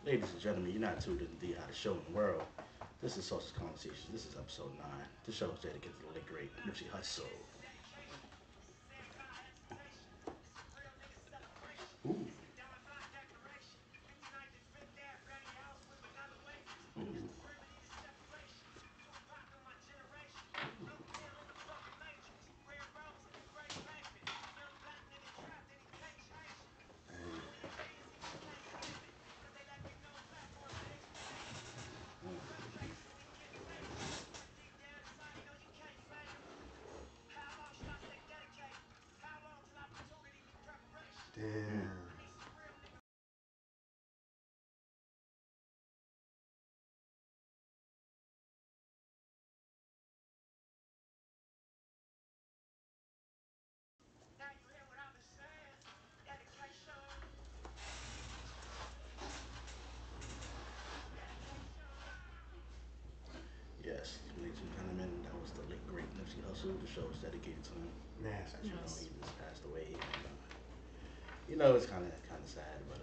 Ladies and gentlemen, you're not tuned in to the hottest show in the world. This is Saucy's Conversations. This is episode 9. This show is dedicated to the late great Nipsey Hussle. Ooh. Ooh. Damn. Yes, ladies and gentlemen, that was the late great Nipsey Hussle. The show is dedicated to him. Nasty. As you know, Yes. he just passed away. And, it's kind of sad, but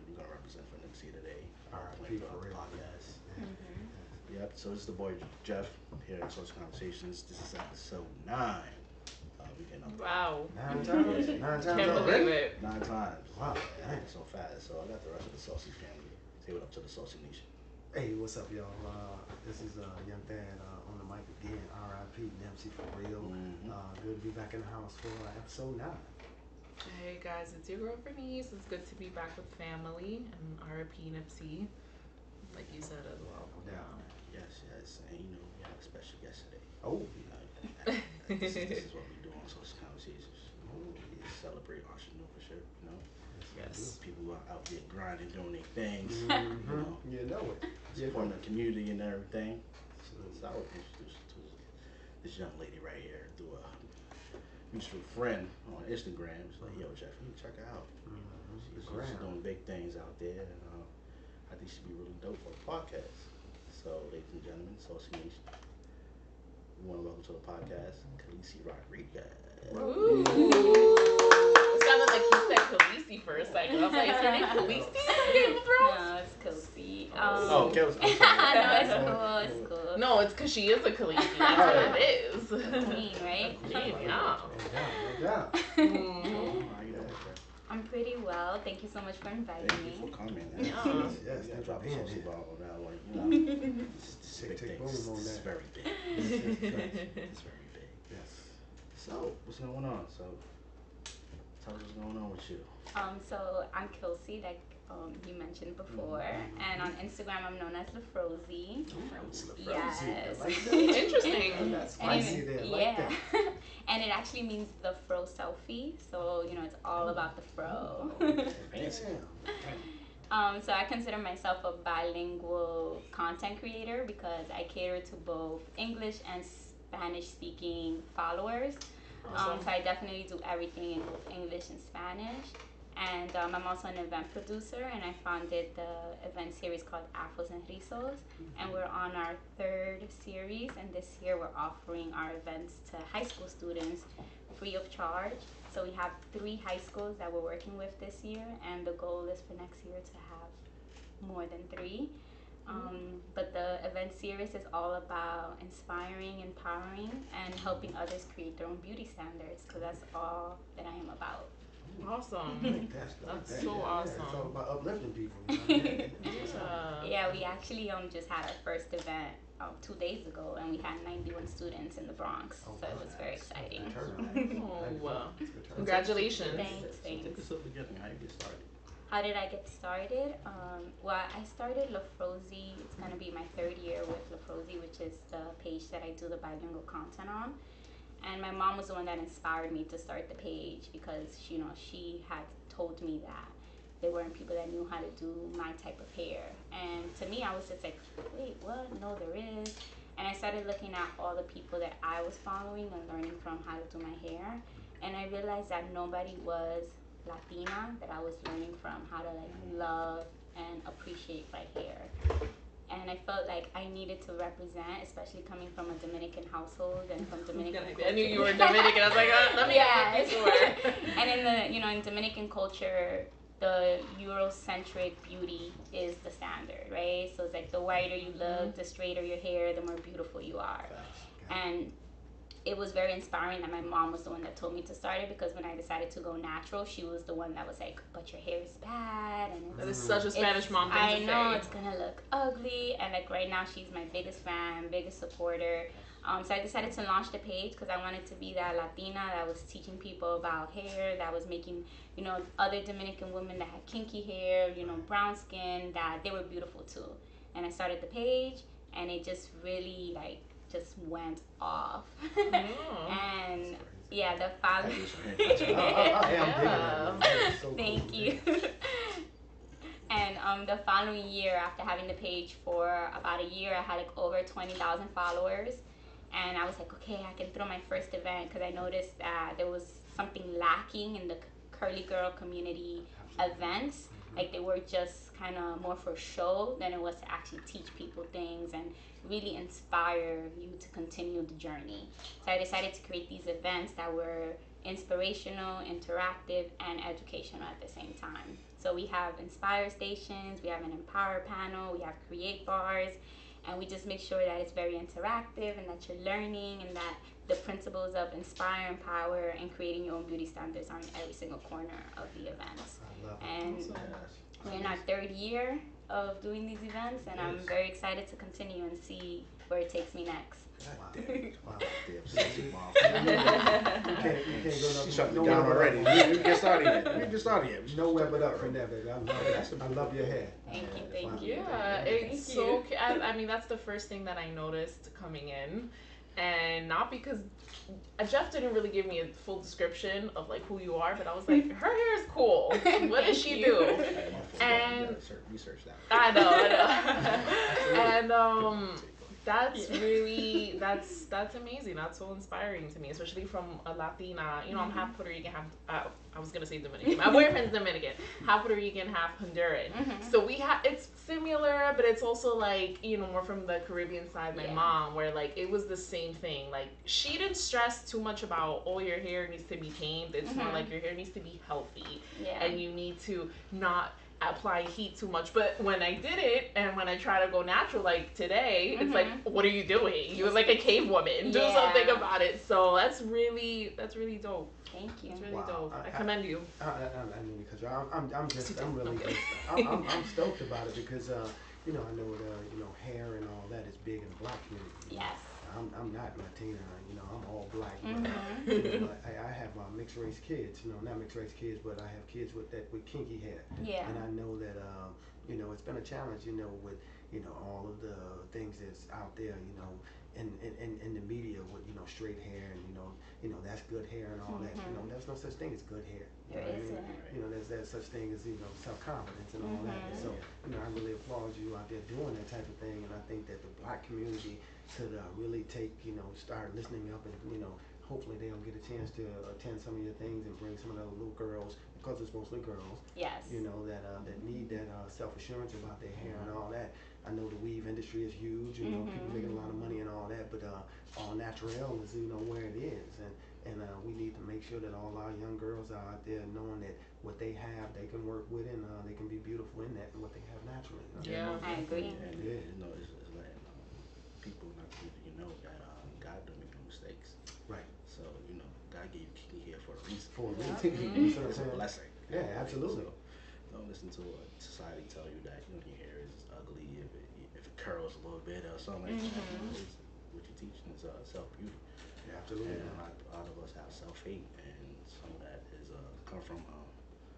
you're gonna represent for Nipsey today. R.I.P. Playing for throughout the real. podcast. Mm-hmm. Yep. So this is the boy Jeff here at Social Conversations. This is episode 9. We getting up there. Wow. 9 times? 9 times Can't already? believe it. 9 times. Wow. Yeah, so fast. So I got the rest of the Saucy family. Say what up to the Saucy Nation. Hey, what's up, y'all? This is Young Thad on the mic again. R.I.P. Nipsey for real. Mhm. Good to be back in the house for episode 9. Hey guys, it's your girl Bernice. It's good to be back with family and RIP Nipsey, like you said as well. Yeah. Yes. And we had a special guest today. Oh. This is what we do on Social Conversations. We celebrate entrepreneurship, Yes. People who are out there grinding, doing their things, Mm-hmm. You know it. supporting the community and everything. So I was introduced to this young lady right here through a mutual friend on Instagram. She's like, yo, Jeff, you need to check her out. She's doing big things out there, and I think she'd be really dope for the podcast. So, ladies and gentlemen, Saucy Nation, we want to welcome to the podcast, Kilsi Rodriguez. Ooh. It sounded like you said Kilsi for a second. I was like, is her name Kilsi? Game of Thrones? No, it's Kilsi. Oh, Kilsi. No, it's cool. It's cool. No, it's because she is a Kilsi. That's what it is. Mean, right? Yeah. Yeah. Mhm. How you doing, sir? I'm pretty well. Thank you so much for inviting Thank you me. for coming. Yeah. Yes, Yeah, thanks drop for a being Saucy here. bomb on that one. This is big Take thing. boom This on is that. very big. It's very big. Yes. So, what's going on? So, tell us what's going on with you. So I'm Kilsi, like you mentioned before, and on Instagram I'm known as the Frozy. Yes. I like that. Interesting. That's And spicy there. Like yeah, that. and it actually means the fro selfie. So it's all about the fro. Fancy. So I consider myself a bilingual content creator because I cater to both English and Spanish speaking followers. Awesome. So I definitely do everything in both English and Spanish. And I'm also an event producer, and I founded the event series called Afros and Rizos. And we're on our 3rd series, and this year we're offering our events to high school students free of charge. So we have 3 high schools that we're working with this year, and the goal is for next year to have more than 3. But the event series is all about inspiring, empowering, and helping others create their own beauty standards, because that's all that I am about. Awesome. That's so awesome. It's all about uplifting people. Yeah, we actually just had our first event 2 days ago, and we had 91 students in the Bronx, so it was very exciting. Oh, wow. Congratulations. Thanks. Take us to the beginning. How you get started? How did I get started? Well, I started La Frozy. It's going to be my 3rd year with La Frozy, which is the page that I do the bilingual content on. And my mom was the one that inspired me to start the page because, she had told me that there weren't people that knew how to do my type of hair. And to me, I was just like, wait, what? No, there is. And I started looking at all the people that I was following and learning from how to do my hair. And I realized that nobody was Latina, that I was learning from how to love and appreciate my hair. And I felt like I needed to represent, especially coming from a Dominican household and from Dominican culture. I knew you were Dominican. I was like, let me get sure. And in the in Dominican culture, the Eurocentric beauty is the standard, right? So it's like the whiter you look, the straighter your hair, the more beautiful you are. And it was very inspiring that my mom was the one that told me to start it, because when I decided to go natural, she was the one that was like, but your hair is bad, and that is such a Spanish mom thing to say. I know, it's gonna look ugly. And like right now she's my biggest fan, biggest supporter. So I decided to launch the page because I wanted to be that Latina that was teaching people about hair, that was making, you know, other Dominican women that had kinky hair, you know, brown skin, that they were beautiful too. And I started the page, and it just really like just went off. And yeah, the following. Thank you. And the following year, after having the page for about a year, I had like over 20,000 followers. And I was like, okay, I can throw my first event, because I noticed that there was something lacking in the curly girl community events. Like they were just kind of more for show than it was to actually teach people things and really inspire you to continue the journey. So I decided to create these events that were inspirational, interactive, and educational at the same time. So we have Inspire stations, we have an Empower panel, we have Create bars, and we just make sure that it's very interactive and that you're learning, and that the principles of inspire, empower, and creating your own beauty standards are in every single corner of the events. And we're in our third year of doing these events, and I'm very excited to continue and see where it takes me next. Wow. She shut me down already. We didn't get started yet. Nowhere but up from there, baby. I love your hair. Thank you. Yeah, it's so cute. I mean, that's the first thing that I noticed coming in. And not because Jeff didn't really give me a full description of like who you are, but I was like, her hair is cool. What does she do? And research that. I know. And that's really that's amazing. That's so inspiring to me, especially from a Latina. You know, I'm half Puerto Rican, half I was gonna say Dominican. My boyfriend's Dominican, half Puerto Rican, half Honduran. So we have, it's similar, but it's also like, you know, more from the Caribbean side. My mom, where like it was the same thing. Like she didn't stress too much about, oh, your hair needs to be tamed. It's more like your hair needs to be healthy, and you need to not apply heat too much. But when I did it, and when I try to go natural, like today, it's like, what are you doing? You're like a cave woman. Do something about it. So that's really dope. Thank you. It's really dope. I commend you. I mean, because I'm stoked about it, because you know, I know you know, hair and all that is big in the black community. Yes. I'm not Latina, you know, I'm all black. But, you know, I have mixed race kids, you know, not mixed race kids, but I have kids with kinky hair. Yeah. And I know that you know, it's been a challenge, you know, with, you know, all of the things that's out there, you know, in the media with, you know, straight hair, and you know that's good hair and all that. You know, there's no such thing as good hair. There isn't. You know, there's such thing as, you know, self-confidence and all that. And so, you know, I really applaud you out there doing that type of thing, and I think that the black community could really take, you know, start listening up, and, you know, hopefully they'll get a chance to attend some of your things and bring some of those little girls, because it's mostly girls. Yes. You know, that need that self-assurance about their hair and all that. I know the weave industry is huge, you know, people making a lot of money and all that, but all natural is, you know, where it is, and we need to make sure that all our young girls are out there knowing that what they have, they can work with, and they can be beautiful in that, and what they have naturally. You know? Yeah, I agree. And you know, it's letting people not to, you know, that God don't make no mistakes. Right. So, you know, God gave you kinky hair for a reason. For a reason. It's a blessing. Yeah, absolutely. So, don't listen to what society tell you that, you know, your hair is ugly if it curls a little bit or something like that. You know, what you're teaching is self-beauty. Yeah, absolutely. And a lot of us have self-hate, and some of that is come from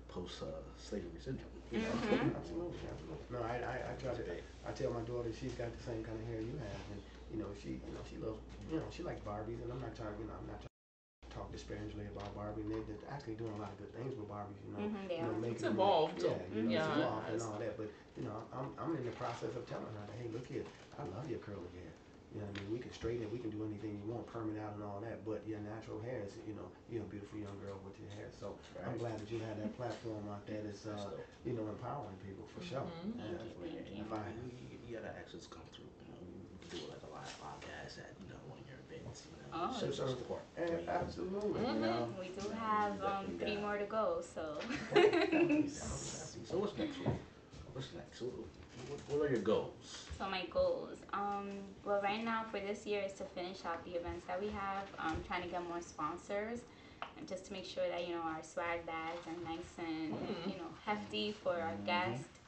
post-slavery syndrome. You know? Absolutely. No, I try to. I tell my daughter she's got the same kind of hair you have, and you know she loves, you know, she likes Barbies, and I'm not trying to talk disparagingly about Barbie. And they're actually doing a lot of good things with Barbies. You know, It's evolved. Yeah, you know, it's evolved and all that. But you know, I'm in the process of telling her, hey, look here, I love your curly hair. You know what I mean? We can straighten it, we can do anything you want, perm it out and all that, but your natural hair is, you know, you're a beautiful young girl with your hair. So I'm glad that you had that platform out there that's, you know, empowering people for sure. Thank you. You gotta actually come through. You know, you can do it like a live podcast at, you know, one of your events. Oh. That's just part three. Absolutely. You know? We do have Definitely 3 got- more to go, so. Definitely. So what's next? What's next? What are your goals? So my goals, well, right now for this year is to finish out the events that we have. Trying to get more sponsors, and just to make sure that our swag bags are nice and hefty for our guests.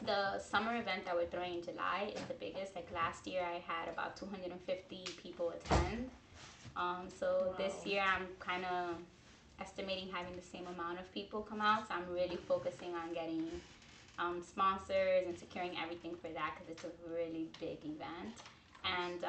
The summer event that we're throwing in July is the biggest. Like last year, I had about 250 people attend. So this year, I'm kind of estimating having the same amount of people come out. So I'm really focusing on getting sponsors and securing everything for that because it's a really big event. And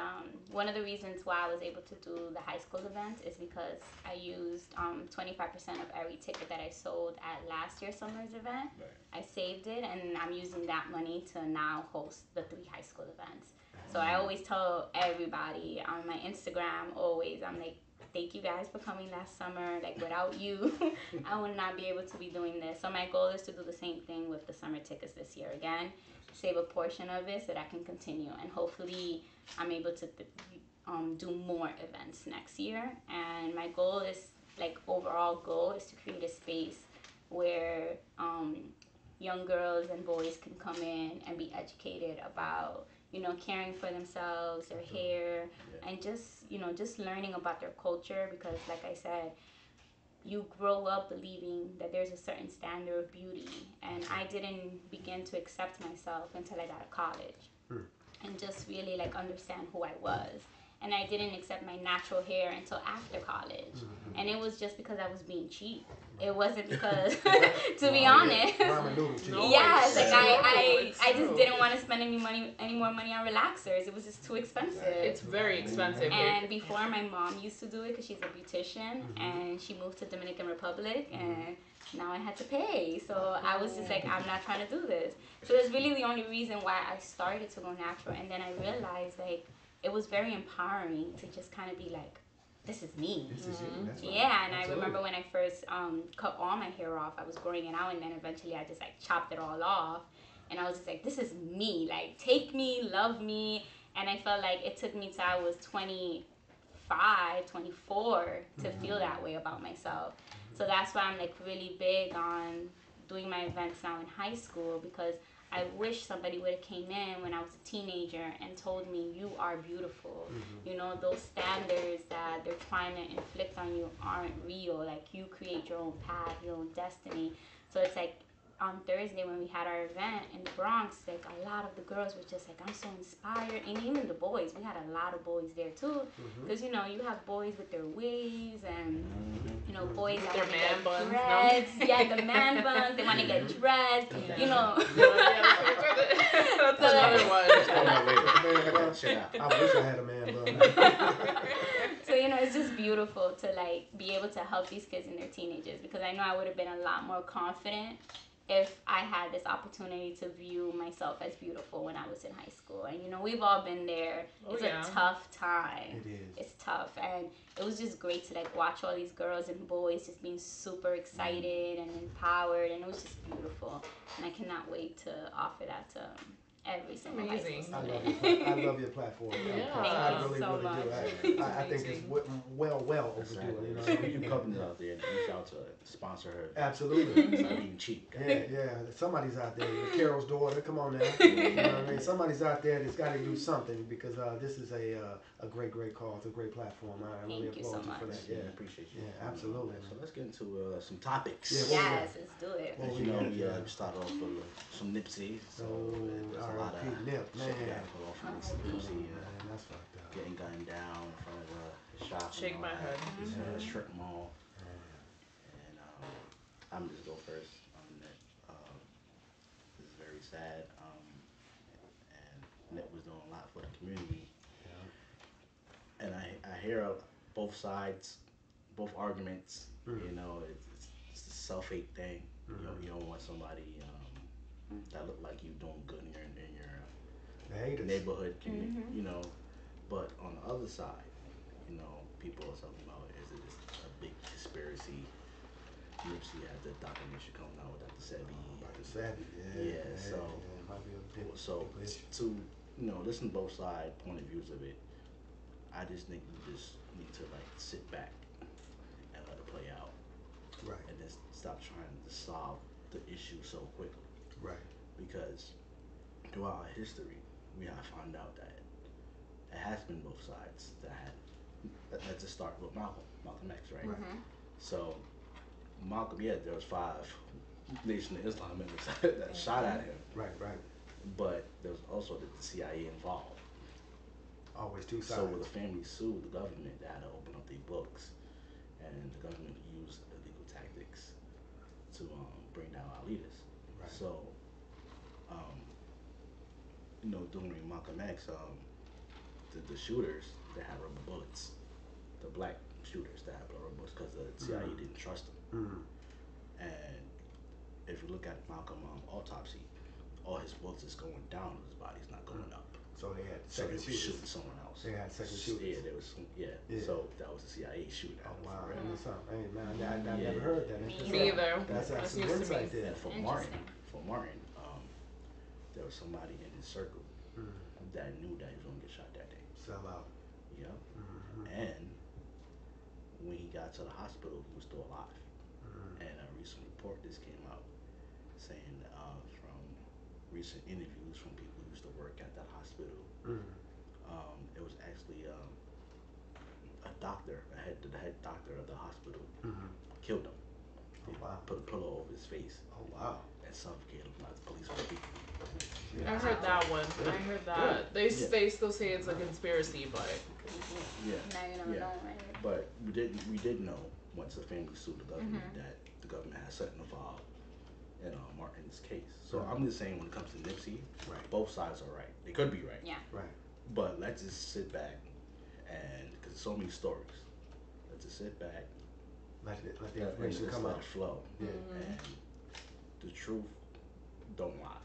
one of the reasons why I was able to do the high school event is because I used 25% of every ticket that I sold at last year's summer's event. Right. I saved it, and I'm using that money to now host the 3 high school events. So I always tell everybody on my Instagram, I'm like, thank you guys for coming last summer. Like, without you, I would not be able to be doing this. So my goal is to do the same thing with the summer tickets this year again, save a portion of it so that I can continue, and hopefully I'm able to do more events next year. And my goal is, overall goal is to create a space where young girls and boys can come in and be educated about caring for themselves, their hair, and just learning about their culture, because like I said, you grow up believing that there's a certain standard of beauty, and I didn't begin to accept myself until I got to college and just really understand who I was. And I didn't accept my natural hair until after college. And it was just because I was being cheap. It wasn't because, to be honest. Yes, I just didn't want to spend any more money on relaxers. It was just too expensive. It's very expensive. And before, my mom used to do it because she's a beautician, and she moved to Dominican Republic, and now I had to pay. So I was just like, I'm not trying to do this. So that's really the only reason why I started to go natural. And then I realized it was very empowering to just kind of be like, this is me. This is you. That's right. Yeah, and Absolutely. I remember when I first cut all my hair off, I was growing it out, and then eventually I just chopped it all off. And I was just like, this is me. Take me, love me. And I felt like it took me till I was 25, 24 to feel that way about myself. So that's why I'm really big on doing my events now in high school, because I wish somebody would have came in when I was a teenager and told me, you are beautiful. Those standards that they're trying to inflict on you aren't real. You create your own path, your own destiny. So it's on Thursday when we had our event in the Bronx, a lot of the girls were just I'm so inspired. And even the boys, we had a lot of boys there too. Because, you have boys with their waves and, boys that their want to man get buns, dressed. No? Yeah, the man buns. They want to get dressed, That's another one. I wish I had a man bun. So, it's just beautiful to be able to help these kids in their teenagers, because I know I would have been a lot more confident if I had this opportunity to view myself as beautiful when I was in high school. And we've all been there. It's a tough time. It is. It's tough, and it was just great to watch all these girls and boys just being super excited and empowered, and it was just beautiful. And I cannot wait to offer that to every single high school student. I love your platform. Yeah. I really, so really much. do. I think it's well overdue. So you companies out there, reach out to sponsor her. Absolutely. It's not even cheap. Yeah. Somebody's out there. Carol's daughter, come on now. You know what I mean? Somebody's out there that's got to do something, because this is a great cause, a great platform. I really Thank you applaud so you for much. that. Yeah, Yeah, I appreciate you. Yeah, absolutely. So let's get into some topics. Yeah, Yes, let's do it. As you know, we start off with some Nipsey. So there's a lot of R.I.P. Nip, man. shit we gotta pull off from Nipsey. Man, that's fucked up. Getting gunned down in front of a shop. Shake my head. Strip mall. And I'm just go first on Nip. This is very sad. And Nip was doing a lot for the community. Yeah. And I hear both sides, both arguments. It's the self-hate thing. You don't want somebody that look like you doing good in your neighborhood, But on the other side, people are talking about, is it a big conspiracy? Nipsey had the documentary coming out with Dr. Sebi. So to listen to both side point of views of it, I just think you just need to like sit back and let it play out, Right. and then stop trying to solve the issue so quickly. Right. Because throughout our history, we have found out that it has been both sides that had. Let's just start with Malcolm X, right? Right. So Malcolm, yeah, there was 5 Nation of Islam members that shot at him, Right. Right. but there was also the CIA involved. Always two sides. So when the family sued the government, they had to open up their books, and the government used illegal tactics to bring down our leaders. Right. So, during Malcolm X, the shooters, they had rubber bullets. The black shooters that had rubber bullets because the CIA didn't trust them. Mm-hmm. And if you look at Malcolm autopsy, all his bullets is going down, his body's not going up. So they had So second they were shooters. shooting someone else. They had second shooters. Yeah, there was some, yeah. So that was the CIA shooting. Oh at him, wow, for real. and that's something. Hey man, I Yeah. never heard that. Me Me either. That's That's some news to me. insight there. And for Interesting. Martin, there was somebody in his circle Mm. that knew that he was gonna get shot that day. Sell out. Yep. Mm-hmm. And when he got to the hospital, he was still alive. Mm. And a recent report just came out saying from recent interviews from people who used to work at that hospital, Mm. it was actually a doctor, the head doctor of the hospital, Mm-hmm. killed him. Oh wow. Put a pillow over his face Oh wow. and suffocated him. Not the police were beating him. I heard that one. I heard that. They still say it's a conspiracy, but Yeah. Now you never Yeah. know, right? But we did know once the family sued the government that the government had something involved in Martin's case. So I'm just saying when it comes to Nipsey, Right. both sides are right. They could be right. Yeah. Right. But let's just sit back and because so many stories. Let's just sit back Let the and information just come let out. it flow. Yeah. And the truth don't lie.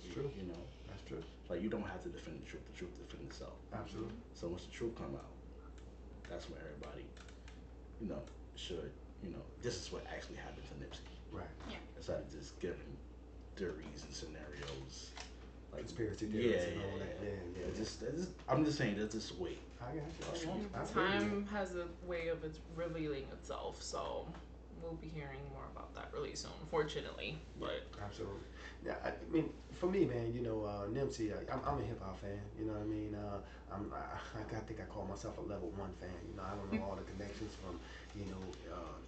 That's true. You know, That's true. like you don't have to defend the truth. The truth defends itself. Absolutely. So once the truth come out, that's when everybody, should, this is what actually happened to Nipsey. Right. Instead of just giving theories and scenarios. Like, Conspiracy yeah, theories yeah, and all that. yeah. Yeah. Just, I'm just saying, just wait. I got you. I got you. I feel you. time has a way of it revealing itself. So we'll be hearing more about that really soon, fortunately. But Absolutely. Yeah, I mean, for me, man, Nipsey, I'm a hip hop fan. You know what I mean? I think I call myself a level 1 fan. I don't know all the connections from,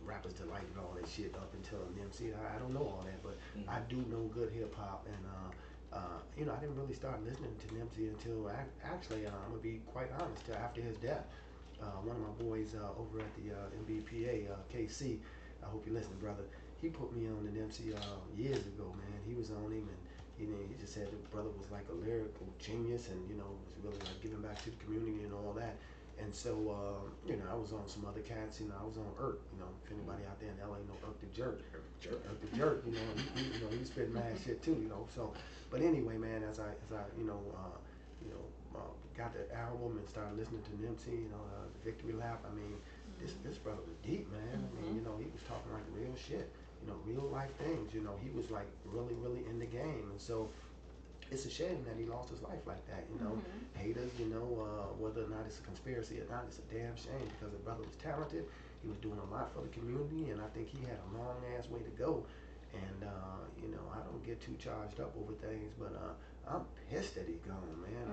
Rappers Delight and all that shit up until Nipsey. I don't know all that, but I do know good hip hop, and I didn't really start listening to Nipsey until actually, I'm gonna be quite honest, after his death. One of my boys over at the MBPA, KC, I hope you're listening, brother. He put me on the Nipsey years ago, man. He was on him, and he just said the brother was like a lyrical genius, and was really like giving back to the community and all that. And so, I was on some other cats. I was on Irk. If anybody out there in LA know Irk the Jerk, Irk the Jerk. He spit mad shit too. So, but anyway, man, as I got the album and started listening to Nipsey, Victory Lap. I mean, this brother was deep, man. I mean, he was talking like real shit. Real life things. He was like really, really in the game, and so. It's a shame that he lost his life like that, Haters, whether or not it's a conspiracy or not, it's a damn shame because the brother was talented. He was doing a lot for the community, and I think he had a long ass way to go. And, I don't get too charged up over things, but I'm pissed that he gone, man.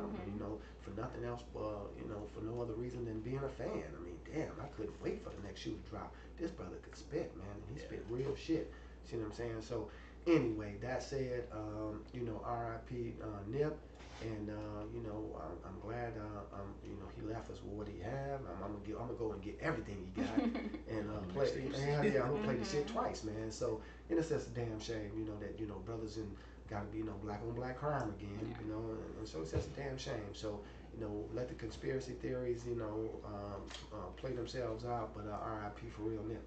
For nothing else, for no other reason than being a fan. I mean, damn, I couldn't wait for the next shoe to drop. This brother could spit, man, and he spit real shit. See what I'm saying? So, anyway, that said, R.I.P. Nip, and I'm glad he left us with what he have. I'm gonna go and get everything he got and play. I'm gonna play the shit twice, man. So it's just a damn shame, that brothers and gotta be black on black crime again, and so it's just a damn shame. So let the conspiracy theories play themselves out, but R.I.P. for real, Nip.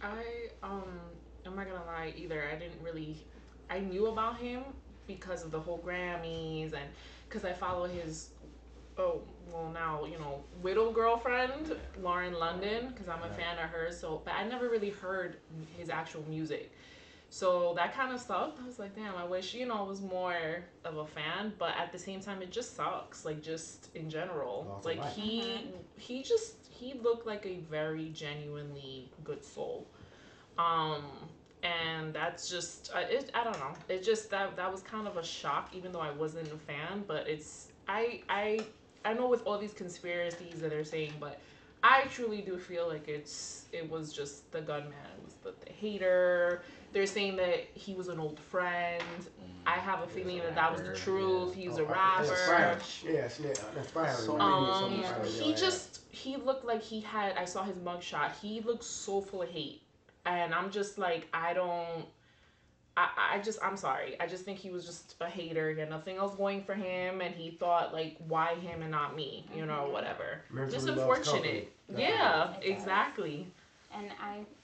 I'm not gonna lie either. I knew about him because of the whole Grammys and because I follow his, widow girlfriend, Lauren London, because I'm a fan of hers. So, but I never really heard his actual music. So that kind of sucked. I was like, damn, I wish, I was more of a fan, but at the same time it just sucks. Like just in general. Lost a Like life. he looked like a very genuinely good soul. Um and that's just I don't know. It just that was kind of a shock even though I wasn't a fan, but it's I know with all these conspiracies that they're saying, but I truly do feel like it was just the gunman. It was the hater. They're saying that he was an old friend. I have a feeling that that was the truth. Yeah. He's a That's rapper. fire. Yeah, that's fire. So He looked like he had. I saw his mugshot. He looked so full of hate, and I'm just like, I don't. I'm sorry. I just think he was just a hater. He had nothing else going for him, and he thought like, why him and not me? Whatever. Mentally Just loves unfortunate. company. Yeah, It does. exactly. And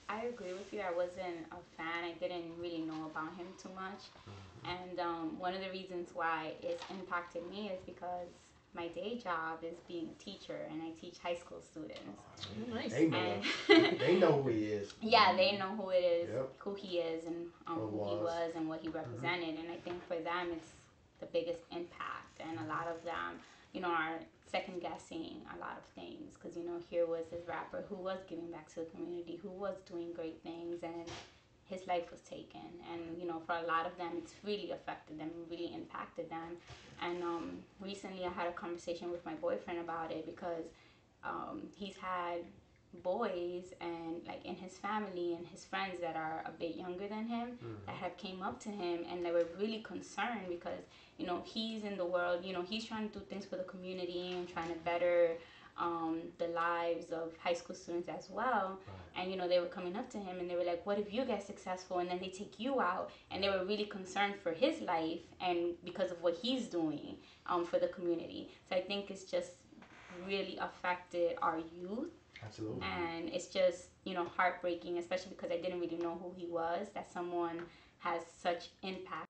I agree with you. I wasn't a fan. I didn't really know about him too much. And one of the reasons why it's impacted me is because my day job is being a teacher, and I teach high school students. Oh, nice. They know. And They know who he is. yeah, they know who it is, Yep. who he is, and Or who he was. was, and what he represented. And I think for them, it's the biggest impact. And a lot of them, are second guessing a lot of things because here was this rapper who was giving back to the community, who was doing great things, and his life was taken. And for a lot of them, it's really affected them, really impacted them. And recently, I had a conversation with my boyfriend about it because he's had boys and like in his family and his friends that are a bit younger than him that have came up to him, and they were really concerned because he's in the world, he's trying to do things for the community and trying to better the lives of high school students as well. Right. And they were coming up to him and they were like, what if you get successful and then they take you out? And they were really concerned for his life and because of what he's doing for the community. So I think it's just really affected our youth. Absolutely. And it's just heartbreaking, especially because I didn't really know who he was, that someone has such impact.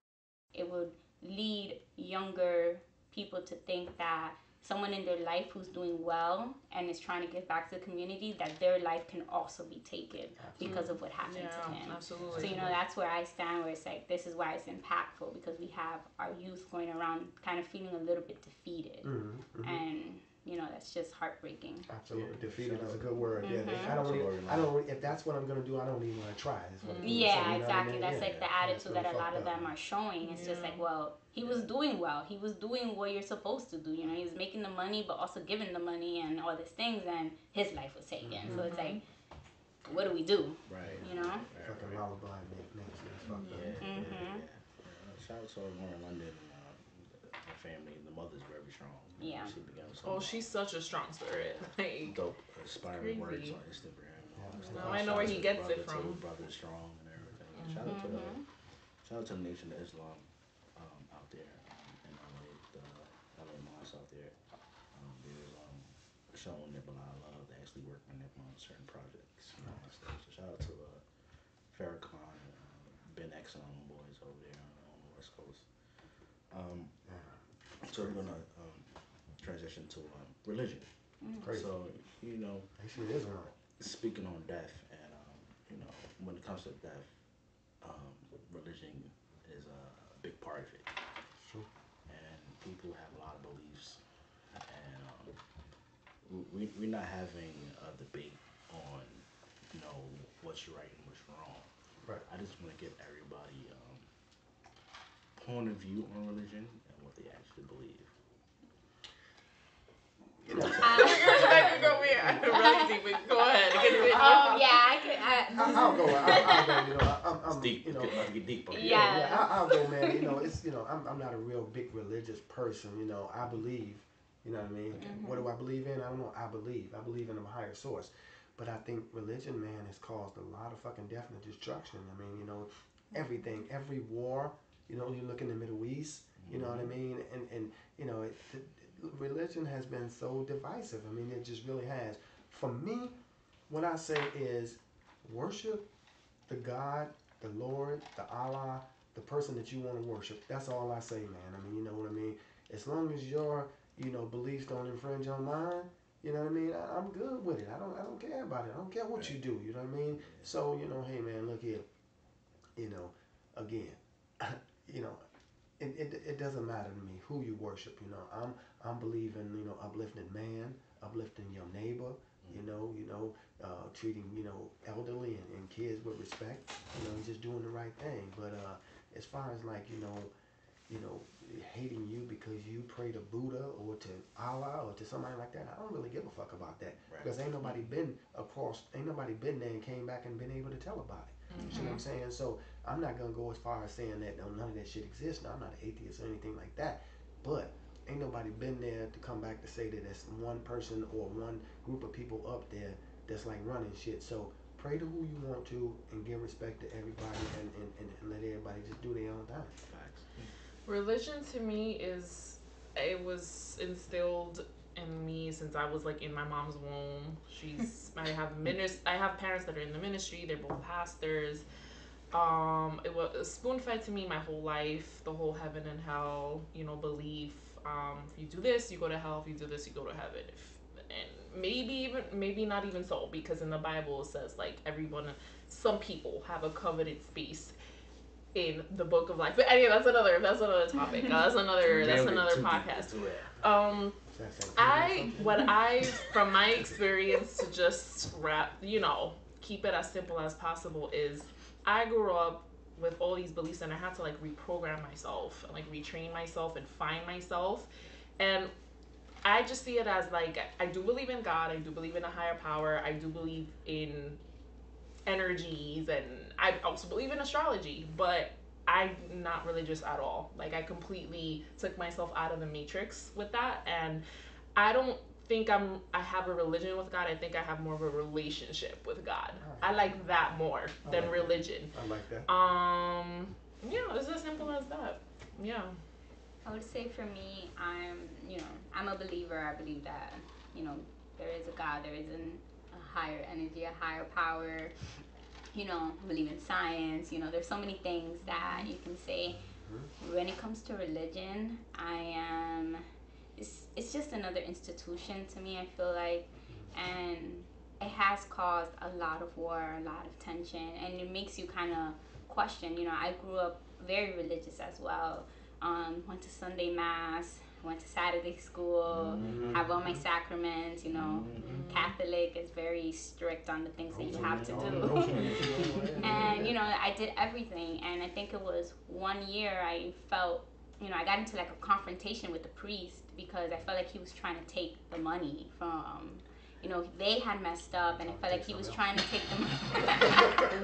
It would lead younger people to think that someone in their life who's doing well and is trying to give back to the community, that their life can also be taken because of what happened to him. Absolutely. So that's where I stand, where it's like, this is why it's impactful, because we have our youth going around kind of feeling a little bit defeated. And that's just heartbreaking. Absolutely. Defeated is a good word. Mm-hmm. Yeah, I don't. If that's what I'm gonna do, I don't even want to try. Is what it is. Yeah, So, exactly. What I mean? That's like the attitude really that a lot of fucked up. them are showing. It's just like, well, he was doing well. He was doing what you're supposed to do. He was making the money, but also giving the money and all these things, and his life was taken. So it's like, what do we do? Right. Fucking lullaby makes me fucked up. Shout out to Lauren London and her family. The mother's very strong. Yeah. She began Oh, she's such a strong spirit. Like, dope, aspiring words crazy. on Instagram. Now I know where he gets it from. Brother strong and everything. Shout out to the Nation of Islam out there in LA, the LA mosques out there. There's showing that a lot of love. They actually working on certain projects. So shout out to Farrakhan and Ben X and all them boys over there on the West Coast. So we're gonna transition to religion. Crazy. So Actually, it is wrong. speaking on death, and when it comes to death, religion is a big part of it. True. And people have a lot of beliefs, and we're not having a debate on what's right and what's wrong. Right. I just want to get everybody point of view on religion and what they actually believe. Go really deep. Go ahead. I'll go. I'm It's deep. It's about to get deep. Yeah. I'll go, man. I'm not a real big religious person. I believe. You know what I mean? What do I believe in? I don't know. I believe in a higher source. But I think religion, man, has caused a lot of fucking death and destruction. I mean, everything, every war. You look in the Middle East. You know what I mean? And religion has been so divisive. I mean, it just really has. For me, what I say is worship the God, the Lord, the Allah, the person that you want to worship. That's all I say, man. I mean, you know what I mean? As long as your, beliefs don't infringe on mine, you know what I mean? I'm good with it. I don't care about it. I don't care what you do. You know what I mean? So, hey, man, look here. again, you know, it doesn't matter to me who you worship. You know, I'm believing, you know, uplifting man, uplifting your neighbor. Treating, you know, elderly and kids with respect. You know, just doing the right thing. But as far as like, you know, hating you because you pray to Buddha or to Allah or to somebody like that, I don't really give a fuck about that. Right. Because ain't nobody been there and came back and been able to tell about it. Mm-hmm. You know what I'm saying? So I'm not gonna go as far as saying that none of that shit exists. Now, I'm not an atheist or anything like that, but ain't nobody been there to come back to say that there's one person or one group of people up there that's like running shit. So pray to who you want to and give respect to everybody and let everybody just do their own thing. Facts. Religion to me it was instilled in me since I was like in my mom's womb. I have parents that are in the ministry. They're both pastors. It was spoon fed to me my whole life. The whole heaven and hell, you know, belief. If you do this, you go to hell. If you do this, you go to heaven. And maybe not even so, because in the Bible it says like some people have a coveted space in the book of life. But anyway, that's another topic. That's another podcast. From my experience, to just keep it as simple as possible, is I grew up with all these beliefs and I had to like reprogram myself and like retrain myself and find myself. And I just see it as like, I do believe in God, I do believe in a higher power, I do believe in energies, and I also believe in astrology, but I'm not religious at all. Like, I completely took myself out of the matrix with that, and I don't think I have a religion with God. I think I have more of a relationship with God. I like that more than religion. I like that. Yeah, it's as simple as that. Yeah. I would say for me, I'm a believer. I believe that, there is a God, there is a higher energy, a higher power. I believe in science. There's so many things that you can say. When it comes to religion, it's just another institution to me, I feel like. And it has caused a lot of war, a lot of tension, and it makes you kind of question. I grew up very religious as well. Went to Sunday Mass, went to Saturday school, have all my sacraments, Catholic is very strict on the things that you have to do. And, I did everything. And I think it was 1 year I felt, I got into like a confrontation with the priest because I felt like he was trying to take the money from, they had messed up, and I felt like he was trying to take the money.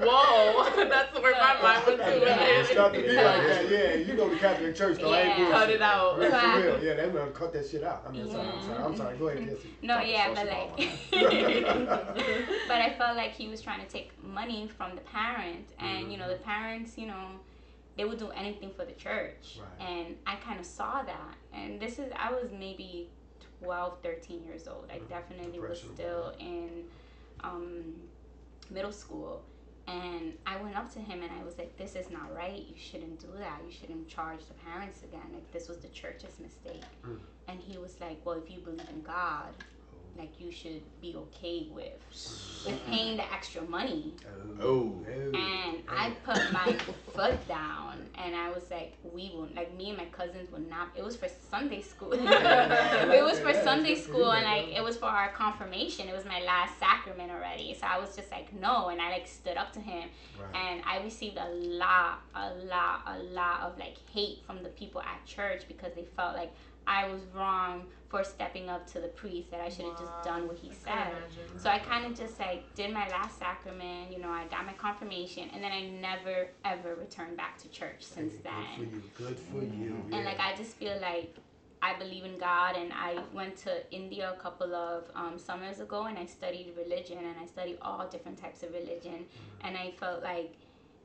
Whoa, that's where my mind went to. It started to be like that, yeah. You go to Catholic church, though. I ain't cut it out. For real, yeah, they're gonna cut that shit out. I'm sorry. Go ahead, Kilsi. No, yeah, but like, but I felt like he was trying to take money from the parents, and the parents, they would do anything for the church, and I kind of saw that, and I was maybe 12, 13 years old. I definitely was still in middle school, and I went up to him and I was like, this is not right, you shouldn't do that, you shouldn't charge the parents again, like this was the church's mistake. And he was like, well, if you believe in God, like you should be okay with paying the extra money. And I put my foot down and I was like, me and my cousins would not. It was for Sunday school. It was for Sunday school, and like it was for our confirmation. It was my last sacrament already, so I was just like, no. And I like stood up to him, and I received a lot of like hate from the people at church because they felt like I was wrong for stepping up to the priest, that I should have just done what he said. So I kind of just like did my last sacrament, I got my confirmation, and then I never ever returned back to church since then. Good for you. And like I just feel like I believe in God, and I went to India a couple of summers ago, and I studied religion, and I studied all different types of religion, and I felt like,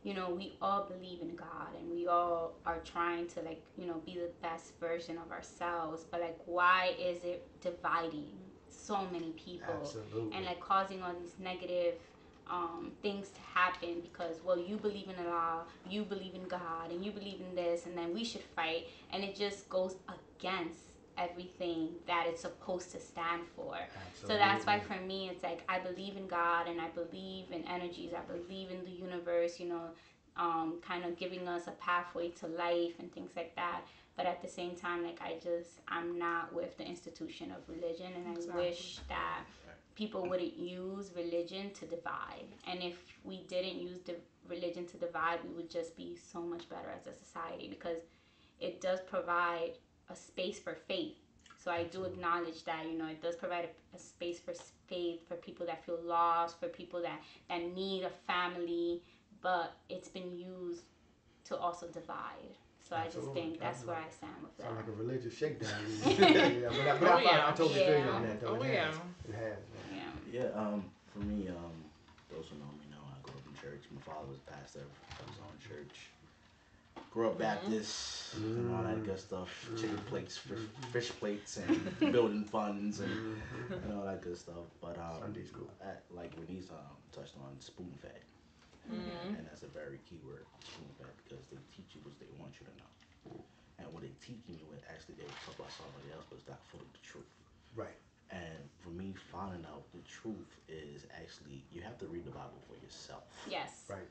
we all believe in God, and we all are trying to like, be the best version of ourselves. But like, why is it dividing so many people? Absolutely. And like causing all these negative things to happen because, well, you believe in Allah, you believe in God, and you believe in this, and then we should fight, and it just goes against everything that it's supposed to stand for. Absolutely. So that's why for me it's like I believe in God, and I believe in energies, I believe in the universe, kind of giving us a pathway to life and things like that. But at the same time, like I'm not with the institution of religion, and I wish that people wouldn't use religion to divide. And if we didn't use the religion to divide, we would just be so much better as a society, because it does provide a space for faith. So I do acknowledge that, it does provide a space for faith, for people that feel lost, for people that need a family, but it's been used to also divide. So I just think that's where I stand with that. Sound like a religious shakedown. Yeah, but I totally feel you on that, though. It has. For me, those who know me know I grew up in church. My father was a pastor of his own church. Grew up Baptist and all that good stuff. Chicken plates, fish plates, and building funds and all that good stuff. But Sunday school. Like Renise touched on, spoon fed. And that's a very key word, spoon fed, because they teach you what they want you to know. And what they're teaching you, actually they will talk about somebody else, but it's not fully the truth. Right. And for me, finding out the truth is actually, you have to read the Bible for yourself. Yes. Right.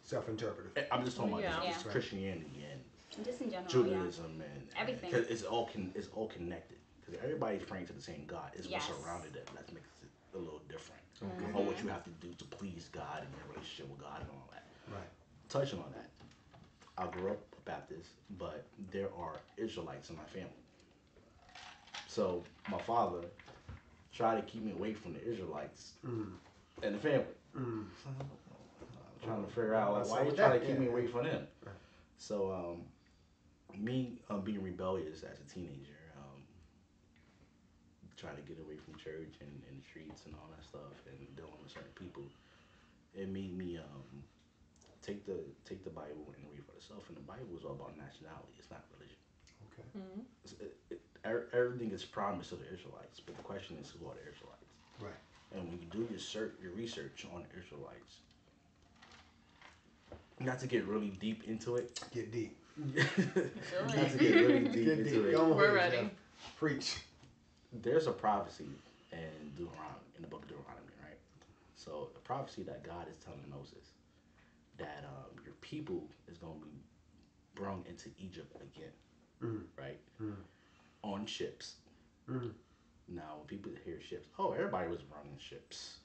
Self-interpretive. I'm just talking about just Christianity and just in general, Judaism and everything. Because it's all connected. Because everybody's praying to the same God. It's what's surrounded it that makes it a little different. Okay. Or what you have to do to please God and your relationship with God and all that. Right. Touching on that, I grew up Baptist, but there are Israelites in my family. So my father tried to keep me away from the Israelites and the family. I'm trying to figure out, like, why you trying to keep me away from them? Right. So me being rebellious as a teenager, trying to get away from church and the streets and all that stuff and dealing with certain people, it made me take the Bible and read for itself. And the Bible is all about nationality. It's not religion. Okay. Everything is promised to the Israelites, but the question is, who are the Israelites? Right. And when you do your research on the Israelites, not to get really deep into it. Get deep. Not to get really deep into it. We're ready. Preach. There's a prophecy in the book of Deuteronomy, right? So the prophecy that God is telling Moses that your people is going to be brought into Egypt again, right? On ships. Now, when people hear ships, everybody was running ships,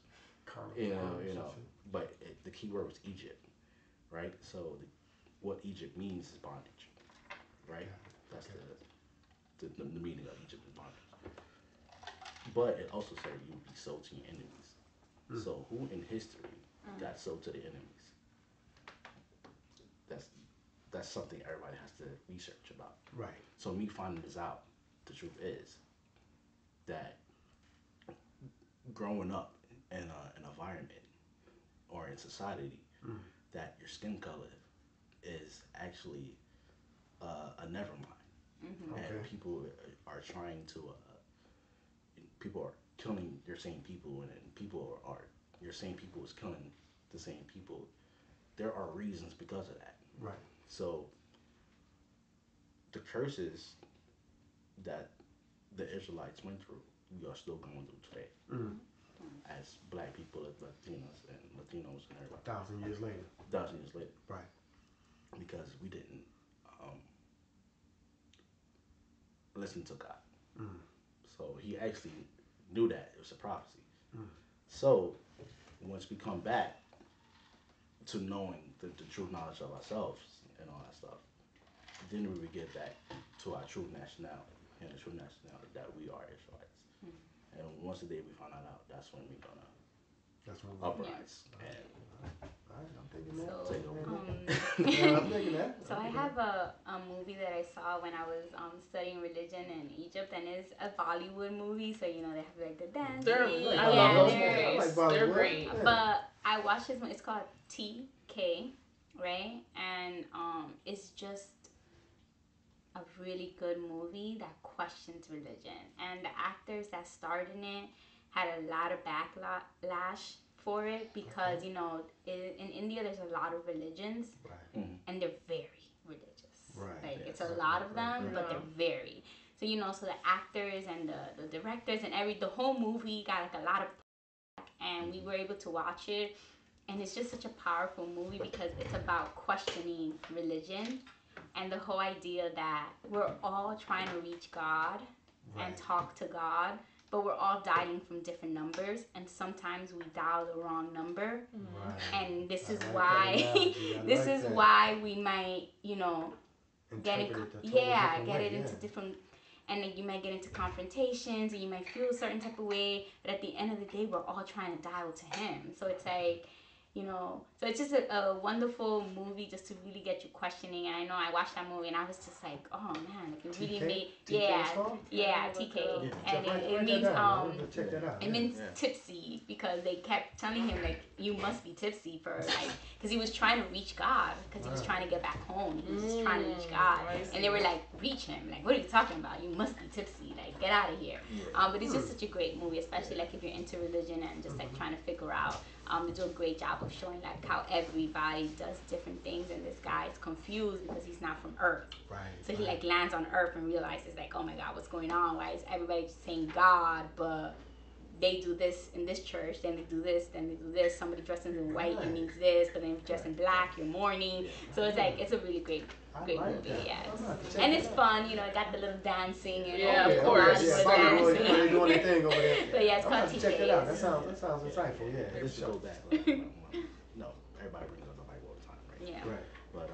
but the key word was Egypt, right? So what Egypt means is bondage, right? That's the meaning of Egypt is bondage. But it also said you would be sold to your enemies. So who in history got sold to the enemies? That's something everybody has to research about. Right. So me finding this out, the truth is that growing up in an environment or in society that your skin color is actually a never mind. And people are trying to people are killing your same people, and people are your same people is killing the same people. There are reasons because of that. Right. So the curses that the Israelites went through, we are still going through today. As black people, as Latinos and everybody. 1,000 years later. 1,000 years later. Right. Because we didn't listen to God. So he actually knew that it was a prophecy. So once we come back to knowing the true knowledge of ourselves and all that stuff, then we would get back to our true nationality and the true nationality that we are Israelites. And once the day we find that out, that's when we're gonna uprise. And I'm thinking that. So, take over. I'm thinking that. So I have a movie that I saw when I was studying religion in Egypt, and it's a Bollywood movie. So they have like the dance. I love those movies. They're great. Yeah. But I watched this movie. It's called TK, right? And it's just a really good movie that questions religion, and the actors that starred in it had a lot of backlash for it because in India there's a lot of religions, and they're very religious. Right. Like it's a lot of them, but they're very. So so the actors and the directors and the whole movie got like a lot of, and we were able to watch it, and it's just such a powerful movie because it's about questioning religion and the whole idea that we're all trying to reach God and talk to God, but we're all dialing from different numbers, and sometimes we dial the wrong number. And this is why this is why we might, you know, get it into different, and then you might get into confrontations and you might feel a certain type of way, but at the end of the day we're all trying to dial to him. So it's like, you know, so it's just a wonderful movie just to really get you questioning. And I know I watched that movie and I was just like, oh man, like it really made TK. And it means tipsy, because they kept telling him like, you must be tipsy for like, because he was trying to reach God, because he was trying to get back home. He was just trying to reach God, and they were like, reach him, like, what are you talking about? You must be tipsy, like, get out of here. But it's just such a great movie, especially like if you're into religion and just like trying to figure out. They do a great job of showing like how everybody does different things, and this guy is confused because he's not from Earth. So he like lands on Earth and realizes like, oh my God, what's going on? Why is everybody saying God, but they do this in this church, then they do this, then they do this. Somebody dresses in white, it means this, but then if you dress in black, you're mourning. So it's like, it's a really great movie, and it's fun, you know. It got the little dancing and of course, they're doing their thing over there. But yeah, it's called TK. Check that out. That sounds insightful. Yeah, Just to go back. Like, no, everybody brings up the Bible all the time, right? Yeah. Right. But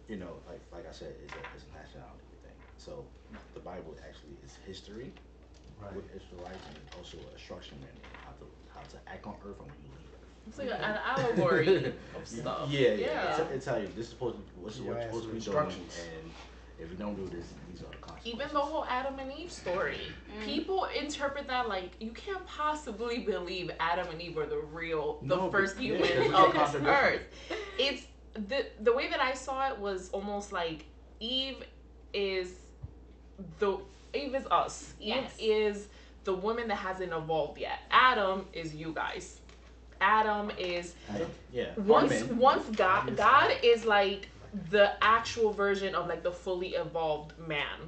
you know, like I said, it's a nationality thing. So the Bible actually is history with Israelites, and it's also a instruction manual how to act on earth and when you leave earth. It's like an allegory of stuff. Yeah. It's how you, this is supposed to be, what's supposed to be doing, and if you don't do this, these are the consequences. Even the whole Adam and Eve story, people interpret that like, you can't possibly believe Adam and Eve were the first humans of this earth. It's the way that I saw it was almost like Eve is us. Yes. Eve is the woman that hasn't evolved yet. Adam is you guys. Adam is once God is like the actual version of like the fully evolved man.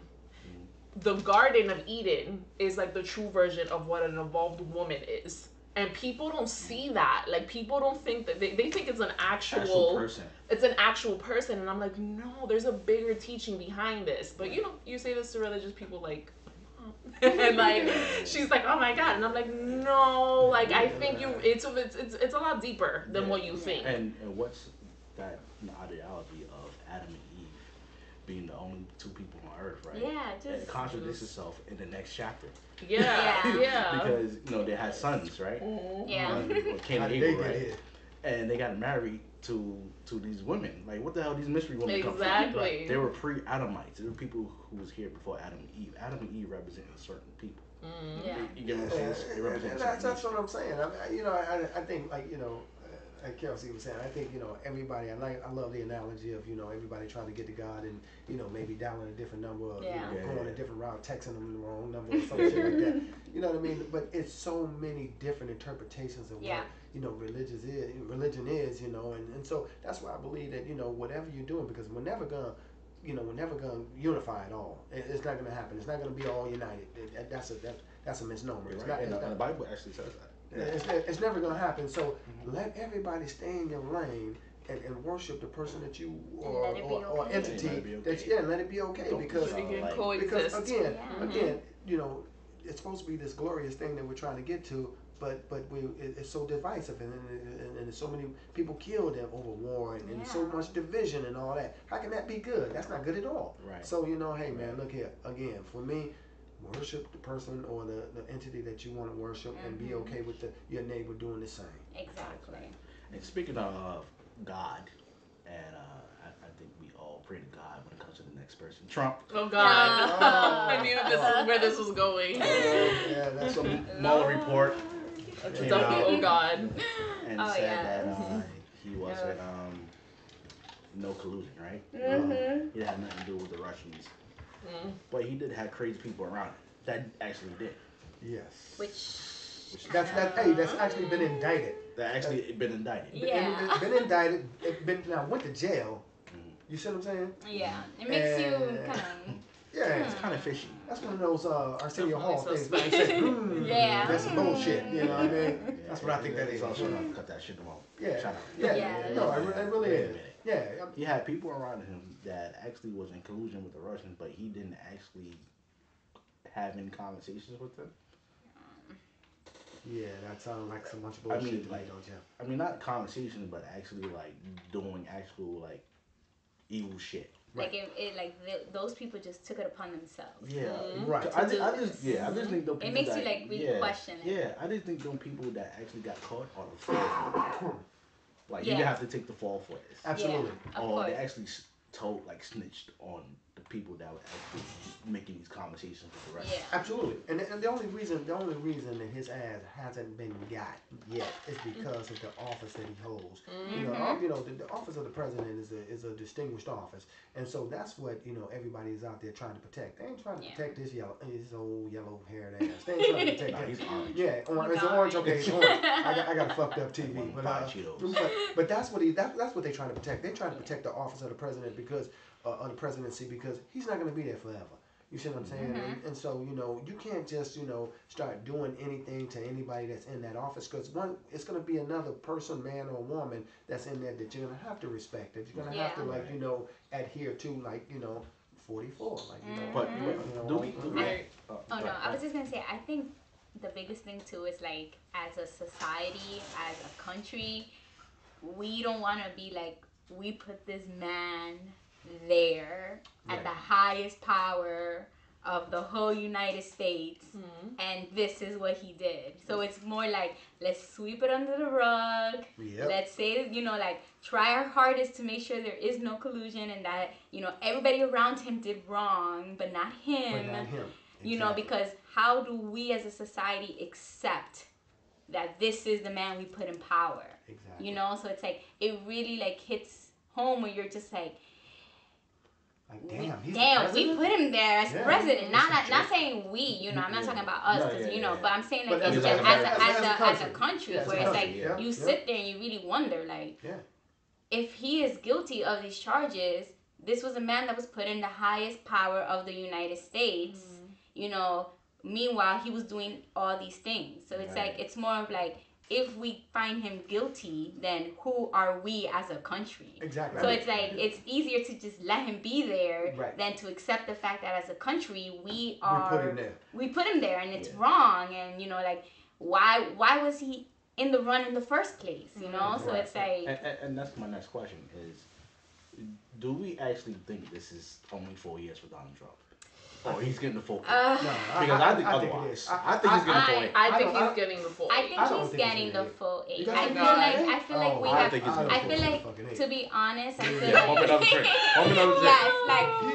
The Garden of Eden is like the true version of what an evolved woman is. And people don't see that. Like, people don't think that they think it's an actual person. It's an actual person, and I'm like, no, there's a bigger teaching behind this. But you know, you say this to religious people, like, and like, she's like, oh my God, and I'm like, no, like, I think it's a lot deeper than what you think. And what's that ideology of Adam and Eve being the only two people on Earth, right? Yeah, it contradicts itself in the next chapter. Yeah. Because you know they had sons, right? Yeah. Cain and Abel, right? And they got married to these women. Like, what the hell? These mystery women come from? Exactly. They were pre-Adamites. They were people who was here before Adam and Eve. Adam and Eve represented certain people. You get what I'm saying? They represent that's what I'm saying. I think, like, you know, like Kilsi was saying, I think, you know, everybody, I love the analogy of, you know, everybody trying to get to God and, you know, maybe dialing a different number or going a different route, texting them the wrong number or some shit like that. You know what I mean? But it's so many different interpretations of what, you know, religion is, you know, and so that's why I believe that, you know, whatever you're doing, because we're never gonna unify it all. It's not gonna happen. It's not gonna be all united. That's a misnomer. It's not, and the Bible actually says that. It's never going to happen. So let everybody stay in your lane and worship the person that you or entity let it be okay. Because again, you know, it's supposed to be this glorious thing that we're trying to get to, but it's so divisive, and there's so many people killed over war and so much division and all that. How can that be good? That's not good at all. Right. So, you know, hey man, look here again. For me, worship the person or the entity that you want to worship, and be okay with your neighbor doing the same. Exactly. And speaking of God, and I think we all pray to God when it comes to the next person. Trump. Oh God. I knew this is where this was going. That's a Mueller report. Oh God. And said that he wasn't no collusion, right? He had nothing to do with the Russians. But he did have crazy people around him. That actually did. Yes. That's actually been indicted. That actually been indicted. Been indicted. Went to jail. You see what I'm saying? Yeah. It makes you kind of. Yeah. It's kind of fishy. That's one of those Arsenio Hall Definitely things. Man, suspect. say, Yeah. that's some bullshit. You know what I mean? Yeah, That's what I think that is. It's also enough to cut that shit off. Yeah. Shout out. Yeah. Yeah. No, it really Wait a is. minute. Yeah. He had people around him that actually was in collusion with the Russians, but he didn't actually have any conversations with them. Yeah, that sounds like some bunch of I bullshit mean, to me, like, don't you? I mean, not conversations, but actually like doing actual like evil shit. Like those people just took it upon themselves. Yeah, Right. I just think the people It makes that, you like really question it. Yeah, I just think those people that actually got caught are the fall. Like you Yeah. have to take the fall for this. Absolutely. Yeah, of Or course. they actually told like snitched on the people that were actually making these conversations with the rest. Yeah. Absolutely. And the only reason that his ass hasn't been got yet is because of the office that he holds. The office of the president is a distinguished office, and so that's what everybody's out there trying to protect. They ain't trying to protect his old yellow haired ass. They ain't trying to protect Nah, him. he's orange. Yeah, orange. It's orange. Okay, it's orange. I got a fucked up TV, but that's what that's what they're trying to protect. They're trying to protect the office of the president because of the presidency because he's not going to be there forever. You see what I'm saying? And so, you can't just, start doing anything to anybody that's in that office because it's going to be another person, man or woman that's in there that you're going to have to respect. That you're going to have to, adhere to, 44. But do we? Oh no, I was just gonna say I think the biggest thing too is like as a society, as a country, we don't want to be like we put this man there at the highest power of the whole United States, and this is what he did. So it's more like let's sweep it under the rug. Yep. Let's say try our hardest to make sure there is no collusion and that everybody around him did wrong, but not him. But not him. Because how do we as a society accept that this is the man we put in power? Exactly. So it's like it really like hits home where you're just like damn, we put him there as president. That's Not saying we, I'm not talking about us, because but I'm saying like But as a country, as a where it's country, like you sit there and you really wonder, like, if he is guilty of these charges, this was a man that was put in the highest power of the United States. Meanwhile he was doing all these things. So it's like it's more of like, if we find him guilty, then who are we as a country? Exactly. So it's like it's easier to just let him be there than to accept the fact that as a country we put him there and it's wrong, and why was he in the run in the first place? So it's like and that's my next question is, do we actually think this is only 4 years for Donald Trump? Oh, he's getting the full. Because I think otherwise. I think he's getting the full 8. I think he's getting the full 8. I think he's getting the full 8. I feel like we I have. think he's I getting feel the like, to be honest, I feel Bump like. another drink. Bump another drink.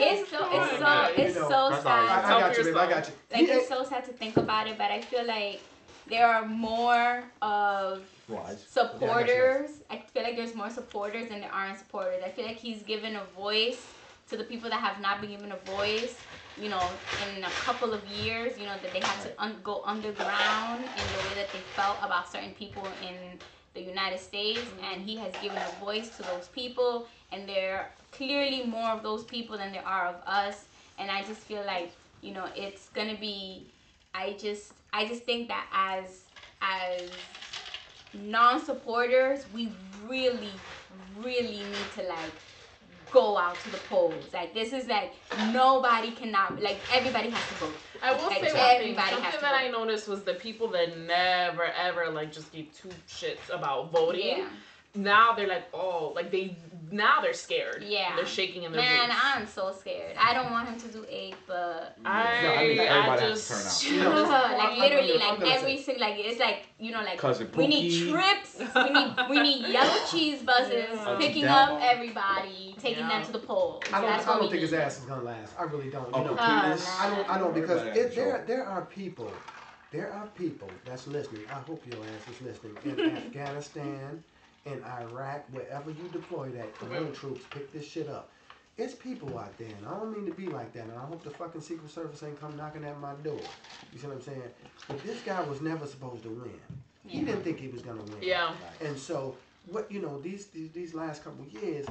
Yes, like it's so That's all right. sad. I got you, babe. I got you. Like it's so sad to think about it, but I feel like there are more of supporters. I feel like there's more supporters than there aren't supporters. I feel like he's given a voice to the people that have not been given a voice. In a couple of years, that they had to go underground in the way that they felt about certain people in the United States, and he has given a voice to those people, and there are clearly more of those people than there are of us, and I just feel like, it's gonna be, I just think that as non-supporters, we really, really need to go out to the polls. Like this is like nobody cannot, like everybody has to vote. I will like, say one thing. Something Something that I noticed was the people that never ever just gave 2 shits about voting. Yeah. Now they're like, oh, like they're scared. Yeah. They're shaking in their Man, boots. I'm so scared. I don't want him to do 8, but everybody has to turn out. like literally, like every single, like it's like like we need trips, we need yellow cheese buses picking up everybody, taking them to the polls. I don't think his ass is gonna last. I really don't. I don't because there are people that's listening. I hope your ass is listening in Afghanistan, in Iraq, wherever you deploy that, Korean troops pick this shit up. It's people out there, and I don't mean to be like that, and I hope the fucking Secret Service ain't come knocking at my door. You see what I'm saying? But this guy was never supposed to win. Yeah. He didn't think he was gonna win. Yeah. And so, these last couple of years,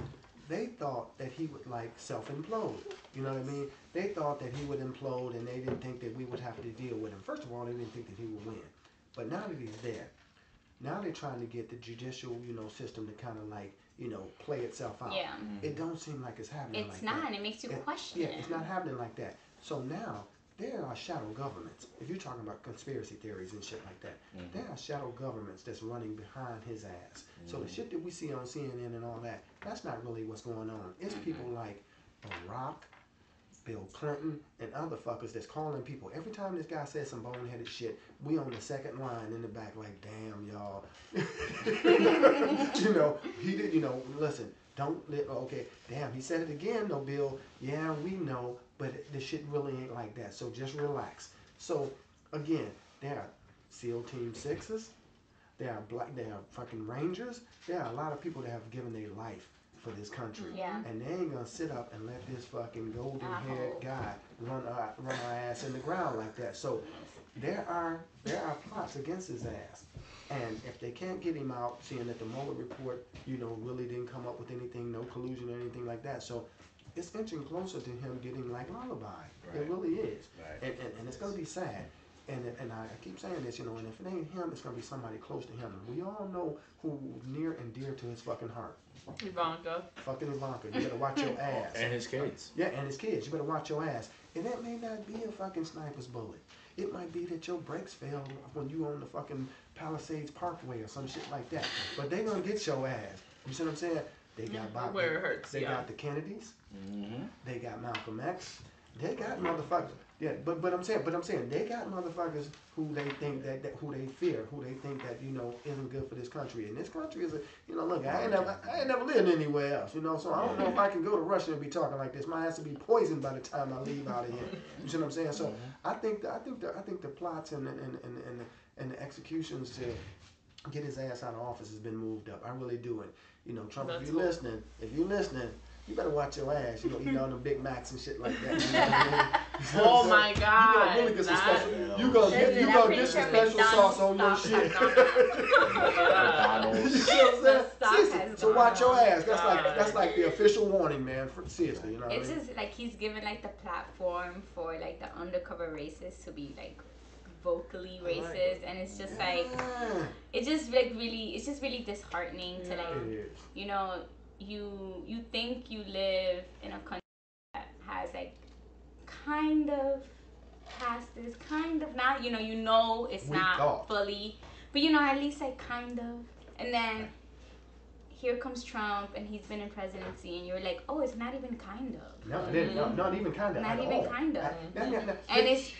they thought that he would like self-implode. You know what I mean? They thought that he would implode, and they didn't think that we would have to deal with him. First of all, they didn't think that he would win. But now that he's there, now they're trying to get the judicial, system to kind of like, play itself out. Yeah. It don't seem like it's happening It's like not, that. and it makes you question Yeah, it. it's not happening like that. So now, there are shadow governments. If you're talking about conspiracy theories and shit like that, there are shadow governments that's running behind his ass. So the shit that we see on CNN and all that, that's not really what's going on. It's people like Barack, Bill Clinton, and other fuckers that's calling people. Every time this guy says some boneheaded shit, we on the second line in the back like, damn, y'all. He did, listen, okay, damn, he said it again, though, Bill. Yeah, we know, but the shit really ain't like that, so just relax. So, again, there are SEAL Team 6s, there are fucking Rangers, there are a lot of people that have given their life for this country. Yeah. And they ain't gonna sit up and let this fucking golden-haired guy run our ass in the ground like that. So, there are plots against his ass. And if they can't get him out, seeing that the Mueller report, really didn't come up with anything, no collusion or anything like that. So it's inching closer to him getting like lullaby. Right. It really is. Right. And it's going to be sad. And I keep saying this, and if it ain't him, it's going to be somebody close to him. And we all know who near and dear to his fucking heart. Ivanka. Fucking Ivanka. You better watch your ass. And his kids. Yeah, and his kids. You better watch your ass. And that may not be a fucking sniper's bullet. It might be that your brakes failed when you on the fucking Palisades Parkway or some shit like that. But they gonna get your ass. You see what I'm saying? They got Bob. Where it hurts. They got the Kennedys. They got Malcolm X. They got motherfuckers. Yeah, but I'm saying they got motherfuckers who they think that who they fear, who they think that isn't good for this country. And this country is look, I ain't never lived anywhere else, so I don't know if I can go to Russia and be talking like this. My ass will be poisoned by the time I leave out of here. You see what I'm saying? So I think the plots and the executions to get his ass out of office has been moved up. I really do. And Trump, if you're listening, you better watch your ass. Eat all them Big Macs and shit like that. You know what I mean? Oh my God! You gonna really get some special. You gonna get some special sauce on your shit. You know what I'm saying? So watch your ass. That's like the official warning, man. Seriously, you know. It's just like he's given like the platform for like the undercover racists to be like vocally racist, and it's just like it's just really disheartening to like you think you live in a country that has like kind of past this, kind of not, it's not fully, but at least like kind of, and then here comes Trump and he's been in presidency and you're like, oh, it's not even kind of. No, not even kind of. Not even kind of. And it's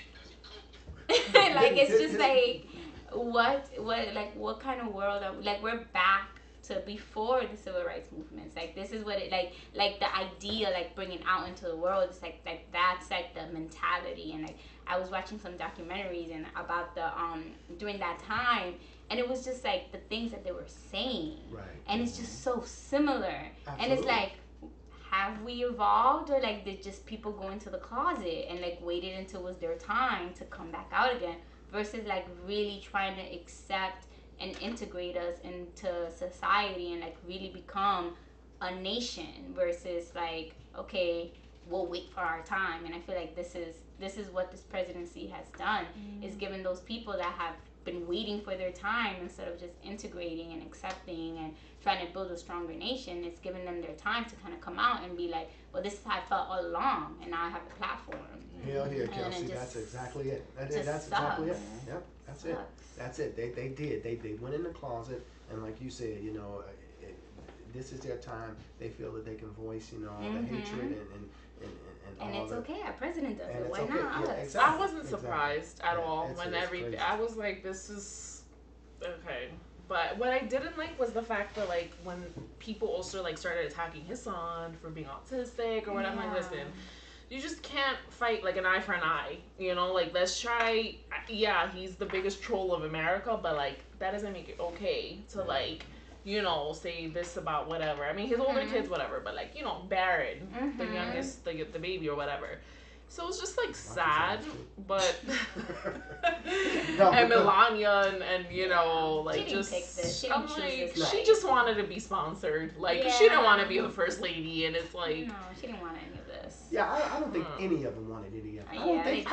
like it's just like what kind of world are we, like we're back to before the civil rights movements. Like this is what it like the idea like bringing out into the world. It's like that's like the mentality. And like I was watching some documentaries and about the during that time, and it was just like the things that they were saying, right? And it's just so similar. Absolutely. And it's like, have we evolved, or like did just people go into the closet and like waited until it was their time to come back out again, versus like really trying to accept and integrate us into society and like really become a nation, versus like, okay, we'll wait for our time. And I feel like this is what this presidency has done, is given those people that have been waiting for their time, instead of just integrating and accepting and trying to build a stronger nation, it's given them their time to kind of come out and be like, well, this is how I felt all along, and now I have a platform. Hell yeah, Kilsi, that's exactly it. That's exactly it. Yep, that's it. That's it. They did. They went in the closet, and like you said, this is their time. They feel that they can voice, all the hatred and it's okay. Our president does it. Why okay. not us? Yeah, exactly. I wasn't surprised at all when everything. Crazy. I was like, this is okay. But what I didn't like was the fact that like when people also like started attacking his son for being autistic or whatever. I'm like, listen, you just can't fight like an eye for an eye. Like let's try. Yeah, he's the biggest troll of America, but like that doesn't make it okay to like, say this about whatever. I mean, his older kids, whatever, but like, Barron, the youngest, the baby or whatever. So it was just like sad, but No, and because- Melania and you know She like didn't pick this. just She I'm didn't choose like this she life. just wanted to be sponsored, like 'cause she didn't want to be Yeah. the first lady, and it's like No, she didn't want any of this. Yeah, I don't think any of them wanted any of it. Yeah, I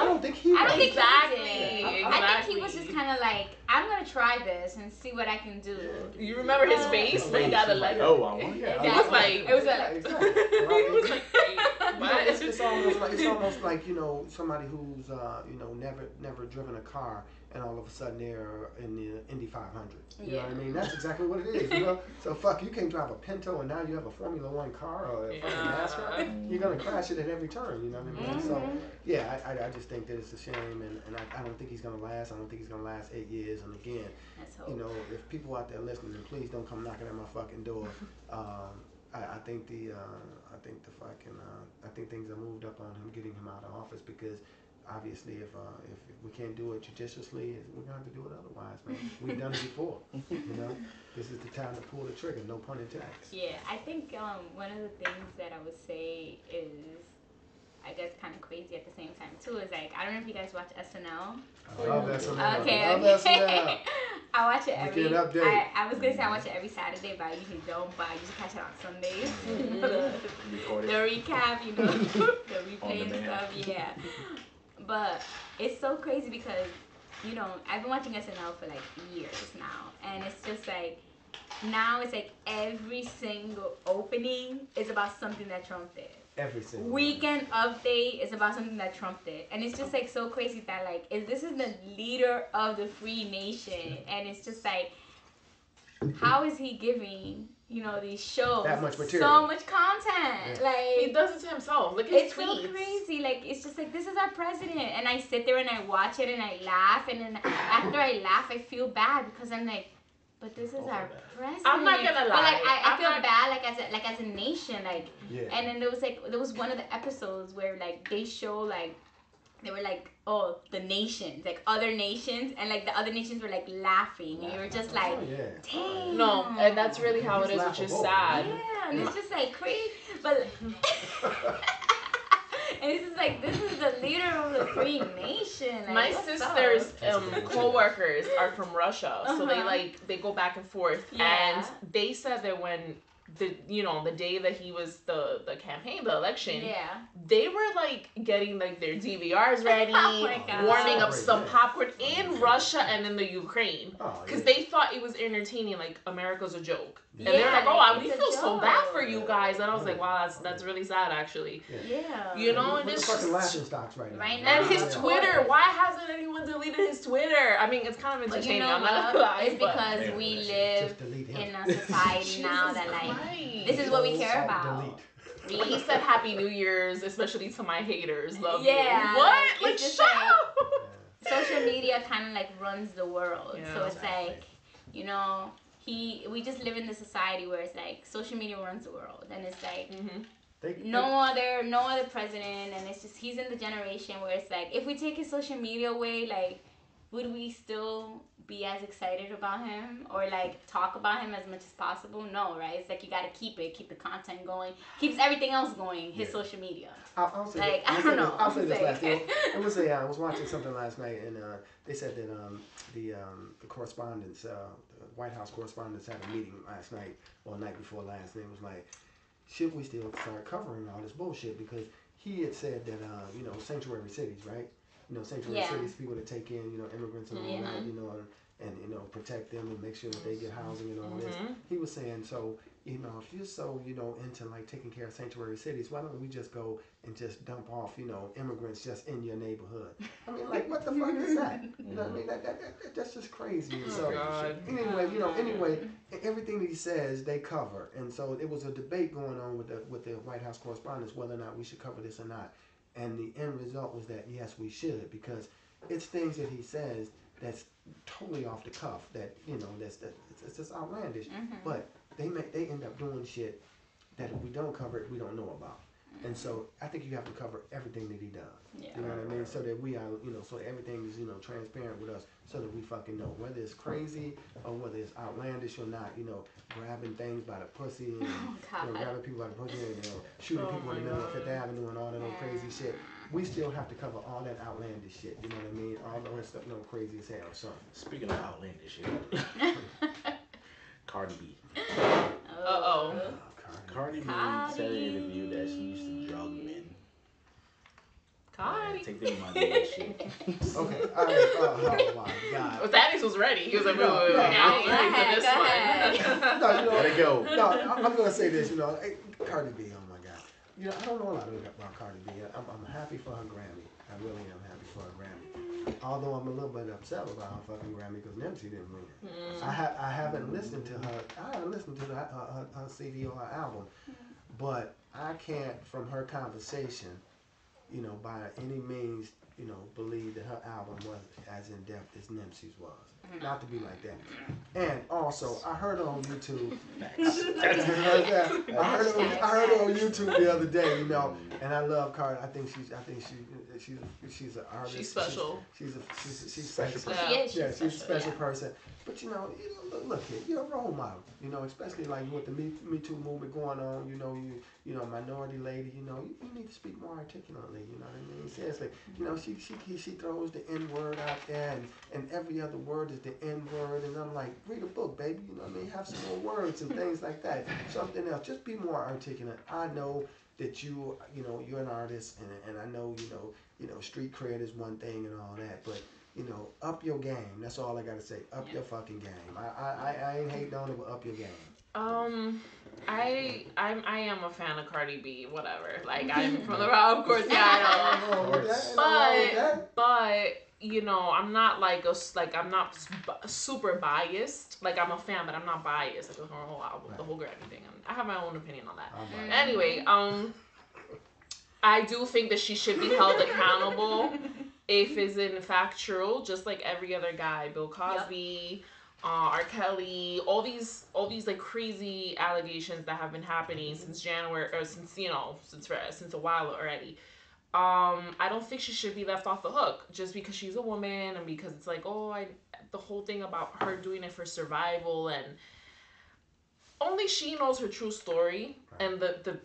don't they think he I don't wanted think it. Exactly, he did. exactly. I think he was just kind of like, I'm gonna try this and see what I can do. you remember his face when he got elected. Oh, I want Yeah, He was like, It was yeah, like, exactly. he was like, You know, what? it's almost like you know somebody who's you know never driven a car and all of a sudden they're in the Indy 500. You know what I mean? That's exactly what it is. You know, so fuck, you can't drive a Pinto and now you have a Formula One car or a fucking NASCAR. You're gonna crash it at every turn. You know what I mean? So yeah, I just think that it's a shame, and I don't think he's gonna last. I don't think he's gonna last 8 years. And again, Let's hope. you know, if people out there listening, please don't come knocking at my fucking door. I think I think things are moved up on him getting him out of office because obviously if we can't do it judiciously, we're gonna have to do it otherwise, man. We've done it before. You know, this is the time to pull the trigger. No pun intended. Yeah, I think one of the things that I would say is, I guess, kind of crazy at the same time too is like, I don't know if you guys watch SNL. I love SNL. Okay. I love SNL. I watch it every. Get an update. I was gonna say I watch it every Saturday, but I usually don't. But I usually catch it on Sundays. Record The it. recap, you know, the On replay and demand. stuff. Yeah. But it's so crazy because, you know, I've been watching SNL for like years now, and it's just like now it's like every single opening is about something that Trump did. Every single Weekend update is about something that Trump did, and it's just like so crazy that like this is the leader of the free nation, and it's just like, how is he giving, you know, these shows That much material. so much content? Yeah. Like, He does it to himself. Look at his it's so tweets. crazy. Like, it's just like, this is our president, and I sit there and I watch it and I laugh, and then after I laugh, I feel bad because I'm like, but this is our president. I'm not gonna But lie. like, I I'm feel not- bad like as a nation, like. Yeah. And then there was one of the episodes where like they show like they were like, oh, the nations, like other nations, and like the other nations were like laughing, and you were just like, Oh, yeah. damn. No, and that's really how it He's is, which is laughable. sad. Yeah, and it's just like crazy, but. And it's just like, this is the leader of the free nation. Like, My what's sister's up? co-workers are from Russia, so they Uh-huh. they go back and forth, Yeah. and they said that when the day that he was the campaign, the election, Yeah. they were like getting like their DVRs ready, Oh my God. warming up Right, some yeah. popcorn in Russia and in the Ukraine, Oh, because yeah. they thought it was entertaining, like America's a joke, Yeah. and they're like, oh, we it's a feel so joke. bad for you guys, and I was Right. like, wow, that's really sad actually. Yeah. You know, We're and the it's fucking just- laughing stocks right now. Right And now. his Yeah. Twitter, why hasn't anyone deleted his Twitter? I mean, it's kind of But you entertaining. know I'm not what? gonna lie, It's but because Yeah, we that's live Just delete him. in a society now that Jesus like, Christ. this is what we care Salt about. delete. When he said Happy New Year's, especially to my haters, love Yeah, you. What? like, Like, it's just shut like- up. Social media kind of like runs the world. Yeah. So it's like, you know, we just live in this society where it's like social media runs the world, and it's like no other president, and it's just he's in the generation where it's like, if we take his social media away, like, would we still be as excited about him or like talk about him as much as possible? No, right? It's like you gotta keep the content going, keeps everything else going. His Yeah. social media. I'll say Like, this. I don't know. I'll say this Like- last thing. It was I was watching something last night, and they said that the correspondents, the White House correspondents, had a meeting last night or night before last, and it was like, should we still start covering all this bullshit? Because he had said that you know, sanctuary cities, right? You know, sanctuary Yeah. cities, people that take in, you know, immigrants and all that, you know, and you know, protect them and make sure that they get housing and all this. He was saying, so, you know, if you're so, you know, into like taking care of sanctuary cities, why don't we just go and just dump off, you know, immigrants just in your neighborhood? I mean, like, what the fuck is that? You know what I mean? That's just crazy. And so, God. anyway, everything that he says, they cover. And so it was a debate going on with the White House correspondents whether or not we should cover this or not. And the end result was that yes, we should, because it's things that he says that's totally off the cuff. That, you know, it's just outlandish. But they end up doing shit that if we don't cover it, we don't know about. And so I think you have to cover everything that he does. Yeah. You know what I mean? So that we are, so everything is, transparent with us, so that we fucking know whether it's crazy or whether it's outlandish or not. Grabbing things by the pussy and grabbing people by the pussy and shooting people in the middle of Fifth Avenue and all that old crazy shit. We still have to cover all that outlandish shit. You know what I mean? All that stuff, crazy as hell. So speaking of outlandish shit, Cardi B. Cardi B said in an interview that she used to drug men. Cardi. Take their money and shit. Okay. Oh my God. Well, Thaddeus was ready. He was like, wait, No, I'm ready for this one. No, Let it go. No, I'm gonna say this. Cardi B. Oh my God. I don't know a lot about Cardi B. I'm happy for her Grammy. I really am happy for her Grammy. Although I'm a little bit upset about her fucking Grammy because Nipsey didn't win. I haven't listened to her. I haven't listened to her CD or her album, but I can't, from her conversation, by any means, believe that her album was as in depth as Nipsey's was. Not to be like that. And also, I heard her on YouTube. I heard her on YouTube the other day, and I love Cardi. I think she's an artist. She's special. She's Special special. person. She's a special person. But look here, you're a role model. Especially like with the Me Too movement going on. Minority lady. You need to speak more articulately. You know what I mean? Seriously. She throws the N word out there, and every other word is the N word, and I'm like, read a book, baby. You know what I mean? Have some more words and things like that. Something else. Just be more articulate. I know that you're an artist, and I know street cred is one thing and all that, but up your game. That's all I gotta say. Up your fucking game. I ain't hating on it, but up your game. I am a fan of Cardi B. Whatever. Like I'm from the rock, of course. Yeah, I know. But I'm not I'm not super biased. Like I'm a fan, but I'm not biased. Like the whole album, the whole Grammy thing. I have my own opinion on that. Anyway, I do think that she should be held accountable if it's in fact true, just like every other guy, Bill Cosby, R. Kelly, all these like crazy allegations that have been happening since January, or since a while already. I don't think she should be left off the hook just because she's a woman and because it's like, the whole thing about her doing it for survival, and only she knows her true story and the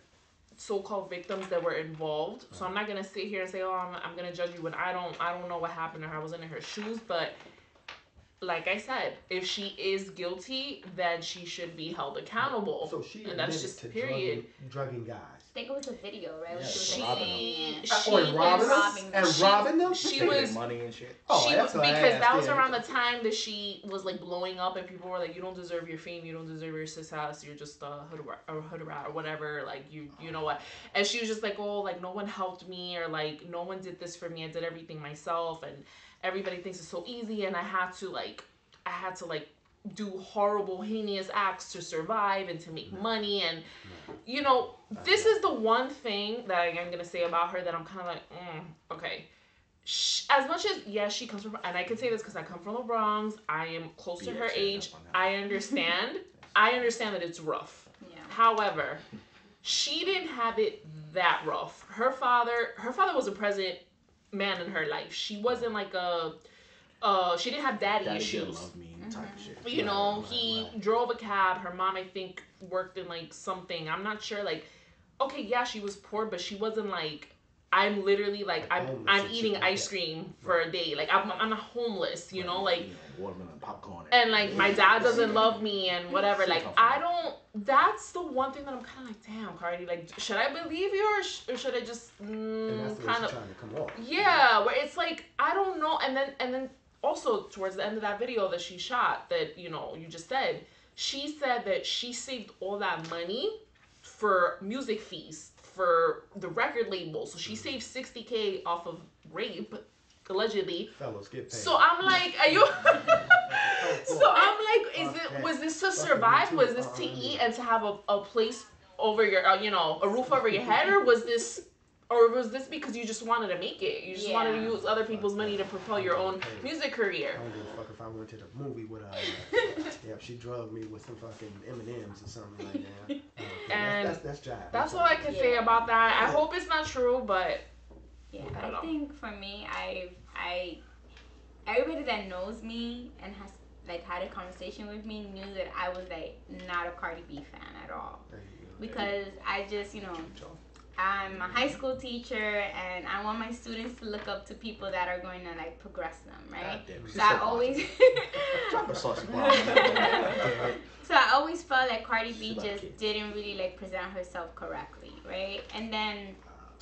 so-called victims that were involved. So I'm not gonna sit here and say, I'm gonna judge you when I don't know what happened or I wasn't in her shoes. But like I said, if she is guilty, then she should be held accountable. So she and that's just to period. drugging guys. I think it was a video, right? Yeah, She robbing robbing them. She was money and shit. Because that was around the time that she was like blowing up, and people were like, "You don't deserve your fame. You don't deserve your success. You're just a hood rat or whatever. Like you know what?" And she was just like, "Oh, like no one helped me, or like no one did this for me. I did everything myself, and everybody thinks it's so easy, and I had to do horrible, heinous acts to survive and to make money." And this is the one thing that I'm gonna say about her that I'm kind of like, okay. As much as she comes from, and I can say this because I come from the Bronx, I am close to her age. I understand that it's rough. Yeah. However, she didn't have it that rough. Her father was a present man in her life. She wasn't like she didn't have daddy issues. Love me type of shit. He drove a cab. Her mom, I think, worked in like something. I'm not sure. Like, okay, yeah, she was poor, but she wasn't like, I'm literally like, I'm eating ice cream for a day. Like, I'm not homeless, like, watermelon, popcorn. And like, my dad doesn't love me and whatever. Like, that's the one thing that I'm kind of like, damn, Cardi, like, should I believe you or should I just kind of, yeah, where it's like, I don't know. And then also towards the end of that video that she shot that, you just said, she said that she saved all that money for music fees for the record label. So she saved $60K off of rape, allegedly. Fellas get paid. So I'm like, are you? Was this to survive? Was this to eat and to have a place over your, a roof over your head, or was this because you just wanted to make it? You just wanted to use other people's money to propel your own music career? I don't give a fuck if I went to the movie with her. If she drugged me with some fucking M&Ms or something like that. And that's jive. that's all I can say about that. I hope it's not true, but yeah, I think for me, I everybody that knows me and has like had a conversation with me knew that I was like not a Cardi B fan at all, because I just, you know, I'm a high school teacher and I want my students to look up to people that are going to like progress them, right? So I always Drop a saucy bomb. so I always felt like Cardi B just didn't really like present herself correctly, right? And then,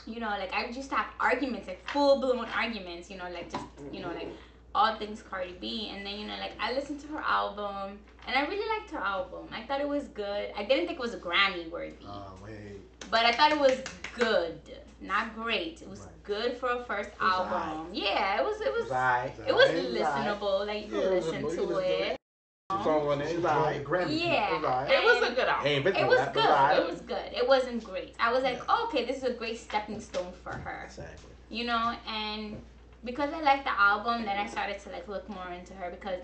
you know, like I used to have arguments, like full blown arguments, you know, like just, you know, like all things Cardi B. And then, you know, like I listened to her album and I really liked her album. I thought it was good. I didn't think it was a Grammy worthy. But I thought it was good, not great. It was good for a first album. Yeah, it was listenable. Like you could listen to it. Yeah, it was a good album. It was good. It was good. It wasn't great. I was like, okay, this is a great stepping stone for her. Exactly. You know, and because I liked the album, then I started to like look more into her, because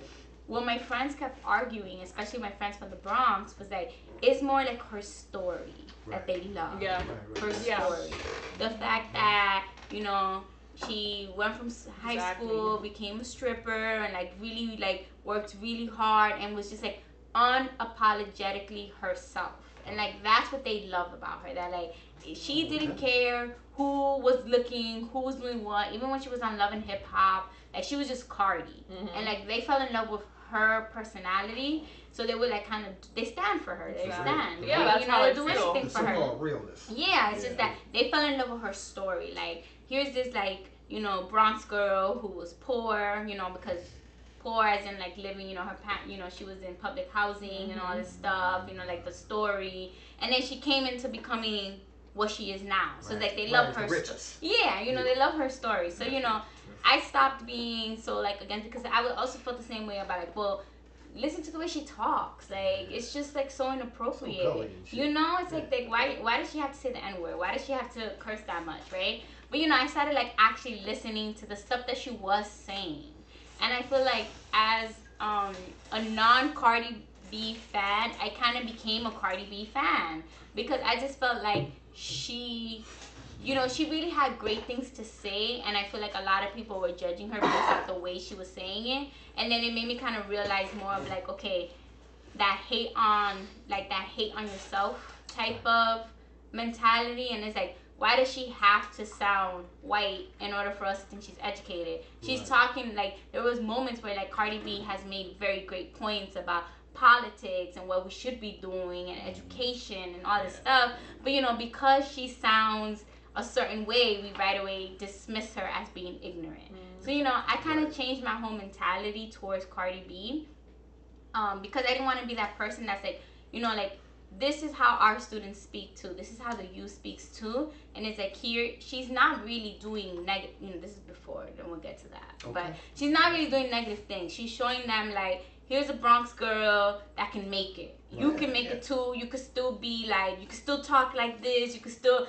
what my friends kept arguing, especially my friends from the Bronx, was like, it's more like her story that they love. Yeah. Her story. The fact that, you know, she went from high school, became a stripper, and like really like worked really hard and was just like unapologetically herself. And like that's what they love about her. That like she didn't care who was looking, who was doing what. Even when she was on Love and Hip Hop, like she was just Cardi. And like they fell in love with her personality, so they would like kind of, they stand for her. They stand. Yeah, that's how they'll do anything for her. Realness. Yeah, it's just that they fell in love with her story. Like here's this like, you know, Bronx girl who was poor, you know, because poor as in like living, you know, you know, she was in public housing and all this stuff, you know, like the story, and then she came into becoming what she is now. So like they love her. Yeah, you know, they love her story. So you know, I stopped being so like against it, because I would also feel the same way about like, well, listen to the way she talks. Like it's just like so inappropriate. You know, it's like why does she have to say the N-word? Why does she have to curse that much, right? But you know, I started like actually listening to the stuff that she was saying, and I feel like as a non-Cardi B fan, I kind of became a Cardi B fan, because I just felt like she, you know, she really had great things to say, and I feel like a lot of people were judging her based off the way she was saying it. And then it made me kind of realize more of like, okay, that hate on yourself type of mentality. And it's like, why does she have to sound white in order for us to think she's educated? She's talking like, there was moments where like Cardi B has made very great points about politics and what we should be doing and education and all this stuff. But you know, because she sounds a certain way, we right away dismiss her as being ignorant. So you know, I kind of changed my whole mentality towards Cardi B, because I didn't want to be that person that's like, you know, like, this is how our students speak too, this is how the youth speaks too, and it's like, here she's not really doing negative, you know, this is before, then we'll get to that, but she's not really doing negative things. She's showing them like, here's a Bronx girl that can make it. You can make it too. You could still be like, you could still talk like this. You could still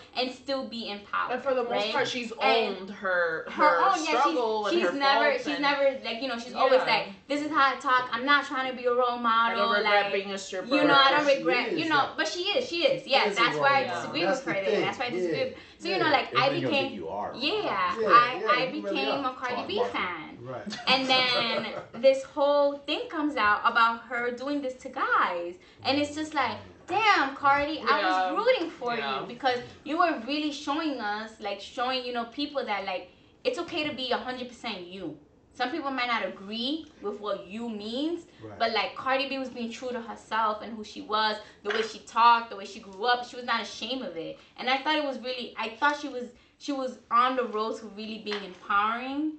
be empowered. And for the most part, she's owned her own struggle and her faults. She's never like, you know, she's always like, this is how I talk. I'm not trying to be a role model. I don't regret like, being a stripper. You know, I don't regret. You know, but she is. Yes, that's why I disagree with her there. That's why I disagree. So you know, like I became. I became a Cardi B fan. Right. And then this whole thing comes out about her doing this to guys. And it's just like, damn, Cardi, I was rooting for you, because you were really showing us, like showing, you know, people that like, it's okay to be 100% you. Some people might not agree with what you means, but like Cardi B was being true to herself and who she was, the way she talked, the way she grew up. She was not ashamed of it. And I thought it was really, I thought she was on the road to really being empowering.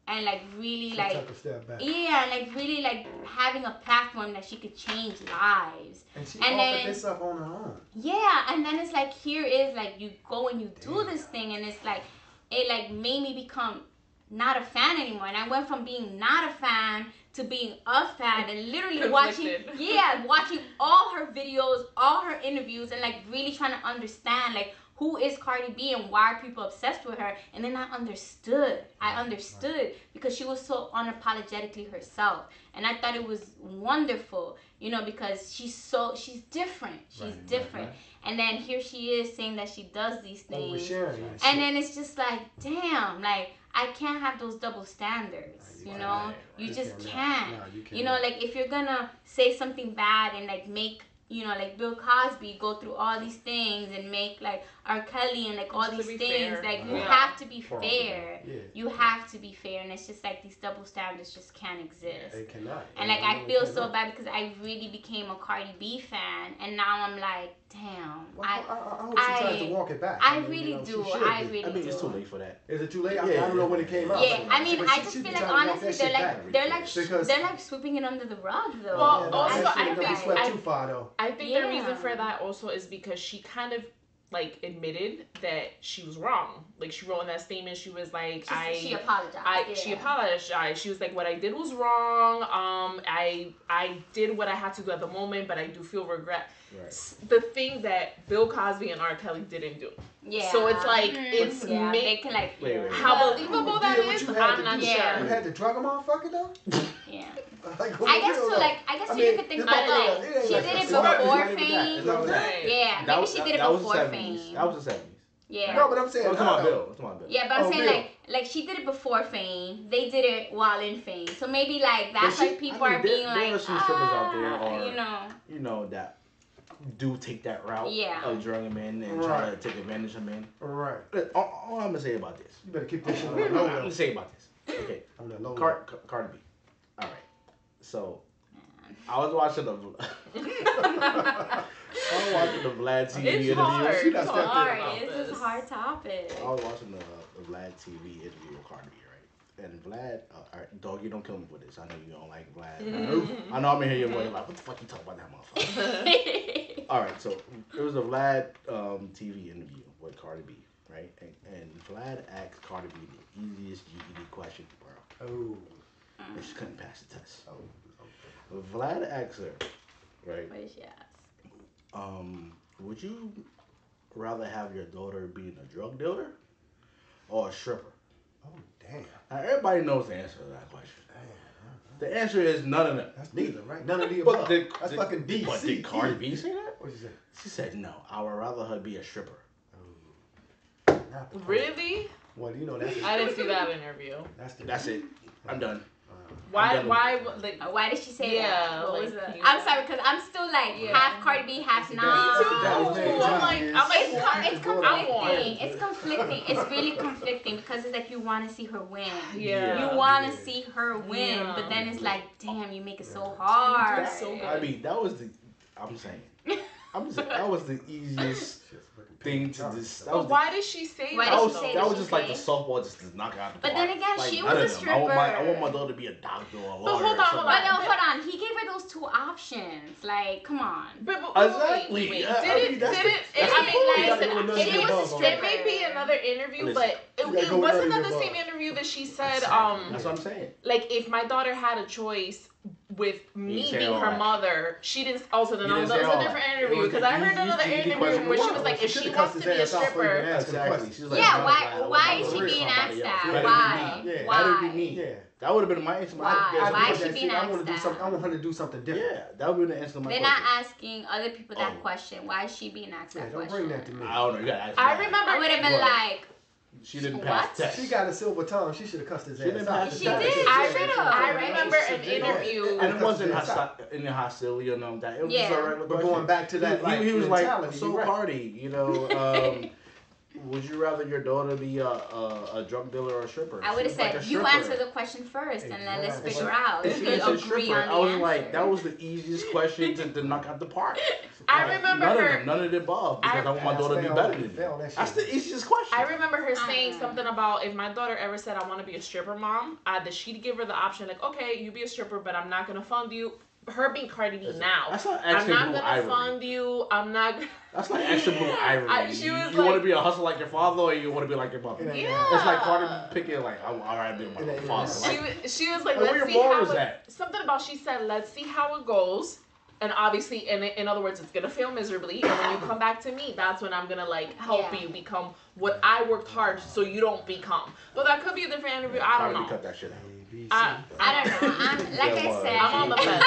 And like really like, like really like having a platform that she could change lives. And she offered this up on her own. Yeah, and then it's like, here is like, you go and you do this thing, and it's like, it like made me become not a fan anymore. And I went from being not a fan to being a fan, and literally watching all her videos, all her interviews, and like really trying to understand like, who is Cardi B and why are people obsessed with her? And then I understood. Because she was so unapologetically herself. And I thought it was wonderful, you know, because she's different. She's different. and then here she is saying that she does these things, Oversharing. and then it's just like, damn, like I can't have those double standards, you know? You just can't. No, you can't. You know, like if you're gonna say something bad and like make, you know, like Bill Cosby go through all these things and make like R. Kelly and like all these things, like you have to be fair. Yeah. You have to be fair, and it's just like these double standards just can't exist. They cannot. And like I feel so bad because I really became a Cardi B fan, and now I'm like, damn. Well, I hope she tries to walk it back. I really do. I really do. I mean, it's too late for that. Is it too late? I don't know when it came out. Yeah, I mean, I just feel like honestly, they're like sweeping it under the rug though. Well, Yeah, also, I think swept too far though. I think the reason for that also is because she kind of like admitted that she was wrong. Like she wrote in that statement, she was like, she apologized. She apologized. She was like, what I did was wrong. I did what I had to do at the moment, but I do feel regret. Right. The thing that Bill Cosby and R. Kelly didn't do. Yeah. So it's like it's they can like how believable that is. I'm not sure. You had to drug a motherfucker though. Yeah. Like, I guess too. Like I guess you could think about it. Like she did it before Fame. Yeah. Maybe she did it before Fame. That was the 70s. Yeah. No, but I'm saying. Come on, Bill. Come on, Bill. Yeah, but I'm saying like she did it before Fame. They did it while in Fame. So maybe like that's why people are being like, there are some strippers out there, or you know that do take that route of drugging men and try to take advantage of men. Right. All I'm gonna say about this. You better keep this shit on the I'm low. gonna say about this. Okay. On the low. Cardi B. All right. So I was watching the Vlad TV interview. Hard. It's hard. It's just a hard topic. I was watching the Vlad TV interview with Cardi B, right? And Vlad, dog, you don't kill me with this. I know you don't like Vlad. I know I'm gonna hear your voice like, what the fuck you talking about that motherfucker? All right, so it was a Vlad TV interview with Cardi B, right? And Vlad asked Cardi B the easiest GED question, bro. Oh. And she couldn't pass the test. Oh. Vlad asked her, right? What did she ask? Would you rather have your daughter being a drug dealer or a stripper? Oh, damn. Now, everybody knows the answer to that question. The answer is none of them. That's neither, right? None of the above. That's fucking D. But did Cardi B say that? What did she say? She said, no, I would rather her be a stripper. Really? Well, you know that's. I didn't see that interview. That's it. I'm done. Why did she say that? What was that? I'm sorry, because I'm still like half Cardi B, half not. It's conflicting. It's conflicting. It's really conflicting because it's like you want to see her win. Yeah. You want to see her win, but then it's like, damn, you make it so hard. I mean, that was the. I'm saying. That was the easiest thing to this. But why did she say that? That was just like the softball just to knock out the But park. then again, like, she was a stripper. I want my daughter to be a doctor or a lawyer. But hold on. He gave her those two options. Like, come on. Exactly. Wait. It may be another interview, but it wasn't that the same interview that she said. That's what I'm saying. Like, if my daughter had a choice with me being her mother, she didn't. Also, then that was a different interview because I heard another interview where she was like, if she wants to be a stripper, exactly. Why is she being asked that? Why? Why? That would have been my answer. Why is she being asked that? I want her to do something different. Yeah, that would have been the answer to my question. They're not asking other people that question. Why is she being asked that question? Don't bring that to me. I don't know. You gotta ask I remember. I would have been like. She didn't pass the test. She got a silver tongue. She should have cussed his ass out. She did. I remember an interview. And it wasn't in the hostility or nothing like that. It was just a regular But going back to that, he was like, so Cardi, you know, would you rather your daughter be a drug dealer or a stripper? I would have said, you answer the question first, and then let's figure out if we agree on the I was answer. like, that was the easiest question to knock out the park. I remember none of the above, because I want my daughter to be better than me. That's the easiest question. I remember her saying something about, if my daughter ever said, I want to be a stripper, mom, that she'd give her the option, like, okay, you be a stripper, but I'm not going to fund you. Her being Cardi B now. That's not I'm not going to fund you. I'm not. That's like extra blue ivory. You want to be a hustle like your father, or you want to be like your mother? Yeah. It's like Cardi B picking, like, all right, be my father. She was like, let's see how something about, she said, let's see how it goes. And obviously, in other words, it's going to fail miserably. And when you come back to me, that's when I'm going to, like, help you become what I worked hard so you don't become. But that could be a different interview. I don't know. Cut that shit out. I don't know. I'm on the fence.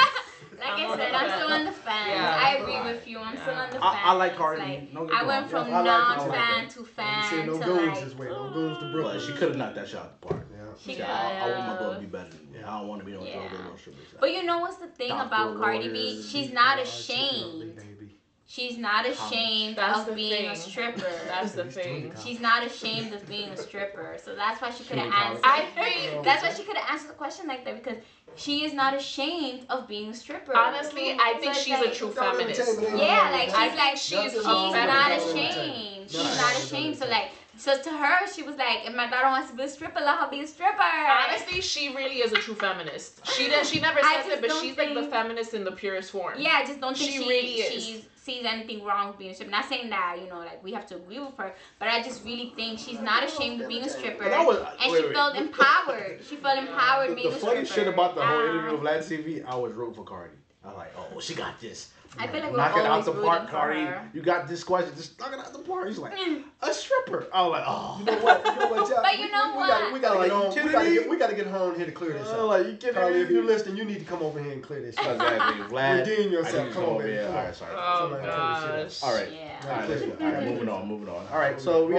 Like I said, I'm still on the fence. Yeah. I agree with you. I'm still on the fence. I like Cardi B. Like, Don't get I me went wrong. from I like non-fan her. to I'm fan saying no to goons like. this way. No goons to Brooklyn. But she could have knocked that shot out the park. Yeah. She I want my could. daughter to be better than me. I don't want to be no Yeah. drug or strippers. But you know what's the thing Doctor, about Cardi B? lawyers, She's not Chicken ashamed. baby. She's not ashamed That's of the being a thing. stripper. That's the thing. She's not ashamed of being a stripper. So that's why she could have Shooting answered. I think That's why she could have answered the question like that because she is not ashamed of being a stripper. honestly, I think So it's she's a like- true Don't feminist. entertain me. Yeah, like I she's like think she's she's a not feminist. ashamed. She's Right. not ashamed. So like so to her she was like, if my daughter wants to be a stripper, let her be a stripper. Honestly, she really is a true feminist. She never I said just it, but don't she's like the think- feminist in the purest form. Yeah, I just don't think She she really is. sees anything wrong with being a stripper. Not saying that, you know, like we have to agree with her, but I just really think she's not ashamed of being a stripper. But that was- And wait, she wait. felt empowered. She felt empowered being The a funny stripper. shit about the whole Ah. interview of Vlad TV, I was rooting for Cardi. I was like, oh, she got this. I feel like we're Knock it out always the rooting park, for Cardi. her. You got this question. Just knock it out the park. He's like, a stripper. I was like, oh. You know what? Y'all, But you know what? We gotta Like, get on. you We kidding gotta me? get. We gotta get home here to clear this up. Like, you kidding Carly, me? if you're listening, you need to come over here and clear this shit. Exactly. Vlad. Redeem yourself. I need to Come go on, over baby. here. Come All on. right, sorry. Oh Somebody clear this shit gosh. All right. Yeah. All right, let's go. All right, moving on, moving on. All right, so we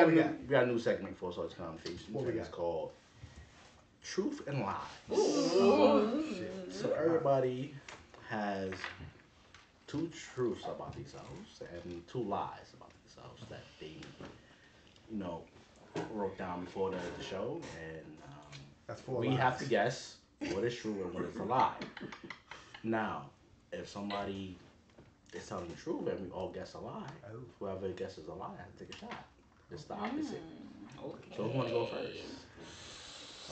got a new segment for Saucy Conversations. What we got? It's called Truth and Lies. Oh, shit. So everybody has two truths about themselves and two lies about themselves that they, you know, wrote down before the show, and That's 4 we lies. have to guess what is true and what is a lie. Now, if somebody is telling the truth and we all guess a lie, Oh. whoever guesses a lie has to take a shot. It's the opposite. Okay. So who want to go first?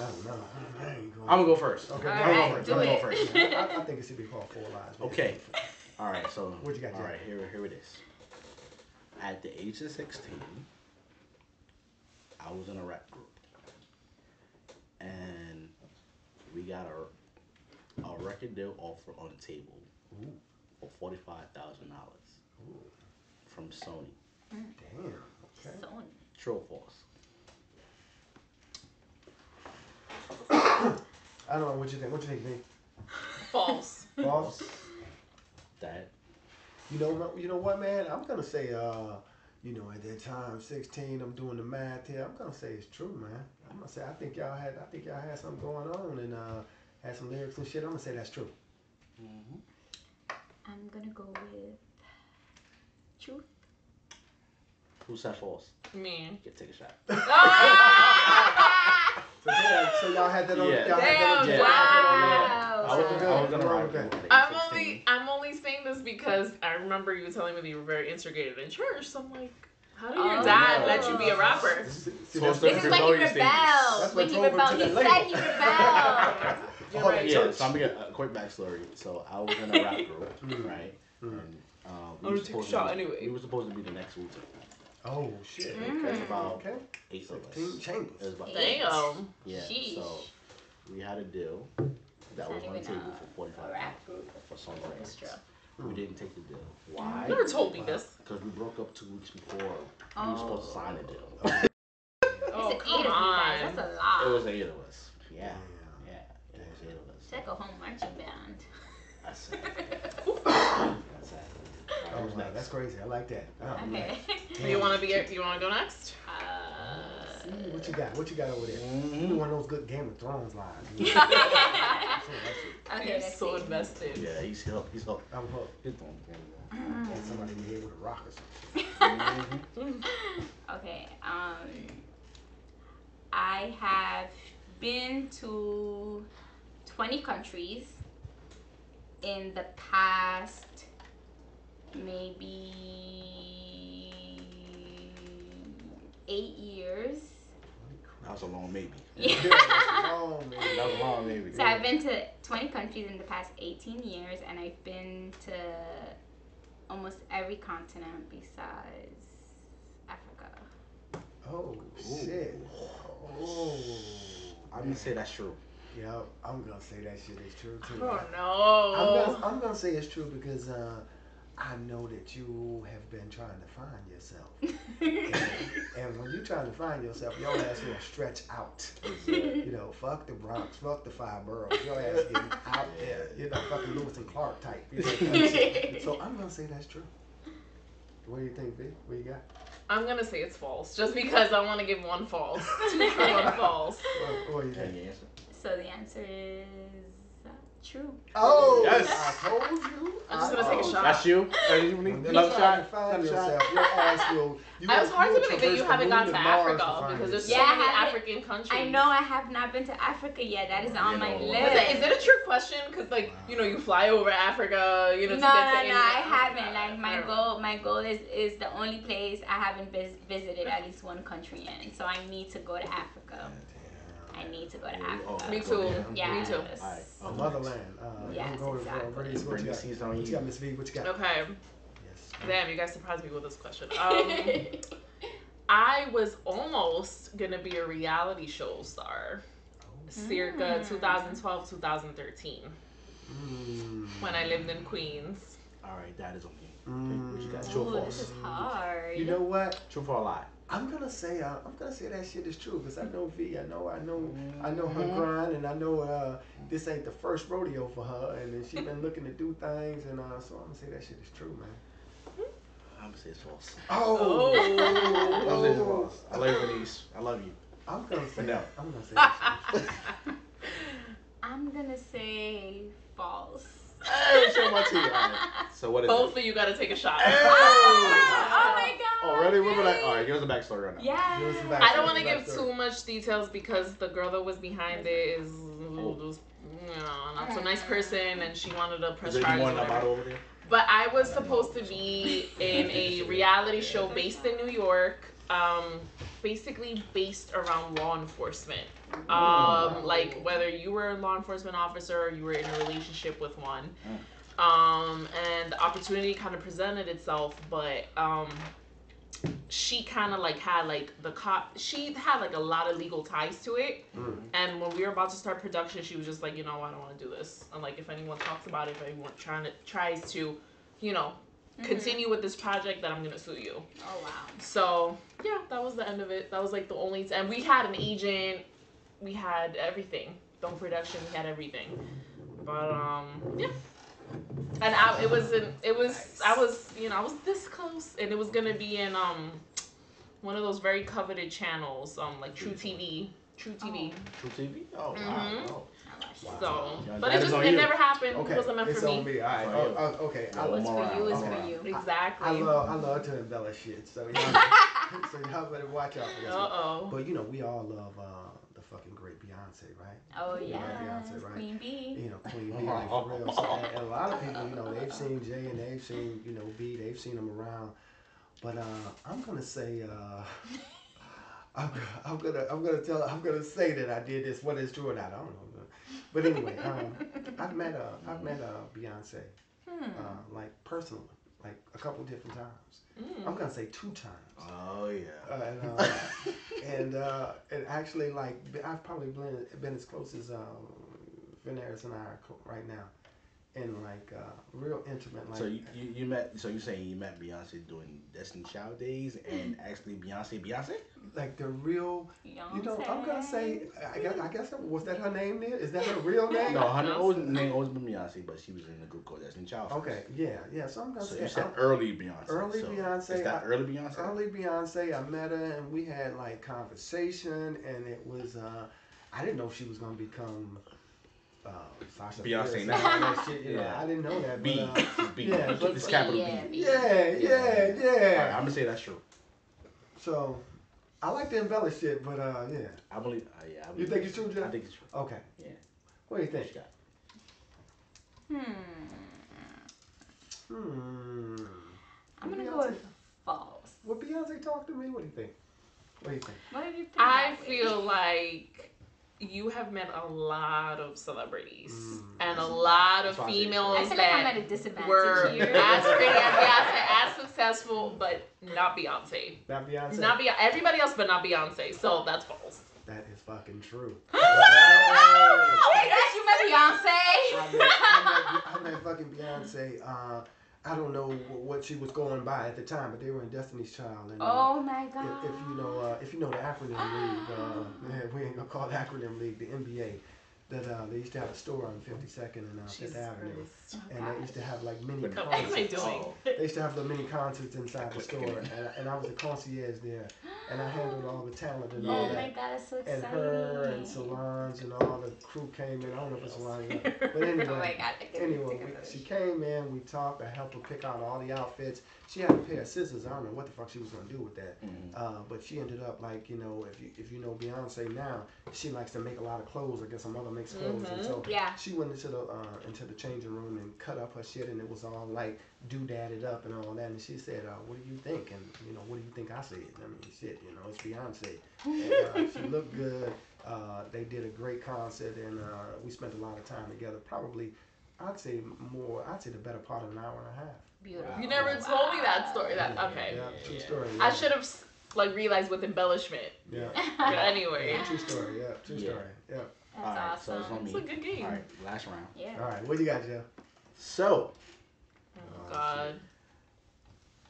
I don't know. I ain't going. I'm gonna go first. Okay, All I'm right, going first. do I'm gonna it. go first. I think it should be called 4 lies. man. Okay. All right. So What you got, All Jack? right. Here it is. At the age of 16, I was in a rap group, and we got a record deal offer on the table Ooh. for $45,000 Ooh. from Sony. Damn. Okay. So True or false? I don't know what you think. What you think, Nick? False. False. That You know what, man? I'm gonna say, at that time, 16, I'm doing the math here. I'm gonna say it's true, man. I'm gonna say I think y'all had something going on and had some lyrics and shit. I'm gonna say that's true. I'm gonna go with truth. who said false? Me. Get take a shot. So y'all had that on. Yeah. Y'all had that on. Damn, y'all had wow. I was gonna Good. write Okay. that. I'm only saying this because I remember you telling me that you were very integrated in church. So I'm like, how did your Oh. dad let you be a rapper? See, So that's- This is when he Rebellious rebelled. That's When what he drove him rebelled. to He that said label. he rebelled. You're Oh, right. Yeah, church. so I'm gonna get a quick backstory. So I was in a rap group, right? And I'm gonna take a shot anyway. We were supposed to be the next Wu-Tang. Oh shit. There's about Okay. 8 of 16 us. chambers. It was about Damn. Yeah. Sheesh. So we had a deal that was Not on the even table a for 45 rap group. for some Orchestra. reason. We didn't take the deal. Why? You never told me this. Because we broke up 2 weeks before we were supposed to sign the deal. Oh, It's 8 come of you guys. on. That's a lot. It was 8 of us. Yeah. Damn. Yeah. It was 8 of us. It's like a home marching band. That's sad. That's sad. Oh, no, that's crazy. I like that. Oh, Okay. You want to go next? See, what you got? What you got over there? Mhm. You one of those good Game of Thrones lines. Okay, You're let's so see. invested. Yeah, he's hooked. He's hooked. I'm hooked. He's hooked. And somebody in the head with a rock or something. Okay. I have been to 20 countries in the past maybe 8 years. That was a long maybe. Yeah. Oh, man. That was a long maybe. So I've been to 20 countries in the past 18 years, and I've been to almost every continent besides Africa. Oh, shit. Oh. I'm gonna say that's true. Yeah, I'm gonna say that shit is true too. Oh no. I'm gonna say it's true because I know that you have been trying to find yourself. And when you're trying to find yourself, your ass will stretch out. You know, fuck the Bronx, fuck the 5 boroughs. Your ass getting out there. You know, fucking Lewis and Clark type. You know, so I'm going to say that's true. What do you think, V? What you got? I'm gonna say it's false, just because I want to give one false. 2 for 1 false. What do you think? So the answer is true. Oh, Yes. I told you. I'm just gonna take a shot. That's you. Another shot. Find Another yourself. shot. Your ass will. It was hard to believe that you haven't gone to Africa because there's so many African countries. I know I have not been to Africa yet. That is on my list. Is it a trick question? Because you fly over Africa, to get to No, India. I haven't. Like my goal is the only place I haven't visited at least one country in. So I need to go to Africa. I need to go to Africa. Me too. Yeah. Me too. Right. Motherland. Yes, exactly. What you got, Miss V? What you got? Okay. Yes. Damn, you guys surprised me with this question. I was almost gonna be a reality show star, circa 2012, 2013, when I lived in Queens. All right, that is on me. What you got? True or Ooh, false? this is hard. You know what? True or lie? I'm gonna say that shit is true because I know V. I know her grind, and I know this ain't the first rodeo for her, and then she been looking to do things, and so I'm gonna say that shit is true, man. I'm gonna say it's false. Oh. I'm gonna say it's false. I love you, Denise. I love you. I'm gonna say No. I'm gonna say that. I'm gonna say false. Hey, show my teeth. All right. So what is Both it? of you gotta take a shot. Oh my god. Already? What about that? All right, give us a backstory on that. Yeah. I don't want to give too much details because the girl that was behind it is not so nice person, and she wanted to press Is there any charges. more in the bottle over there? But I was supposed to be in a reality show based in New York, basically based around law enforcement. Like whether you were a law enforcement officer or you were in a relationship with one. And the opportunity kind of presented itself, but she kind of she had like a lot of legal ties to it. And when we were about to start production, she was just like, I don't want to do this. And like, if anyone talks about it, if anyone tries to, continue with this project, then I'm gonna sue you. Oh wow. So yeah, that was the end of it. That was like the only and we had an agent, we had everything. Film production, we had everything. But yeah. And I was this close, and it was gonna be in one of those very coveted channels, like True TV. True TV? Oh, wow. So, but it never happened. Okay. It wasn't meant it's for me. on me. All right. Okay. What's for you is for you. Exactly. I love to embellish shit. So y'all better watch out for this. Uh-oh. But we all love the fucking great Beyonce, right? Oh yeah. Beyonce, right? Queen Bee. Queen Bee, like for real. So, and a lot of people, they've seen Jay and they've seen B. They've seen them around. But I'm gonna say. I'm gonna say that I did this. Whether it's true or not, I don't know. But anyway, I've met Beyonce, like personally, like a couple different times. I'm gonna say 2 times. Oh yeah. And actually, like I've probably been as close as Veneris and I are right now. And like real intimate, like. So you met. So you saying you met Beyonce doing Destiny Child days, and actually Beyonce, like the real. Beyonce. I'm gonna say. I guess was that her name there? Is that her real name? No, her name always been Beyonce, but she was in a group called Destiny Child. Okay, yeah. So I'm gonna say. You said early Beyonce. Beyonce. Is that early Beyonce? Early Beyonce. I met her and we had like conversation, and it was. I didn't know she was gonna become. Sasha Beyonce now. now. Yeah. I didn't know that. B. But, B. Yeah, It's capital B. Yeah. Right, I'm gonna say that's true. So, I like to embellish shit, but yeah. I believe. You think it's true, Jeff? I think it's true. Okay. Yeah. What do you think? I'm gonna go with false. Would Beyonce talk to me? What do you think? What do you think? I feel like you have met a lot of celebrities and a lot of females I feel like I'm that at a disadvantage were here. as pretty as Beyonce, as successful, but not Beyonce. Not Beyonce? Not Beyonce. Everybody else, but not Beyonce. So that's false. That is fucking true. Oh my gosh, you met Beyonce? I met fucking Beyonce. I don't know what she was going by at the time, but they were in Destiny's Child. And, Oh my God. if you know the acronym league, we ain't gonna call it acronym league, the NBA. That they used to have a store on 52nd and Fifth Avenue, and they used to have like mini What am concerts. I doing? They used to have the mini concerts inside the store, and I was the concierge there, and I handled all the talent and all Oh that. my God, that's so exciting. And her and Solange and all the crew came in. I don't know if it's Solange, but anyway. Oh my God, I can't She came in. We talked. I helped her pick out all the outfits. She had a pair of scissors. I don't know what the fuck she was gonna do with that. But she ended up like, you know, if you know Beyonce now, she likes to make a lot of clothes. I guess her mother makes clothes, and so she went into the changing room and cut up her shit, and it was all like doodadded up and all that. And she said, "What do you think?" And you know, what do you think I said? I mean, shit, you know, it's Beyonce. And, she looked good. They did a great concert, and we spent a lot of time together. Probably, I'd say the better part of an hour and a half. Beautiful. You never told me that story. Okay. Yeah, true story. I should have like realized with embellishment. Yeah. But anyway. Yeah, true story. Yeah, true story. Yeah. That's All right, awesome. so it's on me. It's a good game. All right, last round. Yeah. All right, what you got, Jeff? So, Oh God.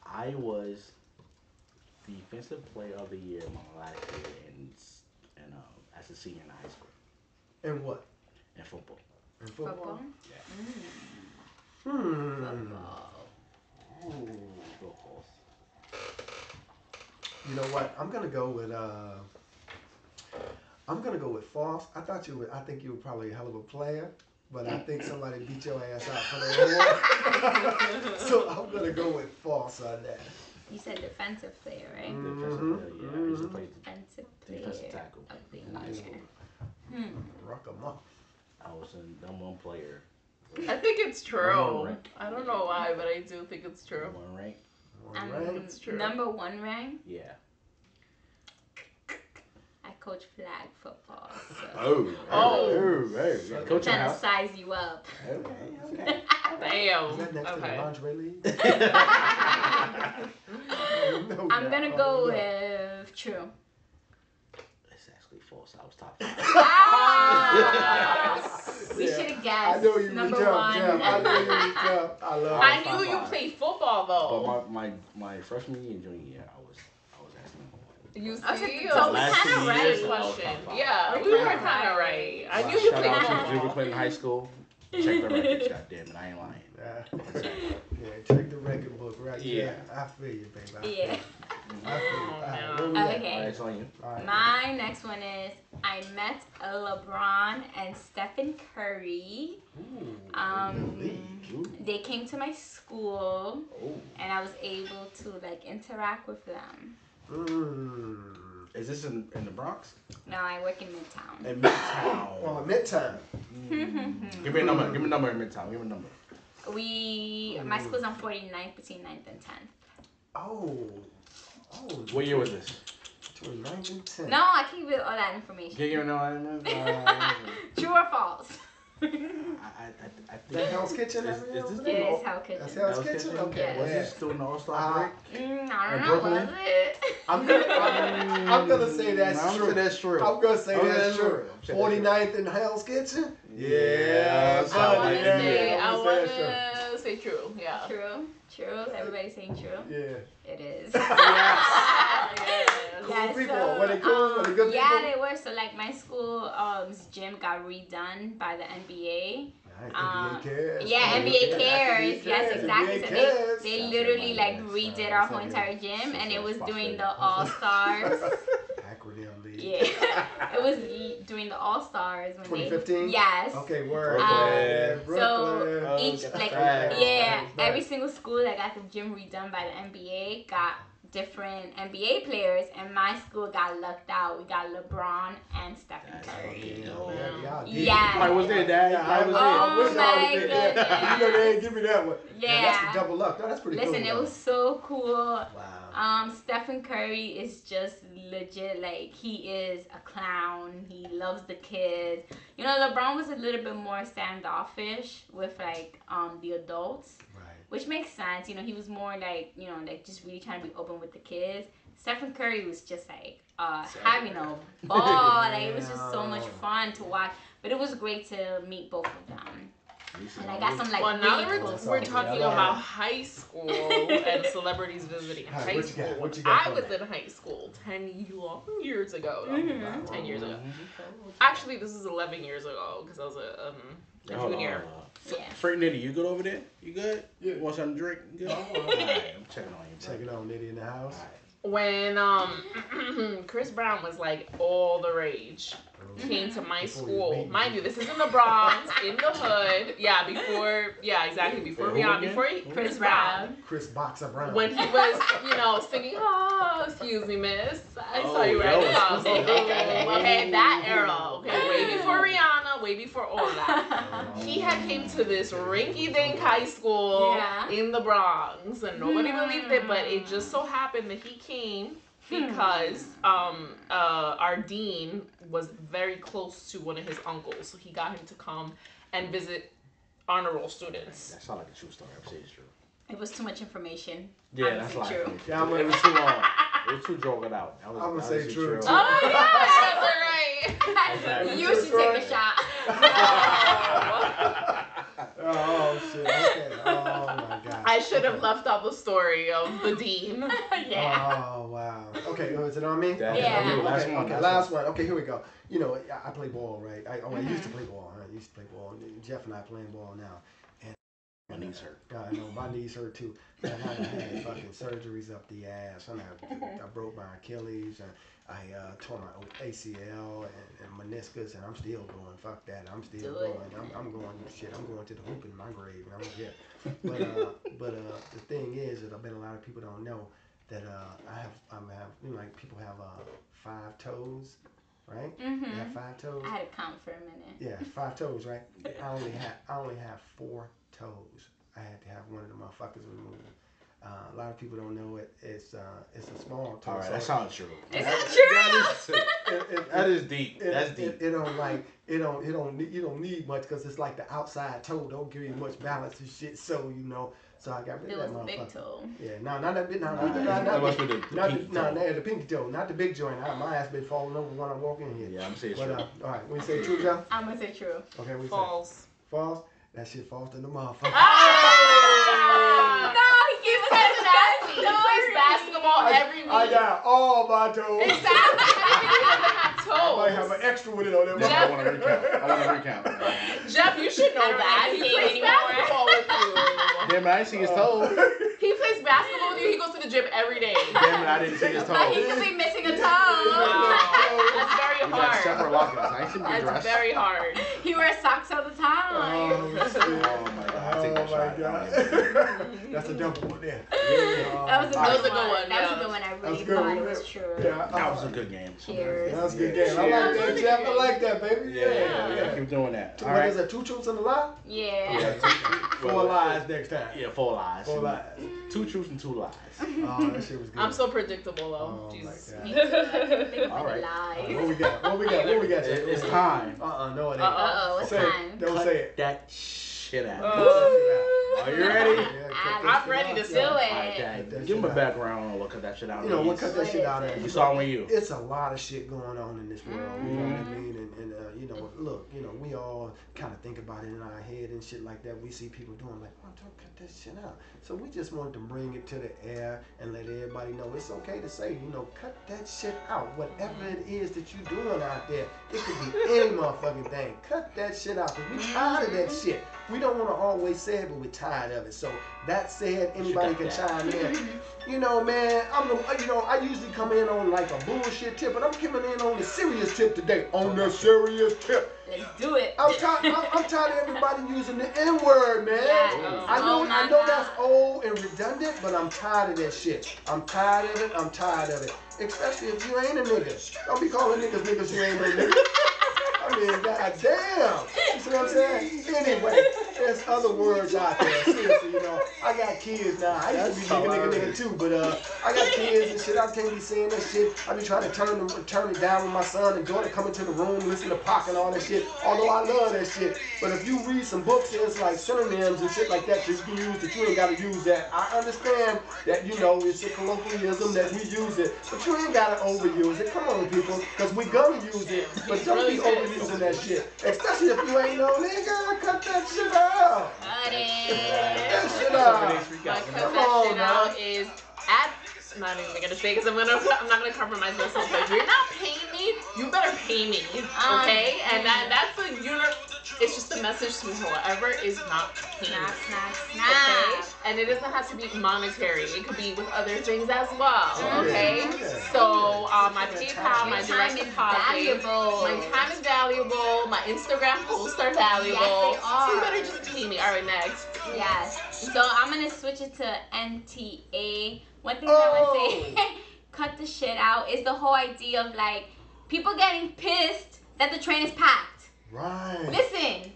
I was defensive player of the year my last year as a senior in high school And what? in football. In football? Football? Yeah. Football. Ooh, go Bulls. You know what? I'm gonna go with false. I think you were probably a hell of a player, but I think somebody beat your ass out for the award. So I'm gonna go with false on that. You said defensive player, right? Defensive player, yeah. I used to play Defensive player defensive tackle of the in high year. school. Rock 'em up. I was a number one player. I think it's Number true. one rank. I don't know why, but I do think it's true. Number one rank. All right. It's true. Number one rank. Yeah. I coach flag football. So Oh, coach trying to house. size you up. Okay. Damn. Is that next to the Okay. lingerie league? I'm gonna go with true. It's actually false. I was top 5. Ah! We should have I guessed. know you Number was one. Jeff. I know you was Jeff. I love I it. knew you played football though. But my freshman year and junior year, I was actually number one. You I was see? like, so we Last kind of 2 right. years, Question. I was Yeah, We're we were kinda kind of right. right. I knew you Shout played out to the football. Juvenile played in high school. Check the records, goddammit. I ain't lying. Yeah, check the record book right Yeah. there. I feel you, baby. I feel Yeah. you. I feel you. Oh, All right, no. where we at? Okay. Alright, it's on you. All right. My next one is I met LeBron and Stephen Curry. Ooh. They came to my school Oh. and I was able to like interact with them. Is this in the Bronx? No, I work in Midtown. In Midtown. Oh, midtime. Give me a number. Give me a number in Midtown. Give me a number. My school's on 49th between 9th and 10th. Oh. What year was this? Between 9 and 10. No, I can't give all that information. Can you give me a number? True or false? I That think. Hell's Kitchen? Is this over the there? It no- is Hell Kitchen. That's Hell's Hell's Kitchen? Kitchen? Okay. Was yeah. this still an All-Star break? I In don't know, Brooklyn? was it? I'm gonna say that's I'm true. sure that's true. I'm gonna say Okay, that's that's true. true. I'm sure 49th in Hell's Kitchen? Yeah, buddy, I wanna yeah, I I'm want gonna say that's to say true. Yeah. True. Everybody's saying true. true. Yeah. It is. Yes. Cool Yeah, people. so, Were they cool? Were they good yeah, people? they were. So like my school's gym got redone by the NBA. NBA cares. Yeah, NBA cares. Yes, exactly. NBA So cares. they literally like redid our whole entire gym, and it was during the All Stars. Acronym league. Yeah, it was during the All Stars when 2015? they. Yes. Okay, word. Brooklyn. So each get the like facts. every single school that got the gym redone by the NBA got different NBA players, and my school got lucked out. We got LeBron and Stephen Curry. Yeah. I was there, Dad. I was there. Oh wish I my was there. goodness. You know they ain't give me that one. Yeah. That's the double luck. No, that's pretty Listen, cool. it was so cool. Wow. Stephen Curry is just legit. Like, he is a clown. He loves the kids. You know, LeBron was a little bit more standoffish with like the adults, which makes sense. You know, he was more like, you know, like just really trying to be open with the kids. Stephen Curry was just like having a ball. Like, it was just so much fun to watch. But it was great to meet both of them. And I got some like. Well, now that really we're, cool we're stories. talking about high school and celebrities visiting Hi, high what you got? school. What you got I for was me? in high school 10 long years ago. Mhm. 10 years ago. Actually, this is 11 years ago because I was a junior. Yeah. Frank Nitty, you good over there? You good? Yeah. Want something to drink? You good? Alright, I'm checking on you. Checking on Nitty in the house. When Chris Brown was like all the rage, came to my Before school. his baby. Mind you, this is in the Bronx, in the hood. Yeah, exactly. Before Who Rihanna, again? before Chris Brown. Chris Boxer Brown. When he was, singing, oh, excuse me, miss. I saw you right yo, now. excuse me. Okay, that era. Okay, way before Rihanna, way before all that. He had came to this rinky-dink high school in the Bronx, and nobody believed it, but it just so happened that he came because our dean was very close to one of his uncles, so he got him to come and visit honor roll students. That sounds like a true story. I'm saying it's true. It was too much information. Yeah, that's Honestly, like true. Yeah, I'm it was too long. It was too drawn out. I'm gonna say true, too. Oh yeah, that's right. You should take a shot. Oh shit. Okay. Oh my god. I should have left out the story of the dean. Yeah. Oh wow. Okay, is it on me? That- Yeah. Okay, Last okay, one. okay, last one. Okay, here we go. You know, I play ball, right? I used to play ball. I used to play ball. Jeff and I playing ball now. My knees hurt. I know my knees hurt too. And I had fucking surgeries up the ass. And I broke my Achilles and I tore my ACL and meniscus, and I'm still going. Fuck that. I'm still Do going. it. I'm going. Shit. I'm going to the hoop in my grave. And I'm here. But the thing is that I bet a lot of people don't know that I have like people have 5 toes, right? Mhm. They have 5 toes. I had to count for a minute. Yeah, 5 toes, right? I only have 4 toes. I had to have one of the motherfuckers removed. A lot of people don't know it. It's a small toe. All right, so that sounds true. Is that true? That is deep. That's deep. It don't like you don't need much because it's like the outside toe don't give you much balance and shit. So so I got rid It of was that big motherfucker. toe. Yeah, no, not that big. No, That must be the pinky toe. the pinky toe, not the big joint. My ass been falling over when I walk in here. Yeah, I'm saying But true. all right, we say true, Joe. I'm gonna say true. Okay, we say False. false. That shit falls to the motherfucker. Ah! No, he keeps saying that. He plays basketball every week. I got all my toes. Exactly. He doesn't have I might have toes. an extra with it on that. Jeff- I want to recount. Jeff, you should know I don't that. like He the game plays anymore. basketball with you. Damn it, I didn't see his toes. He plays basketball with you. He goes to the gym every day. Damn it, I didn't see his But he toes. could be missing a Wow. toe. That's very We got separate hard. lockers. I ain't seen the That's dress. very hard. He wears socks all the time. Oh, shit. Oh my god, I take that shot. That's a double one there. That was a That was good a good one. one, That was yeah. a good one. I That's really good thought one. it was true. Yeah, That was a good game. Cheers. That was a good game. I like that, Jeff. I like that, baby. Yeah. Keep doing that. All What right. is that? 2 truths and a lie? Yeah. Yeah, 4 lies next time. Yeah, 4 lies. 4 lies. 2 truths and 2 lies. Oh, that shit was good. I'm so predictable though. Oh, Jesus. my Me God. too. I can think All of right. lies. What we got? What we got, Jeff? It's time. No, it ain't. Uh-oh, what Say time? it. Don't say it. That shit out. Oh. Are you ready? Yeah, cut that I'm shit ready out. to Do see it. Alright, Cut that give him shit a out. background on what cut that shit out. You know, we'll is. cut that shit out. You saw when you. It's a lot of shit going on in this world. You know what I mean? And look, we all kind of think about it in our head and shit like that. We see people doing like, oh, don't cut that shit out. So we just wanted to bring it to the air and let everybody know it's okay to say, cut that shit out. Whatever it is that you're doing out there, it could be any motherfucking thing. Cut that shit out. Because we tired of that shit. We don't want to always say it, but we're tired of it. So that said, anybody can chime in. Man, I usually come in on like a bullshit tip, but I'm coming in on the serious tip today. On the serious tip. Let's do it. I'm tired of everybody using the N-word, man. Yeah. I know No. that's old and redundant, but I'm tired of that shit. I'm tired of it. Especially if you ain't a nigga. Don't be calling niggas you ain't no nigga. I mean, goddamn. You see what I'm saying? Anyway, there's other words out there. Seriously, I got kids now. I used to be nigga too, but I got kids and shit. I can't be saying that shit. I be trying to turn it down with my son and daughter come into the room, listen to Pac and all that shit. Although I love that shit. But if you read some books, there's like synonyms and shit like that you can use that you ain't got to use that. I understand that, it's a colloquialism that we use it, but you ain't got to overuse it. Come on, people, because we gonna use it, but don't be overusing that shit. Especially if you ain't no nigga, cut that shit out. out. Cut it. That shit My out. cut Come that on, shit now. out is at. I'm not even gonna say because I'm not gonna compromise myself. But if you're not paying me, you better pay me, okay? And that's a it's just a message to whoever is not paying. Okay, and it doesn't have to be monetary. It could be with other things as well. Okay, so my PayPal, my direct deposit, my time is valuable. My Instagram posts are valuable. Yes, they are. So you better just pay me. All right, next. Yes. So I'm gonna switch it to NTA. One thing that I would say, cut the shit out, is the whole idea of like people getting pissed that the train is packed. Right. Listen,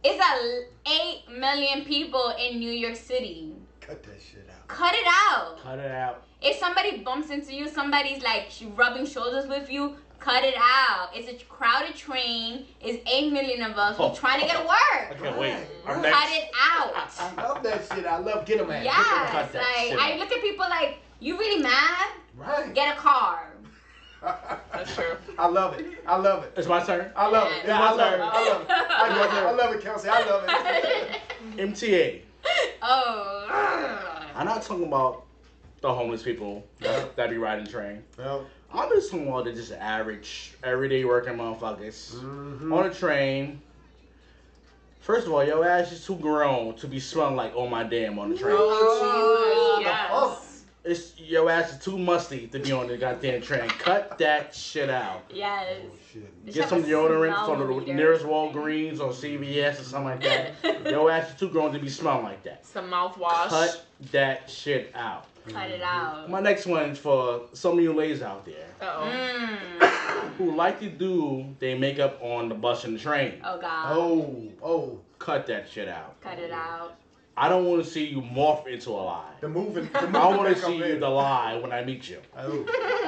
it's 8 million people in New York City. Cut that shit out. Cut it out. Cut it out. If somebody bumps into you, somebody's like rubbing shoulders with you, cut it out. It's a crowded train. It's 8 million of us. We're trying to get to work. I can't wait. Right. Cut it out. I love that shit. I love get them at. Yes, cut that like shit I out. look at people like, you really mad? Right. Get a car. That's true. I love it. I love it. It's my turn. I love it. Yeah, I love it. I love it. I love it, Kelsey. I love it. MTA. Oh. I'm not talking about the homeless people that be riding the train. Well, I'm just talking about the just average, everyday working motherfuckers on a train. First of all, your ass is too grown to be smelling like "Oh my damn" on the train. Oh, Jesus. Oh. Yes. It's your ass is too musty to be on the goddamn train. Cut that shit out. Yes. Oh, shit. They Get have some a deodorant smell from the meter. nearest Walgreens or CVS or something like that. Your ass is too grown to be smelling like that. Some mouthwash. Cut that shit out. Cut it out. My next one is for some of you ladies out there Uh-oh. who like to do their makeup on the bus and the train. Oh God. Oh. Cut that shit out. Cut it out. I don't want to see you morph into a lie. The moving. I want to see you the lie when I meet you. Oh.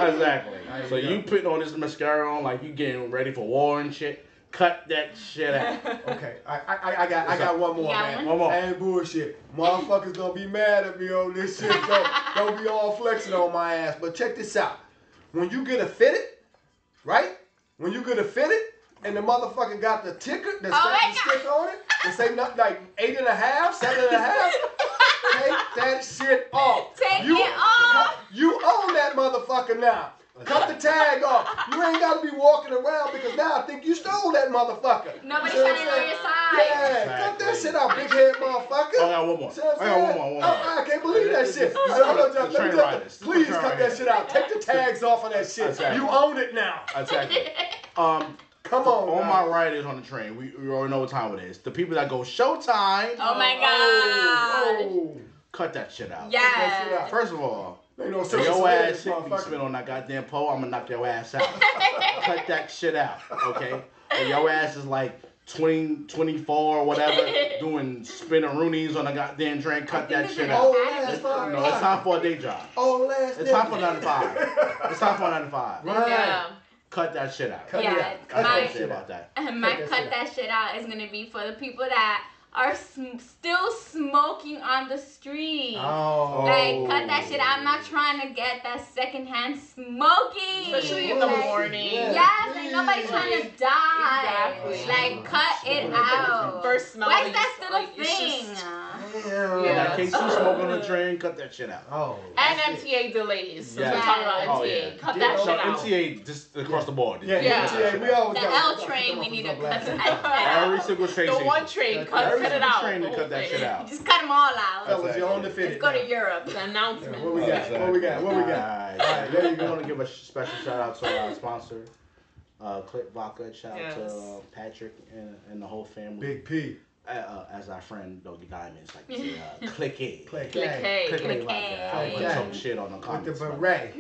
Exactly. There So you go. you putting on this mascara on like you getting ready for war and shit. Cut that shit out. Okay. I got one more, You got man. One more. I ain't bullshit. Motherfuckers gonna be mad at me on this shit. Don't be all flexing on my ass. But check this out. When you get a fitted, right? When you get a fitted, and the motherfucker got the ticker, the sticker on it, and say nothing like 8.5, 7.5. Take that shit off. Take it off. You own that motherfucker now. Cut the tag off. You ain't got to be walking around because now I think you stole that motherfucker. Nobody's See what trying to I'm know your saying? side. Yeah, cut that shit out, big head motherfucker. I got one more. See what I'm I got saying? one more. I can't believe that shit. The train riders. Please cut that shit out. Take the tags off of that shit. Exactly. You own it now. Exactly. Come on, all now. my riders on the train, we already know what time it is. The people that go showtime, Oh my God. Oh. cut that shit out. that shit Yeah. out. First of all, Ain't no if sense your in ass this hit me motherfucker. spin on that goddamn pole, I'm gonna knock your ass out. Cut that shit out, okay? If your ass is like 20, 24 or whatever, doing spinning roonies on the goddamn train, cut that shit out. Oh, last time. No, it's time for a day job. Oh, last It's time for 9 to 5. It's time for 9 to 5. Right. Yeah. Cut that shit out. Cut it Yeah. out. That's Cut all I that say shit about out. that. My Cut that cut shit that shit out is gonna be for the people that are still smoking on the street. Oh. Like, cut that shit out. I'm not trying to get that secondhand smoking. Especially in the Like, morning. Yes, like nobody's trying to die. Exactly. Like, cut it out. First smell. Why is that still like, a it's thing? just- Damn. In Yeah. that case, you smoke on the train, cut that shit out. Oh. And that's it. MTA delays. Since Yeah. we're talking about Oh, MTA. yeah. Cut Yeah, that no, shit out. MTA just across the board. Yeah, Yeah. MTA, we always The got- L train, we need to cut Every that Every out. single train The station. one train, cut Every it single out. train the to whole cut that thing. shit out. Just cut them all out. Fellas, you're on the fitted. Let's go to now. Europe. The announcement. What we got? What we got? What we got? Alright, Alright, there you go. I want to give a special shout out to our sponsor, Click Vodka. Shout out Yes. to Patrick and the whole family. Big P. As our friend Doggy Diamonds like to say, Click A. Click Click A. Hey. Click A Click Vodka. A. I Click want A. some shit on the With comments. the but beret.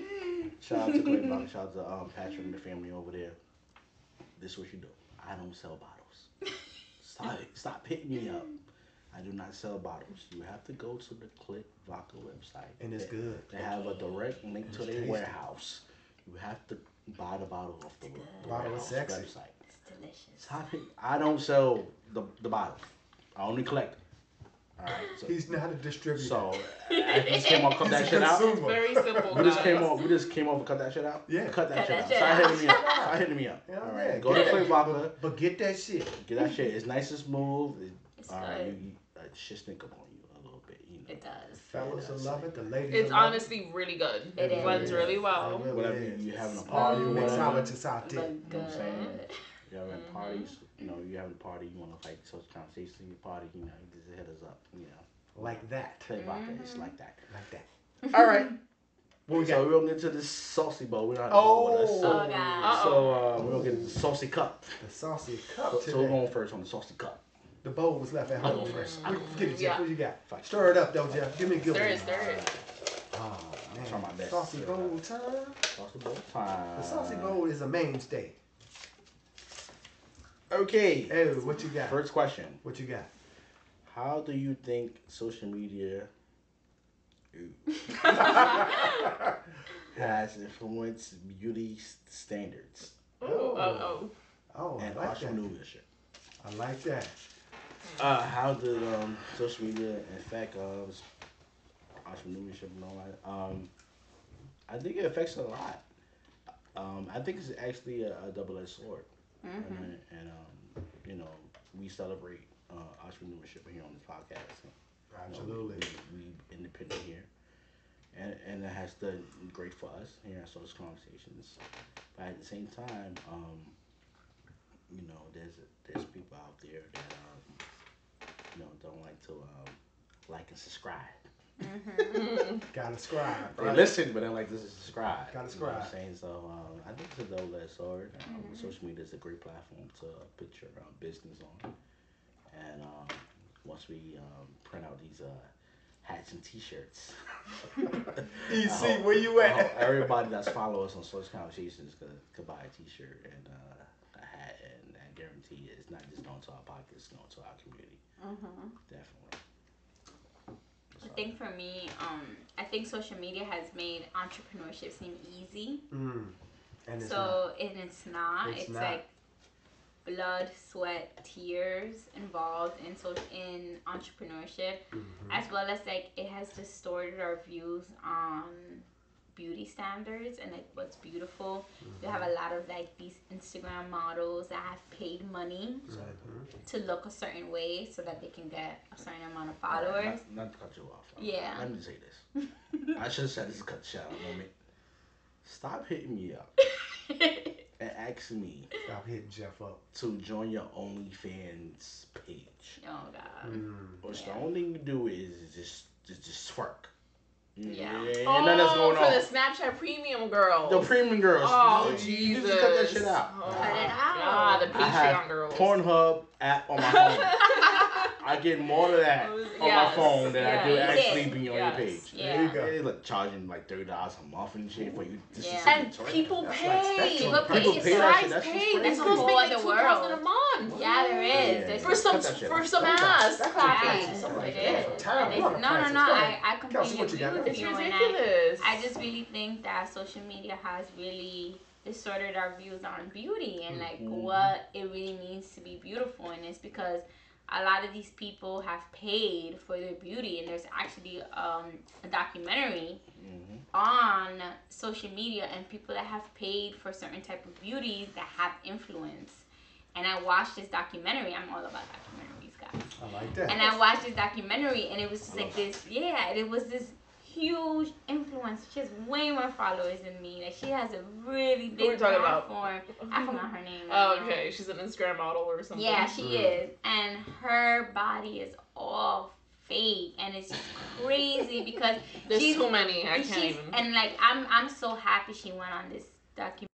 Shout out to Click Vodka. Shout out to Patrick and the family over there. This is what you do. I don't sell bottles. Stop hitting me up. I do not sell bottles. You have to go to the Click Vodka website. And it's good. They have a direct link to their tasty. warehouse. You have to buy the bottle off the Bottle is warehouse sexy. website. It's delicious. Stop it. I don't sell the bottle. I only collect them. All right. So, He's not a distributor. so I just came on, cut He's that a shit out. consumer. Very simple. We just guys. came on. We just came over and cut that shit out. Yeah. Cut that Cut shit that out. shit Start out. hitting me up. Start hitting me up. Yeah, All yeah. right. Go to Click Vodka. But get that shit. Get that shit. It's nice and smooth. It's good. Shit stink up on you a little bit, you know. It does. Fellas will love it. The ladies It's will love honestly really good. It is. Blends really well. It really Whatever is. you having a Oh, party you or mix whatever. out to South You know what I'm saying? Good. You having parties, you know, you having a party, you want to like social conversation in your party, you know, you just hit us up, you know. Like that. Play vodka, it's like that. Like that. All right. What we So got? we're gonna get into this saucy bowl. We don't have to go with us. Oh, God. So we're gonna get into the saucy cup. The saucy cup So we're today. going first on the saucy cup. The bowl was left at I'll home. go first. Get it, Jeff. Yeah. What you got? Fine. Stir it up, though, Jeff. Give me a good Stir one. it, stir it. Oh, man. Try my best. Saucy Stir it bowl up. time. Saucy bowl time. The saucy bowl is a mainstay. Okay. Hey, what you got? First question. What you got? How do you think social media has influenced beauty standards Oh, I and like that. entrepreneurship? I like that. How did social media affect entrepreneurship and all that? I think it affects it a lot. I think it's actually a double-edged sword. And you know, we celebrate entrepreneurship here on this podcast. Absolutely. We independent here. And it has done great for us here at Social Conversations. But at the same time, you know, there's people out there that you know, don't like to like and subscribe. Gotta scribe. They Right? listen, but they like to subscribe. Gotta You know what I'm subscribe. saying? So I think it's a double-edged sword. Social media is a great platform to put your business on. And once we print out these hats and T-shirts, EC, where you I hope at? everybody that's follow us on Social Conversations could buy a T-shirt and a hat, and I guarantee it's not just going to our pockets, it's going to our community. Definitely. I think for me, I think social media has made entrepreneurship seem easy. And it's So it's not. It's It's not. like blood, sweat, tears involved in entrepreneurship, as well as like it has distorted our views on beauty standards and like what's beautiful. You have a lot of like these Instagram models that have paid money to look a certain way so that they can get a certain amount of followers. Not to cut you off. Yeah. Let me say this. I should have said this is cut shut out moment. Stop hitting me up and asking me Stop hitting Jeff up. to join your OnlyFans page. Oh God. Which the only thing you do is just twerk. Yeah. Ain't nothing that's going for on. the Snapchat premium girls. The premium girls. Oh, you Jesus. just cut that shit out. Oh, Cut it out. God, the I have Patreon girls. Pornhub app on my phone. I get more of that on my Yes. phone than I do Yes. actually being on your Yes. page. Yeah. There you go. They like charging like $30 a month and shit for you. Just to Yeah. see And the twerk. people That's pay. like spectrum. People pay. People pay that shit. Guys That's pay. just These That's a girls whole make like other $2,000 a world. month. Yeah, there is. There's For some Cut that shit for out. some That's ass that's clapping. prices. It That's is. terrible. And it's- What are no, prices? no. Go ahead. I Kelsey, completely what you agree got? with It's you, and ridiculous. I just really think that social media has really distorted our views on beauty and like what it really means to be beautiful, and it's because a lot of these people have paid for their beauty, and there's actually a documentary on social media and people that have paid for certain type of beauties that have influence. And I watched this documentary. I'm all about documentaries, guys. I like that. And I watched this documentary, and it was just like this, and it was this huge influence. She has way more followers than me. Like, she has a really Who are we big talking about? platform. I forgot her name. Oh, now. okay. She's an Instagram model or something. Yeah, she is. And her body is all fake, and it's just crazy because There's she's, too many. I can't she's- even. And like, I'm so happy she went on this documentary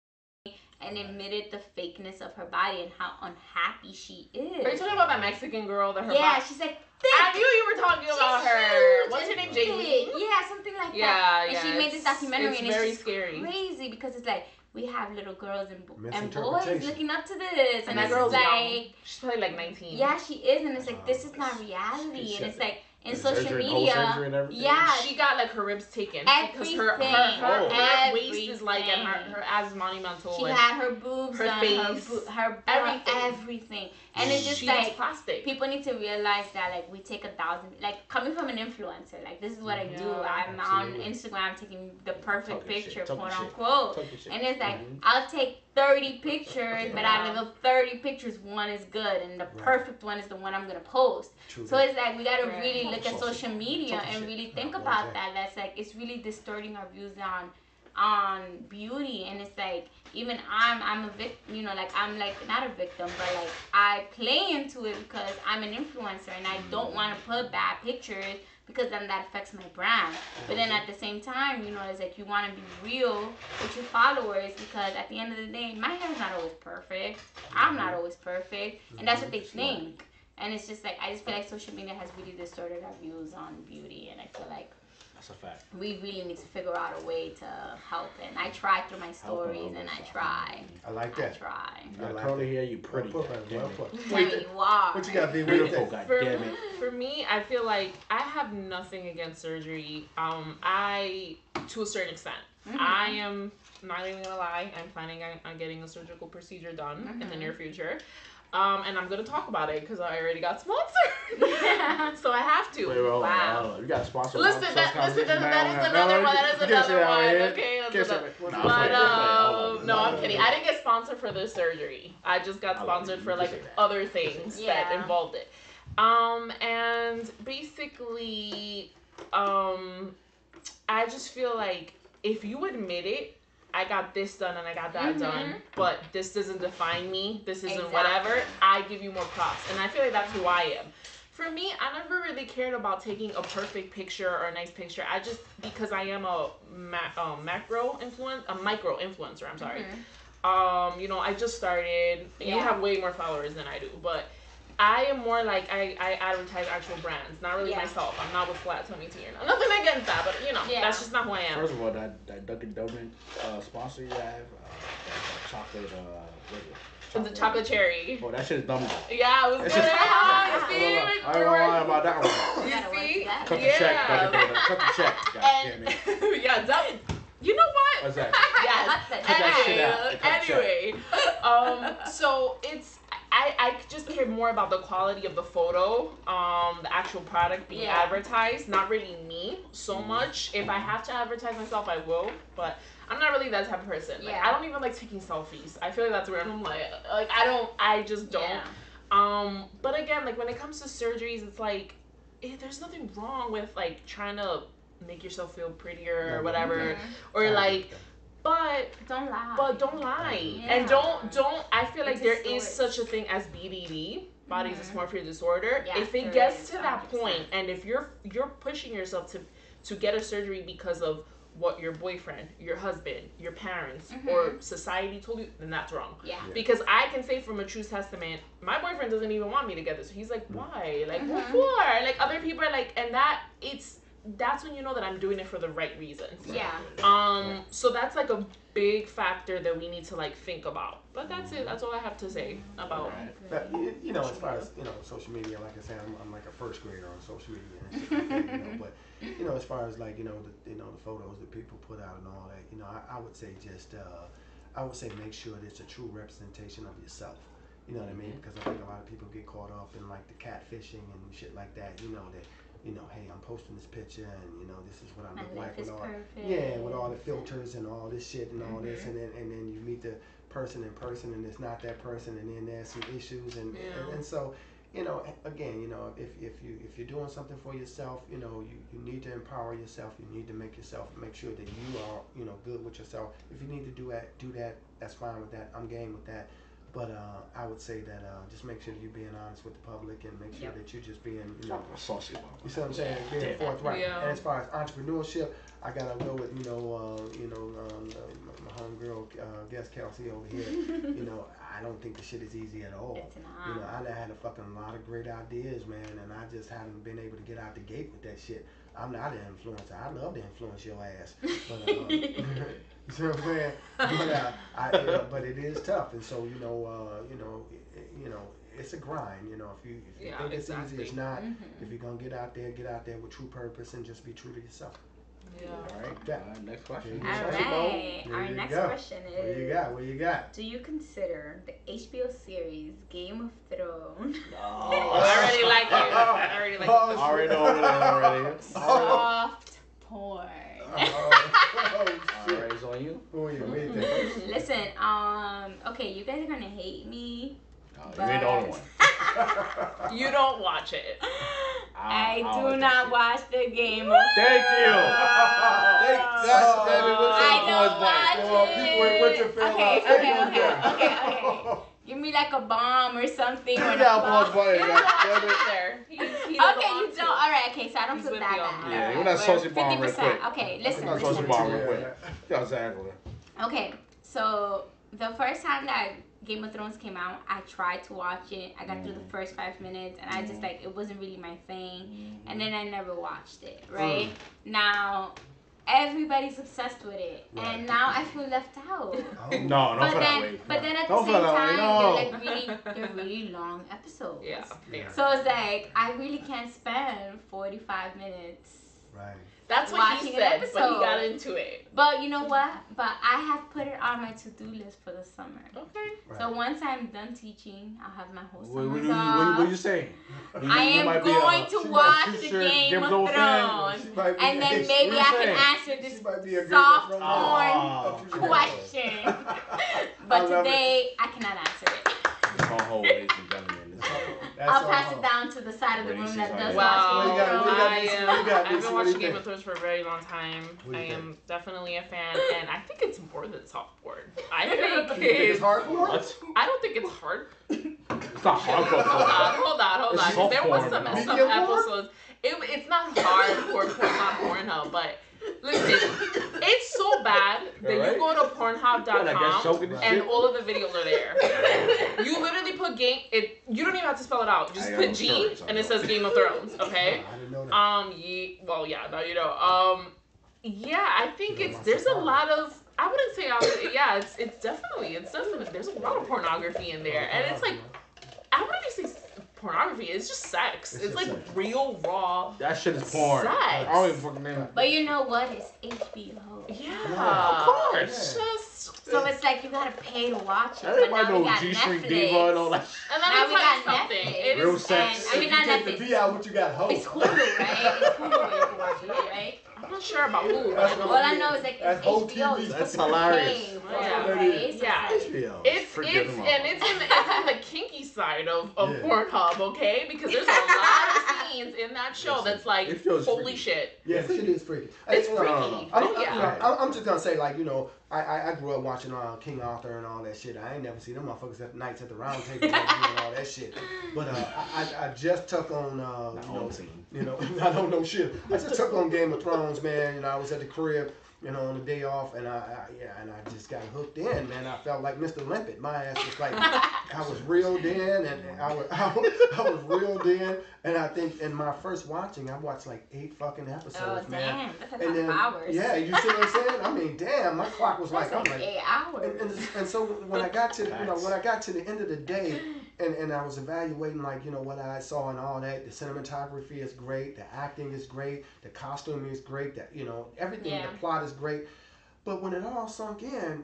and admitted the fakeness of her body and how unhappy she is. Are you talking about that Mexican girl that her Yeah, body? she's like I thick. knew you were talking She's about her. huge What's her and name? thick. Jaylene? Yeah, something like Yeah, that. yeah. And she made this documentary, it's and very it's just scary. crazy because it's like we have little girls and boys Misinterpretation. looking up to this, And it's that girl's like, young. She's probably like 19. yeah, she is, and it's like this is not reality, and it's like in social Surgery, whole surgery media, and everything? yeah, She got like her ribs taken because her Everything. waist is like, and her ass is monumental. She had her boobs, her done, face, her everything. And it's just she like plastic. people need to realize that like we take 1,000, like coming from an influencer, like this is what I do. I'm on Instagram taking the perfect picture, quote unquote, and it's like I'll take 30 pictures, but out of the 30 pictures, one is good, and the perfect one is the one I'm gonna post. So it's like we gotta really look at social media and really think about that. That's like it's really distorting our views on beauty, and it's like even I'm a victim, you know, like I'm like not a victim, but like I play into it because I'm an influencer and I don't want to put bad pictures because then that affects my brand. But then at the same time, you know, it's like you want to be real with your followers because at the end of the day, my hair's not always perfect. I'm not always perfect, and that's what they think. And it's just like I just feel like social media has really distorted our views on beauty, and I feel like that's a fact. We really need to figure out a way to help, and I try through my stories, and I try. I like that. I try. You got curly hair, you pretty. Well put. Wait, you are. What you got, B? Beautiful, goddammit. For me, I feel like I have nothing against surgery. I, to a certain extent, I am not even gonna lie. I'm planning on getting a surgical procedure done in the near future. And I'm gonna talk about it because I already got sponsored, so I have to. Wait, wow, you got a sponsor. Listen, that is another one. That is another one. Okay, that's another. But no, I'm kidding. I didn't get sponsored for this surgery. I just got sponsored for like other things that involved it. And basically, I just feel like if you admit it. I got this done and I got that done, but this doesn't define me. This isn't whatever. I give you more props, and I feel like that's who I am. For me, I never really cared about taking a perfect picture or a nice picture. I just because I am a micro influencer. I'm sorry. You know, I just started. You have way more followers than I do, but I am more like I advertise actual brands, not really myself. I'm not with flat tummy tea or nothing against that, but you know that's just not who I am. First of all, that Dunkin' Donuts sponsor you have, that chocolate, what is it? The chocolate cherry. Oh, that shit is dumb. Yeah, it was good. I don't lie about that one. You see? Cut the check, Dunkin' Donuts. Cut the check. God damn it. Yeah, that. You know what? What's that? Yes. Anyway, so it's. I just care more about the quality of the photo, the actual product being advertised, not really me so much. If I have to advertise myself, I will, but I'm not really that type of person. Like, I don't even like taking selfies. I feel like that's weird. I'm like I just don't. But again, like when it comes to surgeries, it's like there's nothing wrong with like trying to make yourself feel prettier or whatever, or like. But don't lie. And don't. I feel like there is such a thing as BDD, body dysmorphia disorder. Yeah, if it gets to that point, and if you're pushing yourself to get a surgery because of what your boyfriend, your husband, your parents, or society told you, then that's wrong. Yeah. Because I can say from a true testament, my boyfriend doesn't even want me to get this. He's like, why? Like, what for? Like, other people are like, and that's when you know that I'm doing it for the right reasons. Yeah. So that's like a big factor that we need to like think about. But that's it. That's all I have to say about. But you know, as far as social media, like I said, I'm like a first grader on social media and shit like that, But as far as like the photos that people put out and all that, I would say just make sure that it's a true representation of yourself. You know what I mean? Because I think a lot of people get caught up in like the catfishing and shit like that. Hey, I'm posting this picture and this is what I look like with all with all the filters and all this shit and all this, and then you meet the person in person and it's not that person, and then there's some issues and so again, if you're doing something for yourself, you need to empower yourself. You need to make sure that you are good with yourself. If you need to do that. That's fine with that. I'm game with that. But I would say that just make sure that you're being honest with the public and make sure that you're just being, saucy. You see what I'm saying? Being forthright. Yeah. And as far as entrepreneurship, I gotta go with my homegirl, guest Kilsi over here. I don't think the shit is easy at all. It's not. I had a lot of great ideas, man, and I just haven't been able to get out the gate with that shit. I'm not an influencer. I love to influence your ass, but you see what I'm saying? But it is tough, and so it's a grind. If you think it's easy, it's not. If you're gonna get out there with true purpose and just be true to yourself. Yeah. All right. Next question. All right. Our next next go. question is. What you got? Do you consider the HBO series Game of Thrones? I already like it. I already like it. Oh, Already know over there already. Soft porn. shit. Alright, it's on you. Who are you? What do you think? Listen, okay, you guys are gonna hate me. You ain't the only one. You don't watch it. I don't do like not that shit. watch the Game of Thank you. I don't watch it. What's your feel Okay, about okay. Give me like a bomb or something. Or Yeah, a pause button. God damn it. There. He Okay, you doesn't don't. want to. All right. Okay, so I don't He's feel with that you on bad. that. Yeah, All we're right, not saucy bomb real 50%. quick. Okay, Not listen. saucy bomb real Yeah, quick. Yeah, exactly. Okay, so the first time that Game of Thrones came out, I tried to watch it. I got through the first 5 minutes, and I just like it wasn't really my thing. And then I never watched it. Right now, everybody's obsessed with it, and now I feel left out. No, don't feel that way. But then at the Don't same feel that way, time, no. they're really long episodes. Yeah. So it's like I really can't spend 45 minutes. Right. That's what Watching he an said, but he episode. got into it. But you know what? But I have put it on my to-do list for the summer. Okay. So once I'm done teaching, I'll have my whole What summer off. are you saying? I am going to watch the Game of Thrones. And then maybe I can answer this soft porn question. But today, I cannot answer it. It's on hold, ladies and gentlemen. It's on hold. I'll pass it down to the side of the room that does Wow. watch Game of Thrones. I've been watching Game of Thrones for a very long time. I am definitely a fan, and I think it's more than soft porn. I think It's hardcore? What? I don't think it's hard. It's not hardcore. Hold on. It's soft There was porn, some though. Medium porn? episodes. It's not hardcore porn, not Pornhub, but listen, it's so bad that you go to Like that Pornhub.com choking and and shit? all of the videos are there. You literally put game. You don't even have to spell it out. You just put G and it says Game of Thrones. Okay. I didn't know that. Now you know. Yeah, I think there's a lot of. I wouldn't say. Yeah, it's definitely. There's a lot of pornography in there, and it's like I wouldn't even say pornography. It's just sex. It's like sex. real raw. That shit is porn. Sex. I don't even fucking know. But you know what? It's HBO. Yeah, of course. It's just. So it's like you gotta pay to watch it. But Everybody now we know got G-string Netflix. diva and all that. And Now let we me tell you got something. Netflix. It Real is. sex. And, I mean, not Take the Netflix. V out, what you got? Hope. It's Hulu, right? It's Hulu where you can watch it, right? I'm not sure about who. That's But All I know is like That's it's whole HBO. TV. You're That's supposed to hilarious. pay for Yeah. it, right? So Yeah. it's HBO. It's Forgive them all. it's in the kinky side of Yeah. Pornhub, okay? Because there's a lot of scenes in that show that's like, It feels holy freaky. shit. Yeah, shit is freaky. It's You know, freaky. I'm just gonna say, like, you know, I grew up watching King Arthur and all that shit. I ain't never seen them motherfuckers at nights at the round table and all that shit. But I just took on, you know, I don't know shit. I just took on Game of Thrones, man. You know, I was at the crib, you know, on the day off, and I just got hooked in, man. I felt like Mr. Limpet. My ass was like, I was reeled in, and I was reeled in, and I think in my first watching, I watched like 8 fucking episodes, Oh man. damn, that's a And lot of then, hours. yeah, you see what I'm saying? I mean, damn, my clock was That's like, I'm like like, 8 hours. and so when I got to the end of the day, and I was evaluating, like, you know, what I saw and all that, the cinematography is great, the acting is great, the costume is great, that, you know, everything, Yeah. the plot is great. But when it all sunk in,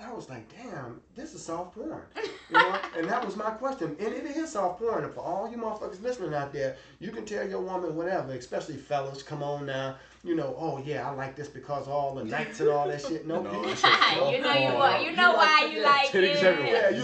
I was like, damn, this is soft porn. You know? And that was my question. And it is soft porn. And for all you motherfuckers listening out there, you can tell your woman whatever, especially fellas, come on now. You know, oh yeah, I like this because all the nights and all that shit. No, No, shit. You know you what? You know why you like Titties it. everywhere. Yeah,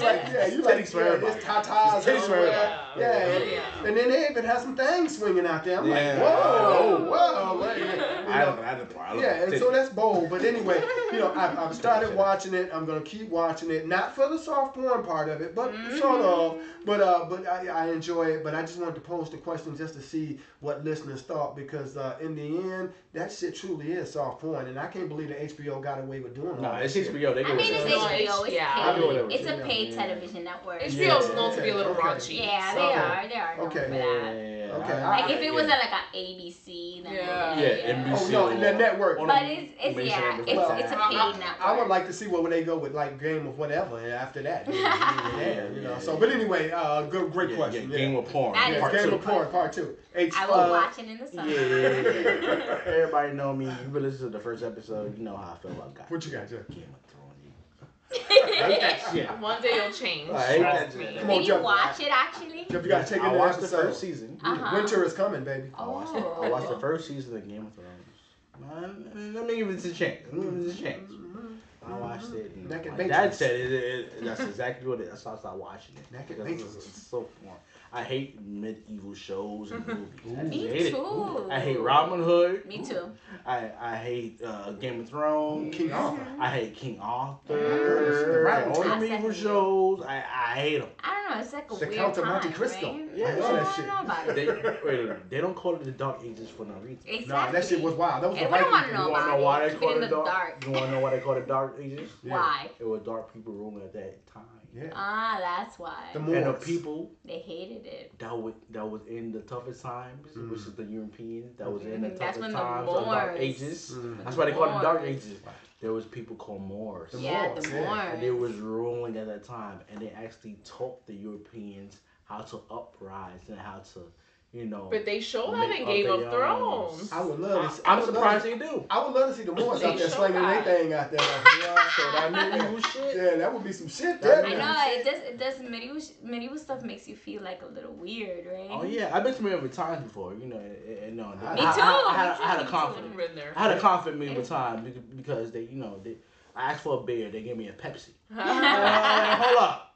you like Titties for everybody. it's tatas. Titties for everybody. Yeah. And then they even have some things swinging out there. I'm Yeah. like, whoa. Right, you know. Yeah, and so that's bold. But anyway, you know, I've started watching it. I'm gonna keep watching it. Not for the soft porn part of it, but sort of. But I enjoy it. But I just wanted to pose the question just to see what listeners thought, because in the end, that shit truly is soft porn, and I can't believe that HBO got away with doing all Nah, that it's shit. HBO. They I go mean, with it's it. HBO. It's Yeah. I do whatever. paid. It's a Yeah. paid television network. HBO's Yeah. known to be a little Okay. raunchy. Yeah, so- they are. They are known Okay. for that. Yeah. Okay. Like if it was yeah. at like a ABC, then Yeah. Yeah, NBC. Oh no, the network. But it's yeah, it's a paid network. I would like to see where they go with like Game of whatever after that. Yeah, you know. So, but anyway, great question. Yeah, Game of Porn. That is Part Game two. of Porn Part 2. I will watch it in the summer. Yeah. Everybody know me. You been listening to the first episode. You know how I feel about God. What you got, Jeff? Game of Thrones. hate that shit. One day you'll change. I hate that Trust me. shit. Come on, Did you Jeff. watch it actually? Jeff, you gotta take in I the watched the episode. first season. Winter is coming, baby. I watched the first season of Game of Thrones. Man, let me give it a chance. I watched it. And Neck and my dad said that's exactly what it is. So I started watching it. Neck and Because Matrix. it's so fun. I hate medieval shows and movies. I Me hate it. too. I hate Robin Hood. Me too. I hate Game of Thrones. King Arthur. I hate King Arthur. Right. All the medieval shows. I hate them. I don't know. It's like a The weird Count of time, Monte Cristo. right? Yeah. I love that shit. I don't know about it. They don't call it the Dark Ages for no reason. Exactly. Nah, that shit was wild. That was the Everyone Viking wanna know You want to about know why it. they Keep it call in it the dark? dark. You want to know why they call it Dark Ages? Yeah. Why? It was dark people ruling at that time. Yeah. Ah, that's why. The And the Moors. people They hated it. that was in the toughest times, which is the Europeans, that was in the That's toughest when the times of Dark Moors- Ages. Mhm. That's why they call it the Dark Moors. Ages. There was people called Moors. The Yeah, Moors, the yeah. Moors. And they was ruling at that time, and they actually taught the Europeans how to uprise and how to, But they show that Make in up Game their of own. I Thrones. would love to see. I'm surprised they do. I would love to see the Moors out They there show slinging that. their thing out there. So that medieval shit. Yeah, that would be some shit That there. I Yeah. know it does. Medieval stuff makes you feel like a little weird, right? Oh yeah, I've been to medieval times before. Me too, I me had too, a me confident. I've been there. I had a confident medieval time because I asked for a beer, they gave me a Pepsi.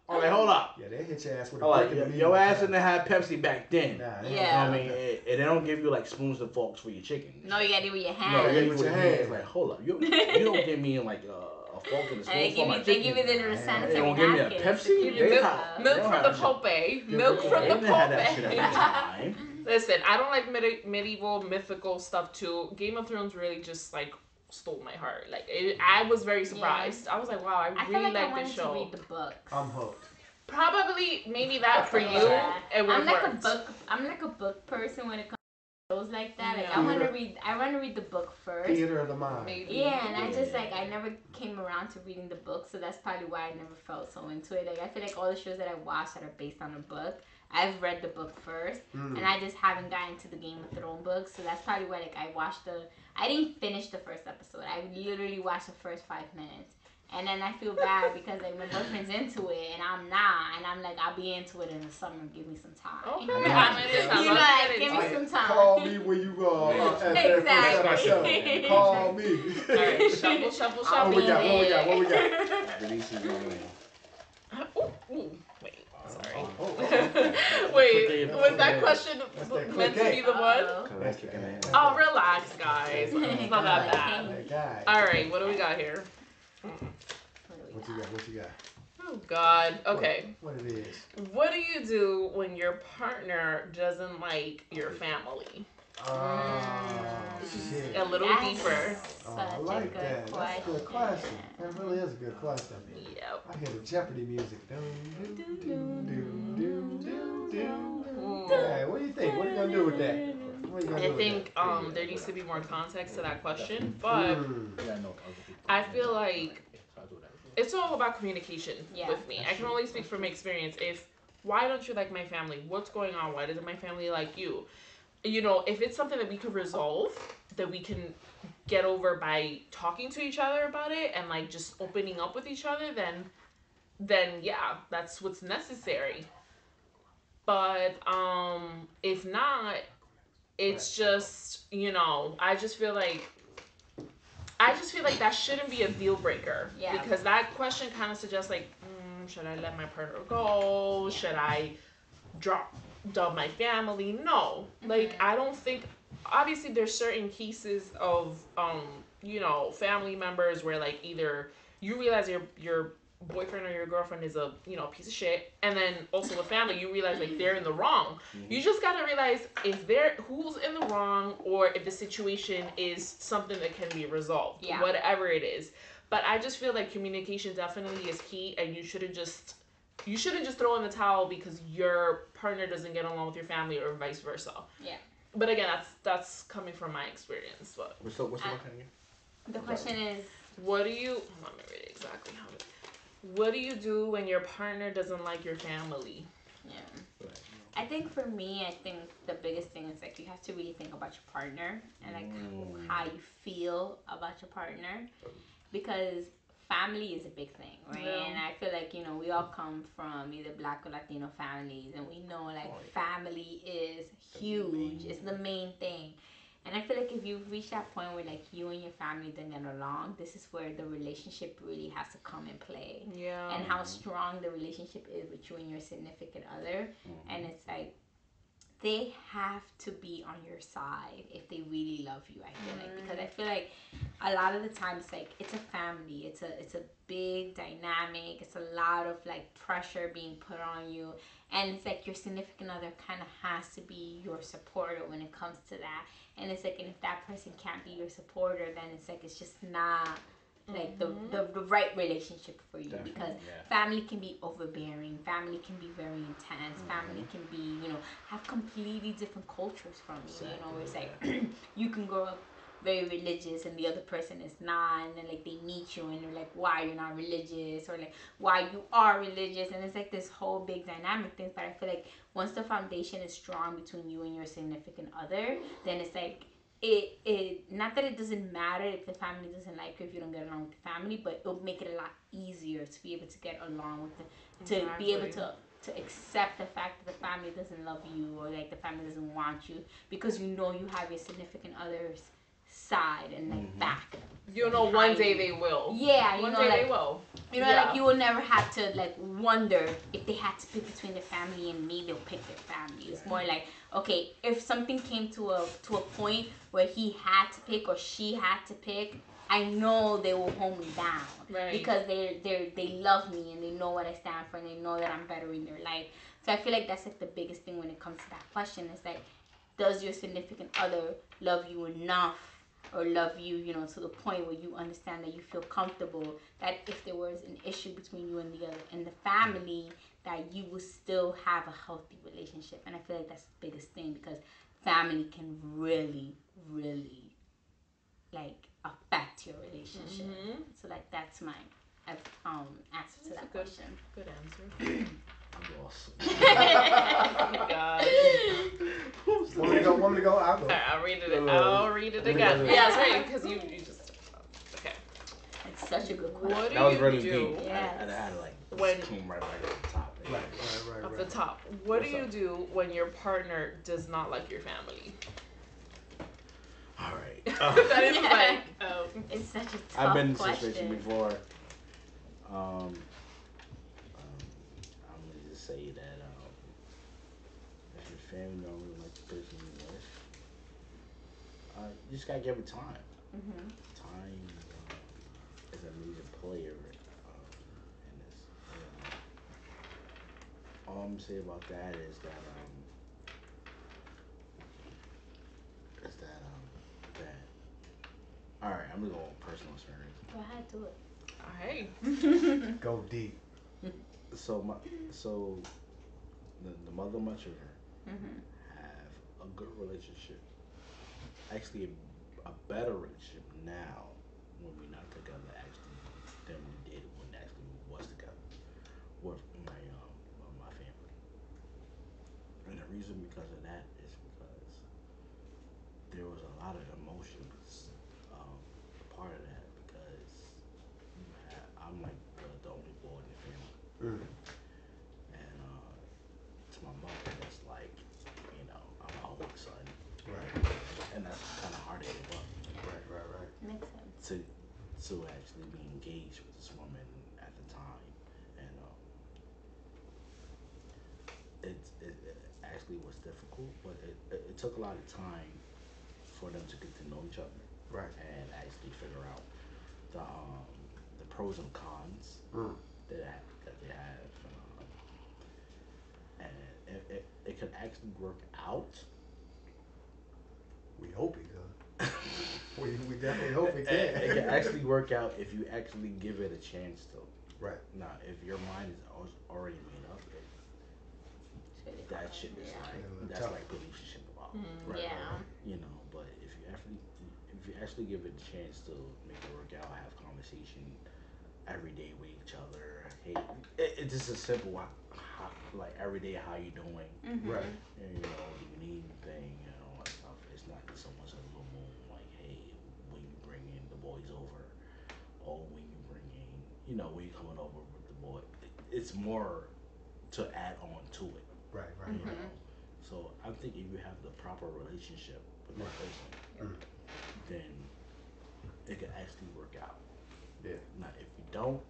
Hold up. Yeah, they hit your ass with a I'm like, brick in the your knee. ass didn't have Pepsi back then. Nah, they You know Yeah. what I mean? And they don't give you like spoons and forks for your chicken. No, you gotta do it with your No, hands. they give you with with your your hands. hands. Like, hold up, you don't give me like a fork and a spoon And for my they chicken. give you the little They They sanitary don't give me a napkins. Pepsi. Give you They milk, have- milk they don't from the have Pope. Yeah, Milk they from They the didn't have that shit at that Pope. time. Listen, I don't like medieval mythical stuff too. Game of Thrones really just like stole my heart. Like I was very surprised. I was like, wow, I I feel really like I like wanted this to show. read the books. I'm hooked. Probably maybe that for you. Yeah. It would I'm like work. I'm like a book person when it comes to shows like that. Like Yeah. I want to read the book first. Theater of the mind. Maybe. Yeah, and I just I never came around to reading the book, so that's probably why I never felt so into it. Like I feel like all the shows that I watch that are based on a book, I've read the book first, and I just haven't gotten into the Game of Thrones book, so that's probably why I didn't finish the first episode. I literally watched the first 5 minutes. And then I feel bad because like my boyfriend's into it and I'm not, and I'm like I'll be into it in the summer. Give me some time. Okay, Yeah. I'm into time. You know, Let's like, get give into me it. some time. Call me when you Exactly. Call me. All right, shuffle, shuffle, What shuffle. we got? What we got? Denise is going Ooh, wait. Sorry. Oh. Wait, was that question That's that meant to click be the one? Uh-oh. That's the guy. Oh, relax, guys. It's not that bad. That guy. All right, what do we got here? What you got? What you got? Oh God. Okay. What it is? What do you do when your partner doesn't like your family? Shit. A little That's deeper. Oh, I such a like good that. That's a good question. That really is a good question. Yep. I hear the Jeopardy music. Dun, dun, dun, dun, dun, dun, dun. Ooh. Yeah, what do you think? What are you gonna do with that? What are you gonna do I with think that? there needs to be more context to that question, but Yeah, no, other people. I feel like it's all about communication Yeah. with me. I can only speak from experience. Why don't you like my family? What's going on? Why doesn't my family like you? You know, if it's something that we could resolve, that we can get over by talking to each other about it and like just opening up with each other, then yeah, that's what's necessary. But if not, it's just, I just feel like that shouldn't be a deal breaker. Yeah. Because that question kind of suggests like, should I let my partner go? Should I drop my family? No. Like, I don't think, obviously there's certain cases of, family members where like either you realize your boyfriend or your girlfriend is a piece of shit, and then also the family, you realize like they're in the wrong. You just gotta realize who's in the wrong, or if the situation is something that can be resolved. Yeah. Whatever it is. But I just feel like communication definitely is key, and you shouldn't just throw in the towel because your partner doesn't get along with your family or vice versa. Yeah. But again, that's coming from my experience. But What's the question again? The question is, what do you? Let me read it exactly how. What do you do when your partner doesn't like your family? yeah. I think for me, I think the biggest thing is like you have to really think about your partner and like how you feel about your partner, because family is a big thing, right? Yeah. And I feel like, you know, we all come from either Black or Latino families, and we know like family is huge. It's the main thing. And I feel like if you reach that point where like you and your family don't get along, this is where the relationship really has to come and play. Yeah. And how strong the relationship is with you and your significant other. And it's like they have to be on your side if they really love you, I feel like, because I feel like a lot of the times like it's a family, it's a big dynamic, it's a lot of like pressure being put on you, and it's like your significant other kind of has to be your supporter when it comes to that. And it's like, and if that person can't be your supporter, then it's like it's just not like the right relationship for you. Definitely, because yeah. family can be overbearing, family can be very intense, family can be, you know, have completely different cultures from you. You know, where it's like you can grow up very religious and the other person is not, and then like they meet you and they're like, why you're not religious, or like why you are religious, and it's like this whole big dynamic thing. But I feel like once the foundation is strong between you and your significant other, then it's like it not that it doesn't matter if the family doesn't like you, if you don't get along with the family, but it'll make it a lot easier to be able to get along with the, to be able to accept the fact that the family doesn't love you, or like the family doesn't want you, because you know you have your significant other's side and like back. You know, one day they will. Yeah, you one know, day like, they will. You know, like you will never have to like wonder if they had to pick between their family and me, they'll pick their family. It's more like, okay, if something came to a point where he had to pick or she had to pick, I know they will hold me down, right? Because they love me and they know what I stand for and they know that I'm better in their life. So I feel like that's like the biggest thing when it comes to that question is like, does your significant other love you enough, or love you, you know, to the point where you understand that you feel comfortable that if there was an issue between you and the other and the family, that you will still have a healthy relationship. And I feel like that's the biggest thing, because family can really, really like affect your relationship. So like that's my answer to that question. Good answer. I'm lost. Oh my God. Want me to go? I'll go. I'll read it. I'll read it again. Yeah, it's right, because you just okay. It's such a good question. What do That was you really do? deep. Yes. I had to like When- came right at the top. Right. Off the top, what What's do you up? do when your partner does not like your family? All right. That is like, It's such a tough I've been in this question. situation before. I'm gonna just say that if your family don't really like the person you with, you just gotta give it time. Time is a major player in this. All I'm gonna say about that is that all right, I'm gonna go on personal experience. Go ahead, do it. hey. Go deep. So the mother of my children have a good relationship. Actually, a better relationship now when we're not together actually than we did when actually we was together with my family. And the reason because of that is because there was a lot of emotions part of that, because I'm like the only boy in the family. And to my mother, it's like, I'm my only son. Right. And that's kind of hard to give up. Right. Makes sense. To actually be engaged with this woman at the time. And it actually was difficult, but it took a lot of time for them to get to know each other. Right. And actually figure out the pros and cons that they have. And it could actually work out. We hope it could. we definitely hope it can. It can actually work out if you actually give it a chance to. Right. Now, if your mind is already made up, that shit is that's like relationship about. Right. But if you actually give it a chance to make it work out, have conversation every day with each other. Hey, it's just a simple like every day, how you doing? Right. And, do you need anything and all that stuff. It's not just so much a little moon like, hey, when you bringing the boys over, or when you bringing you know, when you're coming over with the boy, it's more to add on to it. Right. You know? So I think if you have the proper relationship with that person, then it can actually work out. Yeah. Now, if you don't,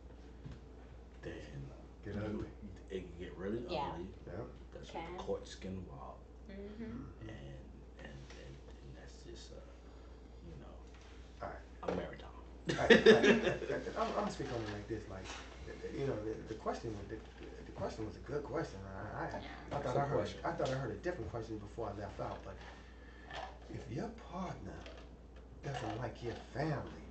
then Get ugly. It can get really ugly. Yeah. That's when the courts get involved, and that's just you know, All right. a marathon. I'm gonna speak on it like this, like, you know, the question was a good question. I thought I heard a different question before I left out, but if your partner doesn't like your family,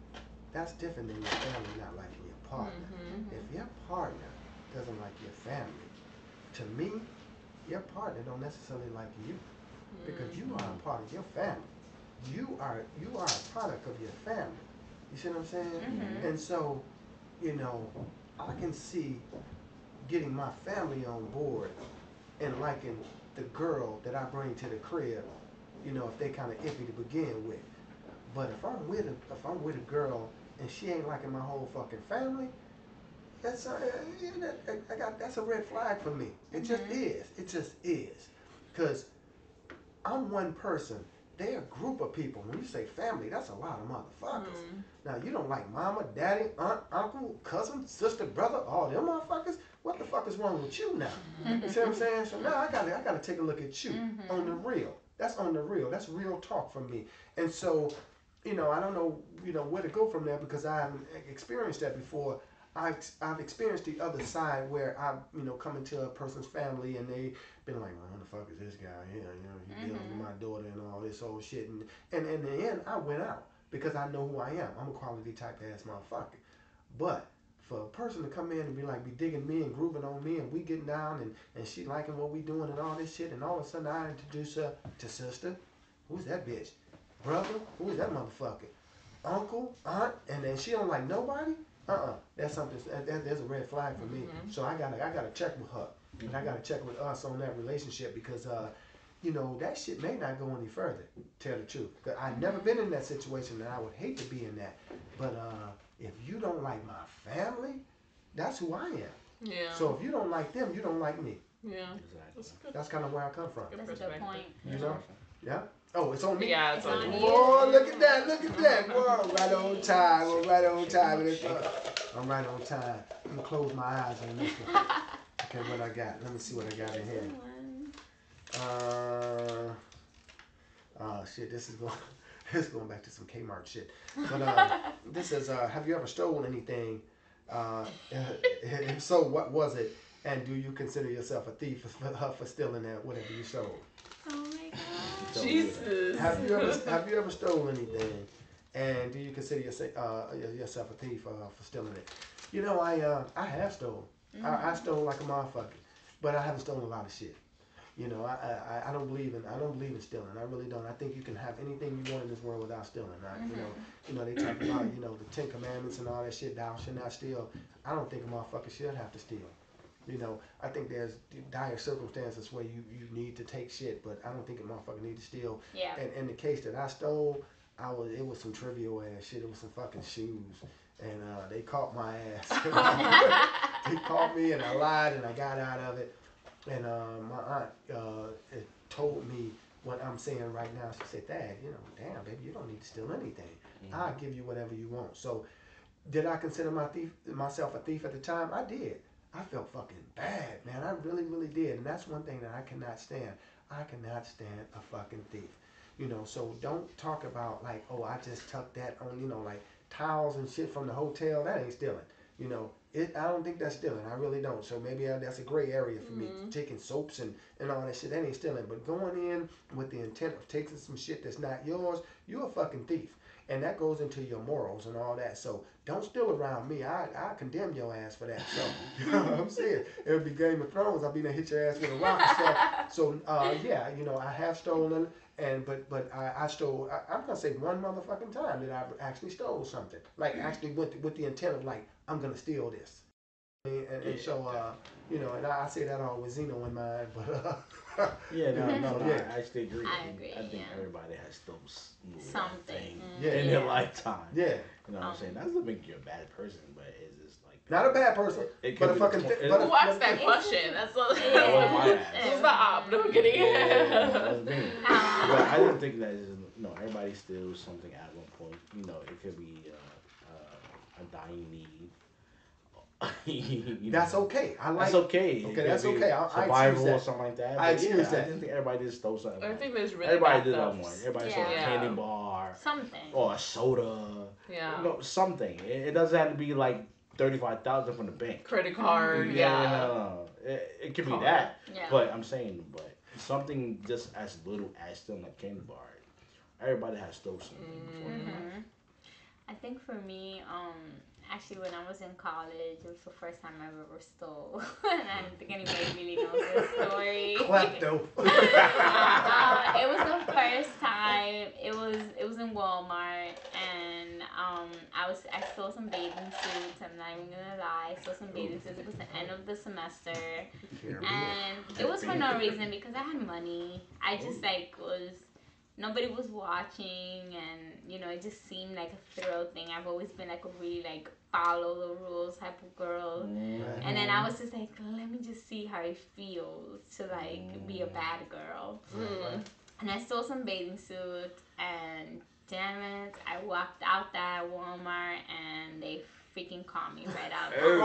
that's different than your family not liking your partner. If your partner doesn't like your family, to me, your partner don't necessarily like you, because you are a part of your family. You are a product of your family. You see what I'm saying? And so, you know, I can see getting my family on board and liking the girl that I bring to the crib, you know, if they kind of iffy to begin with. But if I'm with a girl and she ain't liking my whole fucking family, that's a red flag for me. It just is. It just is. Because I'm one person. They're a group of people. When you say family, that's a lot of motherfuckers. Now, you don't like mama, daddy, aunt, uncle, cousin, sister, brother, all them motherfuckers? What the fuck is wrong with you now? You see what I'm saying? So now I gotta take a look at you on the real. That's on the real. That's real talk from me. And so, you know, I don't know, you know, where to go from there, because I haven't experienced that before. I've experienced the other side where I've, you know, come into a person's family and they been like, well, who the fuck is this guy here? You know, he dealing with my daughter and all this old shit. And in the end, I went out because I know who I am. I'm a quality type ass motherfucker. But for a person to come in and be digging me and grooving on me and we getting down and she liking what we doing and all this shit, and all of a sudden I introduce her to sister. Who's that bitch? Brother? Who is that motherfucker? Uncle? Aunt? And then she don't like nobody? That's something. There's a red flag for me. So I gotta check with her, and I gotta check with us on that relationship, because you know, that shit may not go any further. Tell the truth, because I've never been in that situation, and I would hate to be in that. But if you don't like my family, that's who I am. Yeah. So if you don't like them, you don't like me. Yeah. Exactly. That's kind of where I come from. That's a good point. You know? Yeah. Oh, it's on me? Yeah, it's on you. Oh, look at that. Whoa, right on time. I'm right on time. I'm right on time. I'm gonna close my eyes on this one. Okay, what I got? Let me see what I got in here. Shit, this is going back to some Kmart shit. But this is, have you ever stolen anything? If so, what was it? And do you consider yourself a thief for stealing that whatever you stole? Oh my God. Jesus. Have you ever stolen anything? And do you consider yourself a thief for stealing it? You know, I have stolen. I stole like a motherfucker, but I haven't stolen a lot of shit. You know, I don't believe in stealing. I really don't. I think you can have anything you want in this world without stealing. You know, they talk about, you know, the 10 Commandments and all that shit. Thou shalt not steal. I don't think a motherfucker should have to steal. You know, I think there's dire circumstances where you need to take shit, but I don't think a motherfucker need to steal. Yeah. And in the case that I stole, it was some trivial ass shit. It was some fucking shoes, and they caught my ass. They caught me, and I lied, and I got out of it. And my aunt told me what I'm saying right now. She said, "Dad, you know, damn, baby, you don't need to steal anything. I'll give you whatever you want." So, did I consider myself a thief at the time? I did. I felt fucking bad, man. I really, really did. And that's one thing that I cannot stand. I cannot stand a fucking thief. You know, so don't talk about like, oh, I just took that on, you know, like towels and shit from the hotel. That ain't stealing. You know, I don't think that's stealing. I really don't. So maybe that's a gray area for me. Taking soaps and all that shit, that ain't stealing. But going in with the intent of taking some shit that's not yours, you're a fucking thief. And that goes into your morals and all that. So don't steal around me. I condemn your ass for that. So, you know what I'm saying? It would be Game of Thrones. I'll be gonna hit your ass with a rock. So yeah, you know, I have stolen, but I stole. I'm gonna say one motherfucking time that I actually stole something. Like actually went with the intent of like, I'm gonna steal this. And And so, you know, and I say that all with Zeno in mind, but I actually agree. I agree, I think yeah. everybody has those something in their lifetime. yeah. You know what I'm saying? That doesn't make you a bad person, but it's just like Not a bad person, it but could a be fucking. the But Who asked that question? That's what. That was my ass. Who's the op? No, I'm kidding. Yeah, that was me. But I didn't think that is, everybody steals something at one point. You know, it could be a dying need. That's okay. I like. That's okay. Okay, that's okay. I survival excuse that. or something like that. I excuse that. I didn't think everybody just stole something. I think there's really Everybody bad did that thefts. one. Everybody stole a Yeah. candy bar something. or a soda. Yeah. Something. It doesn't have to be like 35,000 from the bank. Credit card. No. It could be that. Yeah. But I'm saying, something just as little as stealing a candy bar. Everybody has stole something before. Mm-hmm. I think for me, actually when I was in college, it was the first time I ever stole. And I don't think anybody really knows this story. Klepto. It was the first time. It was in Walmart, and I stole some bathing suits. I'm not even gonna lie. I stole some bathing suits. It was the end of the semester, and it was for no reason because I had money. I just nobody was watching, and it just seemed like a thrill thing. I've always been like a really follow the rules type of girl. And then I was just like, let me just see how it feels to be a bad girl. And I stole some bathing suits, and damn it, I walked out that Walmart and they freaking caught me right out there.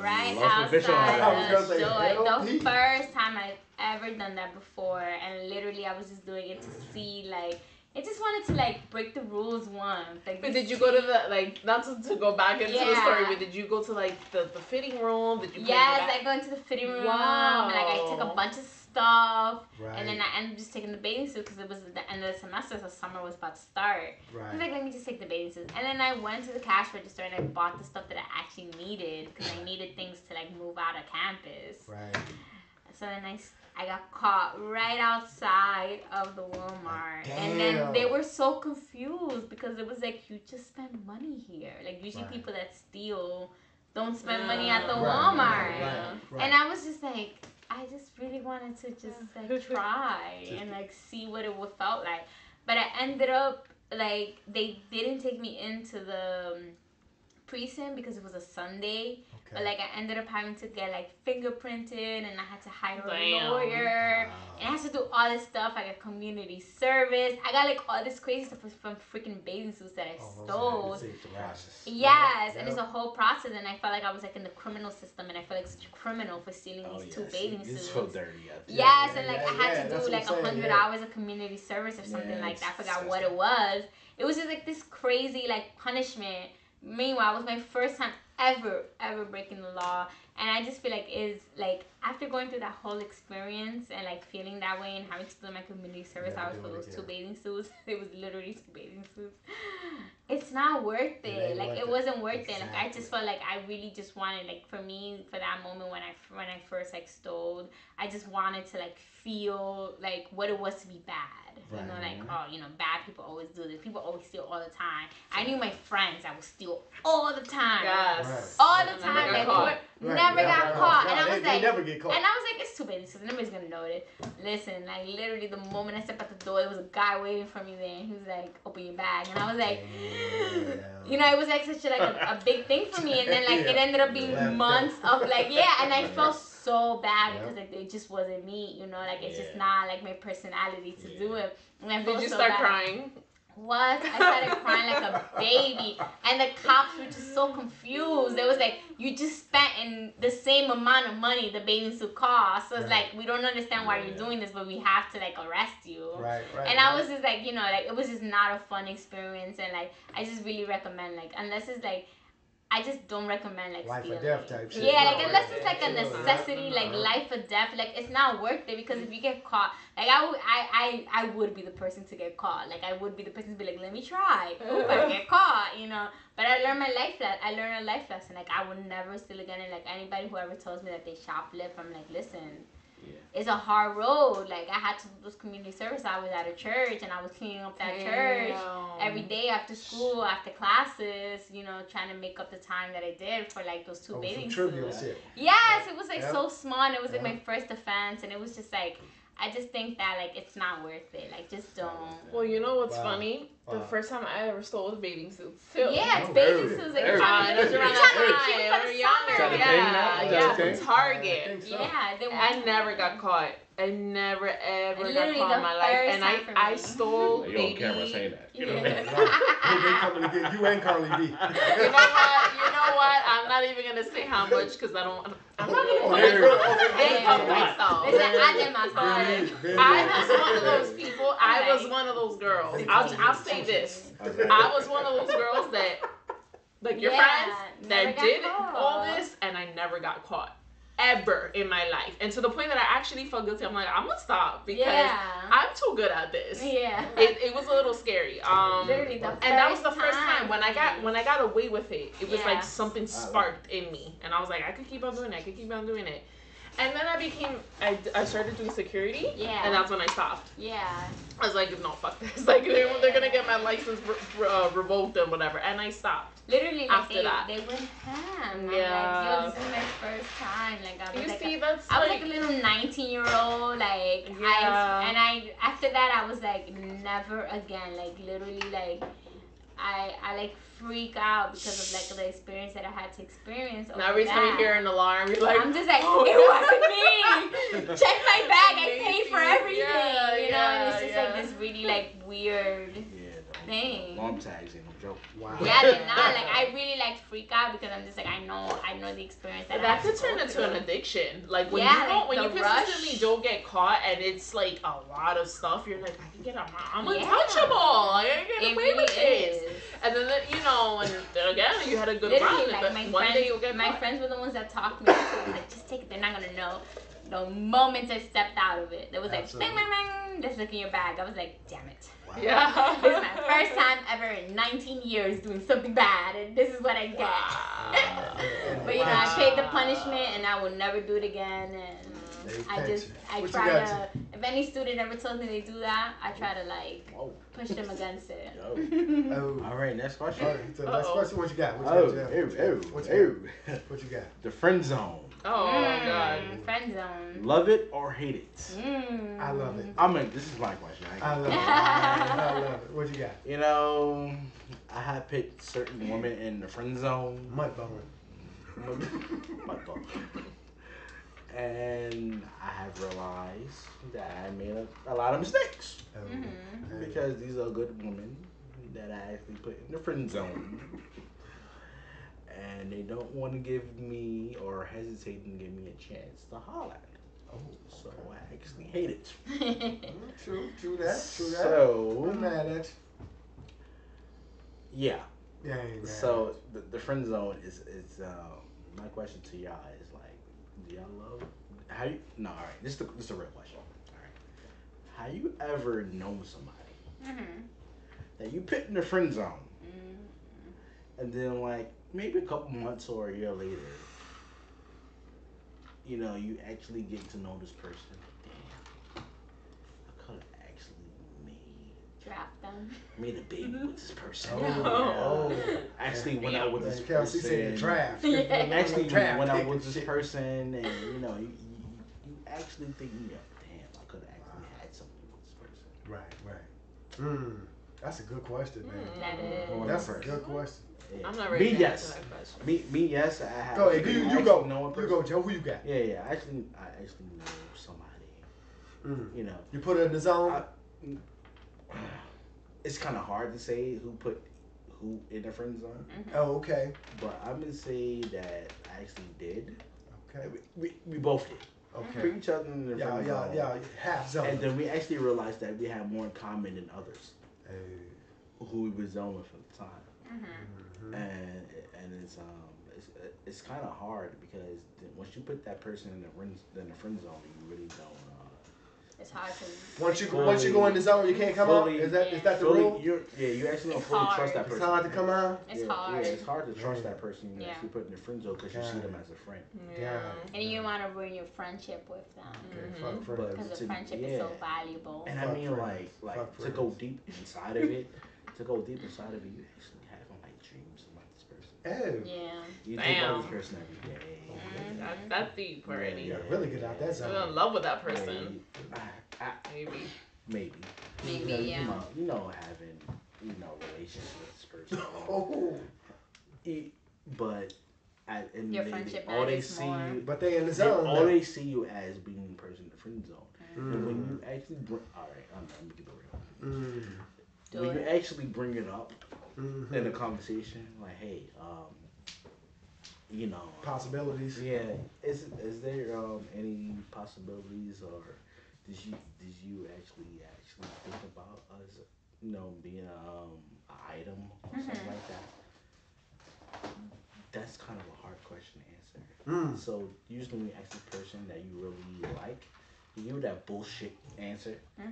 Right outside the door. The first time I've ever done that before, and literally I was just doing it to see I just wanted to break the rules once. But did you go to the not to go back into the story, but did you go to the fitting room? Did you? Yes, I go into the fitting room. Wow. And I took a bunch of stuff, Right. and then I ended up just taking the bathing suit because it was the end of the semester, so summer was about to start. Right. I was like, let me just take the bathing suit, and then I went to the cash register and I bought the stuff that I actually needed because I needed things to move out of campus. Right. So then I got caught right outside of the Walmart. Damn. And then they were so confused because it was you just spend money here. Usually Right. people that steal don't spend money at the Right. Walmart. Right. And I was just I just really wanted to just try and see what it would felt like. But I ended up they didn't take me into the precinct because it was a Sunday. Okay. But I ended up having to get fingerprinted, and I had to hire a Damn. lawyer, and I had to do all this stuff. I got community service. I got all this crazy stuff from freaking bathing suits that I stole. It's the process. Yes, Yeah. and it's a whole process, and I felt like I was in the criminal system, and I felt like such a criminal for stealing these two bathing suits. It's so dirty. Yes, Yeah, and yeah, I had yeah, to that's do what I'm saying, 100 yeah. hours of community service or something like that. I forgot it's what it was. It was just this crazy punishment. Meanwhile, it was my first time ever breaking the law, and I just feel after going through that whole experience and feeling that way and having to do my community service hours for those two bathing suits, it was literally two bathing suits. It's not worth it. It wasn't worth it. I just felt I really just wanted for me for that moment when I first stole, I just wanted to feel what it was to be bad. Right. Bad people always do this. People always steal all the time. I knew my friends that would steal all the time. Yes. All the time. Never got caught. Never got caught. And I was they never get caught. and I was it's too bad. So nobody's gonna notice. Listen, literally the moment I stepped out the door, there was a guy waiting for me there, and he was open your bag, and I was it was such a big thing for me, and then it ended up being months of and I felt so bad because it just wasn't me, it's just not my personality to do it. And I felt Did you so start bad. crying? What? I started crying like a baby, and the cops were just so confused. They was you just spent in the same amount of money the bathing suit cost. So it's we don't understand why you're doing this, but we have to arrest you. Right. And I was just it was just not a fun experience, and I just really recommend unless it's I just don't recommend life stealing. or death type shit. Yeah, No, unless it's a necessity, No. life or death, it's not worth it because if you get caught, I would be the person to get caught. I would be the person to be let me try. Oop, I get caught, But I learned I learned a life lesson. I would never steal again. And anybody who ever tells me that they shoplift, I'm listen, it's a hard road. Like I had to do those community service hours at a church, and I was cleaning up that church every day after school, after classes. You know, trying to make up the time that I did for like those 2 bathing suits. Yes, it was like so small, and it was like my first offense, and it was just like. I just think that like it's not worth it. Like just don't. Well, you know what's funny? The first time I ever stole was bathing suits too. Yeah, it's bathing suits. Like you're trying to cute for the summer. Yeah, from Target. Yeah, I never got caught. I never ever got caught in my life, and I stole baby. You on camera saying that? You know? They coming to get you and Carly B. You know what? I'm not even gonna say how much because I don't. I'm not gonna put myself. I was one of those people. I was one of those girls. I'll say this. I was one of those girls that, like your friends, that did all this, and I never got caught. Ever in my life, and to the point that I actually felt guilty. I'm like, I'm gonna stop because I'm too good at this. It was a little scary. Literally, and that was the first time when I got away with it. It was like something sparked in me, and I was like, I could keep on doing it. And then I started doing security, and that's when I stopped. I was like, no, fuck this. Like, they're gonna get my license revoked and whatever. And I stopped. Literally, like, after that. They went ham. Yeah. I'm like, yo, this is my first time. Like, I was I was like a little 19-year-old. Like, after that, I was like, never again. Like, literally, like, I like freak out because of like the experience that I had to experience. Now every time you hear an alarm, you're like, I'm just like, it wasn't me. Check my bag. I paid for everything. You know, and it's just like this really like weird thing. Alarm tags ain't no joke. Wow. Yeah, they're not. Like I really like freak out because I'm just like I know the experience that could turn into an addiction. Like when you consistently don't get caught and it's like a lot of stuff, you're like, I can get I'm untouchable. I can get away with this. And then and again you had a good run. Like but one day you'll get my caught. friends were the ones that talked me into it. Like just take it. They're not gonna know. The moment I stepped out of it, there was like bang bang bang. Just look in your bag. I was like, damn it. Wow. Yeah. This is my first time ever in 19 years doing something bad, and this is what I get. Wow. But I paid the punishment, and I will never do it again. And I try to. If any student ever tells me they do that, I try to like push them against it. All right, next question. All right, so next question, what you got? What you got? The friend zone. Oh my God. Friend zone. Love it or hate it? I love it. This is my question. I love it. I love it. What you got? You know, I have picked certain women in the friend zone. Mudbone. And I have realized that I made a lot of mistakes. Because these are good women that I actually put in the friend zone. And they don't want to give me or hesitate to give me a chance to holler at them. So I actually hate it. True that. So I'm mad at you. Yeah. So the friend zone is my question to y'all is like, do y'all love? All right. This is a real question. All right. Have you ever known somebody that you put in the friend zone, and then like maybe a couple months or a year later, you actually get to know this person. Damn, I could have actually made a baby with this person. Actually went out with this person. Kilsi said the draft. Actually went out with this person, and you actually think, damn, I could have actually had something with this person. Right. That's a good question, man. That is. That's a good question. Yeah. I'm not ready to answer that question. Me, yes, I have. Go ahead. You go. You go, Joe. Who you got? Yeah. I actually know somebody. You put her in the zone. It's kind of hard to say who put who in the friend zone. Oh, okay. But I'm gonna say that I actually did. Okay. We both did. Okay. Put each other in the friend zone. Yeah. Half zone. And then we actually realized that we had more in common than others. Who we was on with at the time. And it's kind of hard because once you put that person in the friend zone, you really don't It's hard to. Once you go in the zone, you can't come out. Is that the rule? You actually don't It's fully hard. trust that person. It's hard to come out. It's hard. Yeah, it's hard to trust that person. You Yeah. actually put in the friend zone because you see them as a friend. Yeah. And you want to ruin your friendship with them. Okay, fuck friends. Because the friendship is so valuable. And I mean, like to go deep inside of it, you actually having like dreams about this person. Oh. Yeah. You think about this person every day. That's deep already. You gotta really get out that zone. You're in love with that person. Maybe. Yeah. You know, having relations with this person. Oh. But Your friendship all they matters see more. you, But they in the zone. all they see you as being the person in the friend zone. And when you actually all right, I'm gonna keep it real. When you actually bring it up in a conversation, like, hey, possibilities. Yeah, is there any possibilities, or did you actually think about us, being an item or something like that? That's kind of a hard question to answer. So usually when you ask the person that you really like, you give that bullshit answer. No,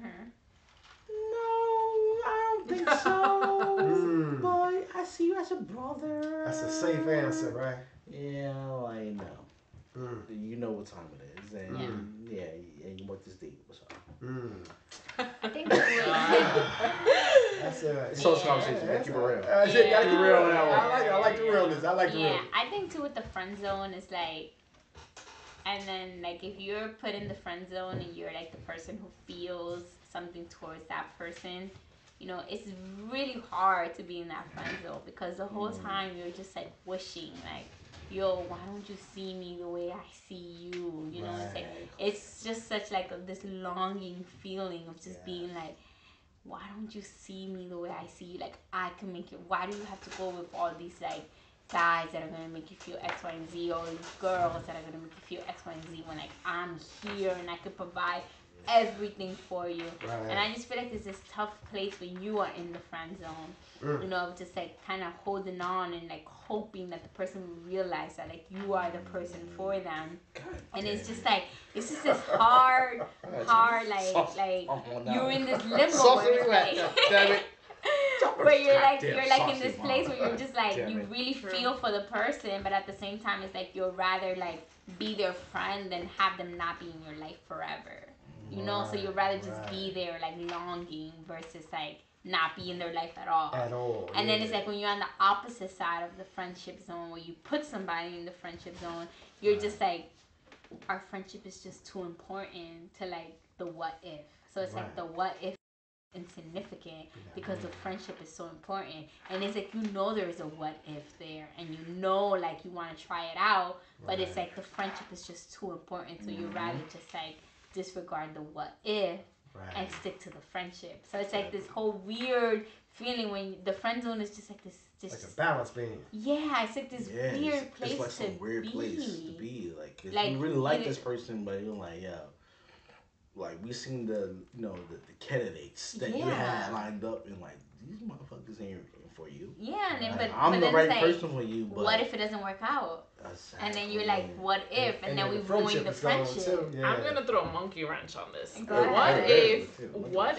I don't think so. But I see you as a brother. That's a safe answer, right? Yeah, like no. You know what time it is, and and you want this date. What's up? I think that's a social conversation. Gotta keep it real. Gotta keep it real on that one. I like the realness. I like the real. Yeah, I think too with the friend zone is like, and then like if you're put in the friend zone and you're like the person who feels something towards that person, it's really hard to be in that friend zone because the whole time you're just like wishing like, yo, why don't you see me the way I see you? It's just such like this longing feeling of just being like, why don't you see me the way I see you? Like, I can make it. Why do you have to go with all these like guys that are gonna make you feel X, Y, and Z, or these girls that are gonna make you feel X, Y, and Z when like I'm here and I could provide everything for you. Right. And I just feel like it's this tough place when you are in the friend zone. Just like kind of holding on and like hoping that the person will realize that like you are the person for them. And it's just like this hard like you're in this limbo where it's like where you're like in this place where you're just like you really feel for the person, but at the same time it's like you'd rather like be their friend than have them not be in your life forever. So you'd rather just be there like longing versus like not be in their life at all. And then it's like when you're on the opposite side of the friendship zone where you put somebody in the friendship zone, you're just like, our friendship is just too important to like the what if. So it's like the what if insignificant because the friendship is so important. And it's like there is a what if there and like you want to try it out, but it's like the friendship is just too important, so you rather just like disregard the what if and stick to the friendship. So it's like this whole weird feeling when the friend zone is just like this like a balance beam. Yeah, it's like this weird place it's like to some weird be. Place to be. Like you really like this person, but you're like, like we seen the candidates that you had lined up, and like these motherfuckers ain't for you. Yeah, and then, like, but I'm the right like, person for you. But what if it doesn't work out? Exactly. And then you're like, what if? And then we ruin the friendship. Yeah. I'm gonna throw a monkey wrench on this. What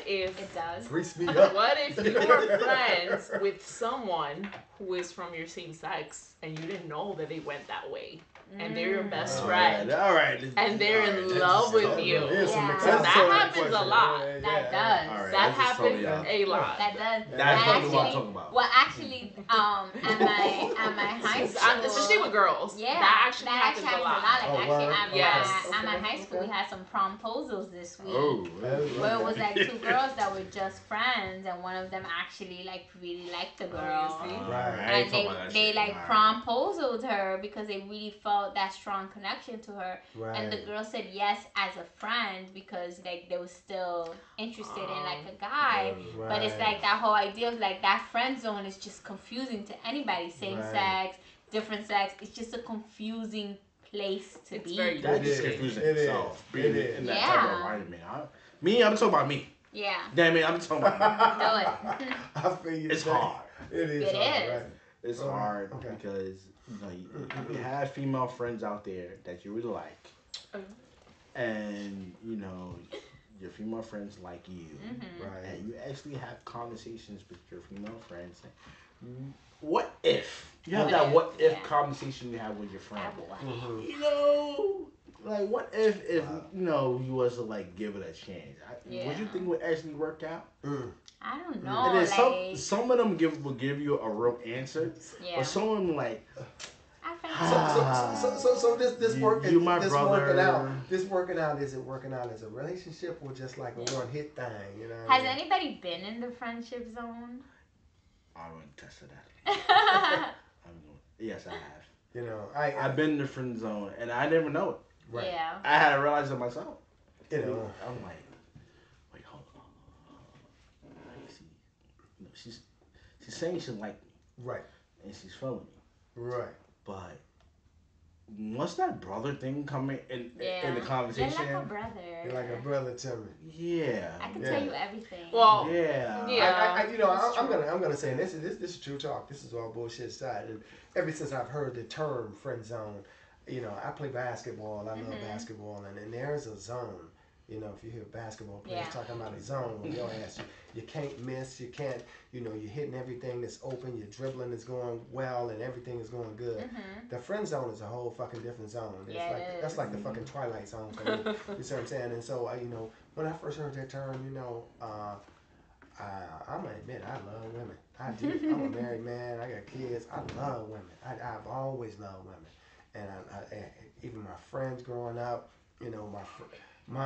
if it does? Grease me up. What if you're friends with someone who is from your same sex and you didn't know that they went that way? And they're your best friend. All right. And they're in love with you. Yeah. So that happens a lot. That does. Right, that happens a lot. That does. That's what I'm talking about. Well, actually, at my high school, especially with girls. Yeah, that actually happens a lot. Like at my high school, we had some promposals this week. Where it was like two girls that were just friends, and one of them actually like really liked the girl. And they like promposed her because they really felt that strong connection to her, and the girl said yes as a friend because like they were still interested in like a guy, but it's like that whole idea of like that friend zone is just confusing to anybody, same sex, different sex. It's just a confusing place to be. That's just confusing itself. Being in that type of environment. I'm talking about me. Yeah. Damn it, I'm talking about me. Do it. I feel you. It's hard. It is. Right? It's hard because you have female friends out there that you really like, and your female friends like you, Right. and you actually have conversations with your female friends. What if you have that? What if conversation you have with your friend? Mm-hmm. You know, like what if you was to like give it a chance? Would you think it would actually work out? I don't know. And then like, some of them will give you a real answer, yeah. but some of them like. So this working, you my this brother. working out. This working out, is it working out as a relationship or just like a one hit thing? You know. Has anybody been in the friendship zone? I wouldn't test that. Yes, I have. You know, I've been in the friend zone and I never know it. Right. Yeah. I had to realize it myself. You know, I'm like, wait, hold on. Like, she's saying she like me. Right. And she's feeling me. Right. But once that brother thing come in the conversation, You're like a brother. You're like a brother to me. Yeah. I can tell you everything. Well, yeah. I'm gonna say this is true talk. This is all bullshit aside. And ever since I've heard the term friend zone, you know, I play basketball. I love basketball, and there's a zone. You know, if you hear basketball players talking about a zone, when your ass, you can't miss, you can't, you know, you're hitting everything that's open, your dribbling is going well, and everything is going good. The friend zone is a whole fucking different zone. It's that's like the fucking Twilight Zone for me. You see what I'm saying? And so, you know, when I first heard that term, you know, I'm gonna admit I love women. I do. I'm a married man. I got kids. I love women. I've always loved women, and I even my friends growing up, you know, my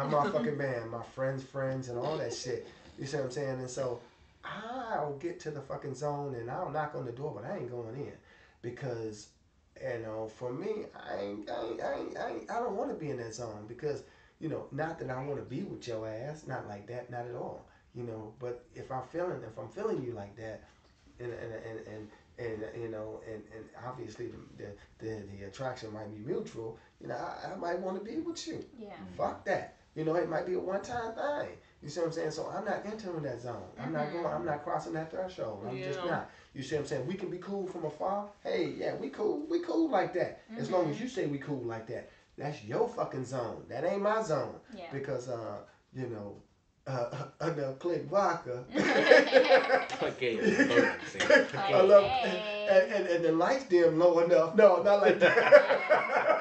motherfucking band, my friends, and all that shit. You see what I'm saying? And so I'll get to the fucking zone and I'll knock on the door, but I ain't going in because, you know, for me, I don't want to be in that zone because, you know, not that I want to be with your ass, not like that, not at all, you know. But if I'm feeling you like that, and you know, and obviously the attraction might be mutual. You know, I might want to be with you. Yeah. Fuck that. You know, it might be a one-time thing. You see what I'm saying? So I'm not entering that zone. I'm not crossing that threshold. I'm just not. You see what I'm saying? We can be cool from afar. Hey, yeah, we cool like that. As long as you say we cool like that. That's your fucking zone. That ain't my zone. Yeah. Because you know, the click vodka. I love, and the lights dim low enough. No, not like that.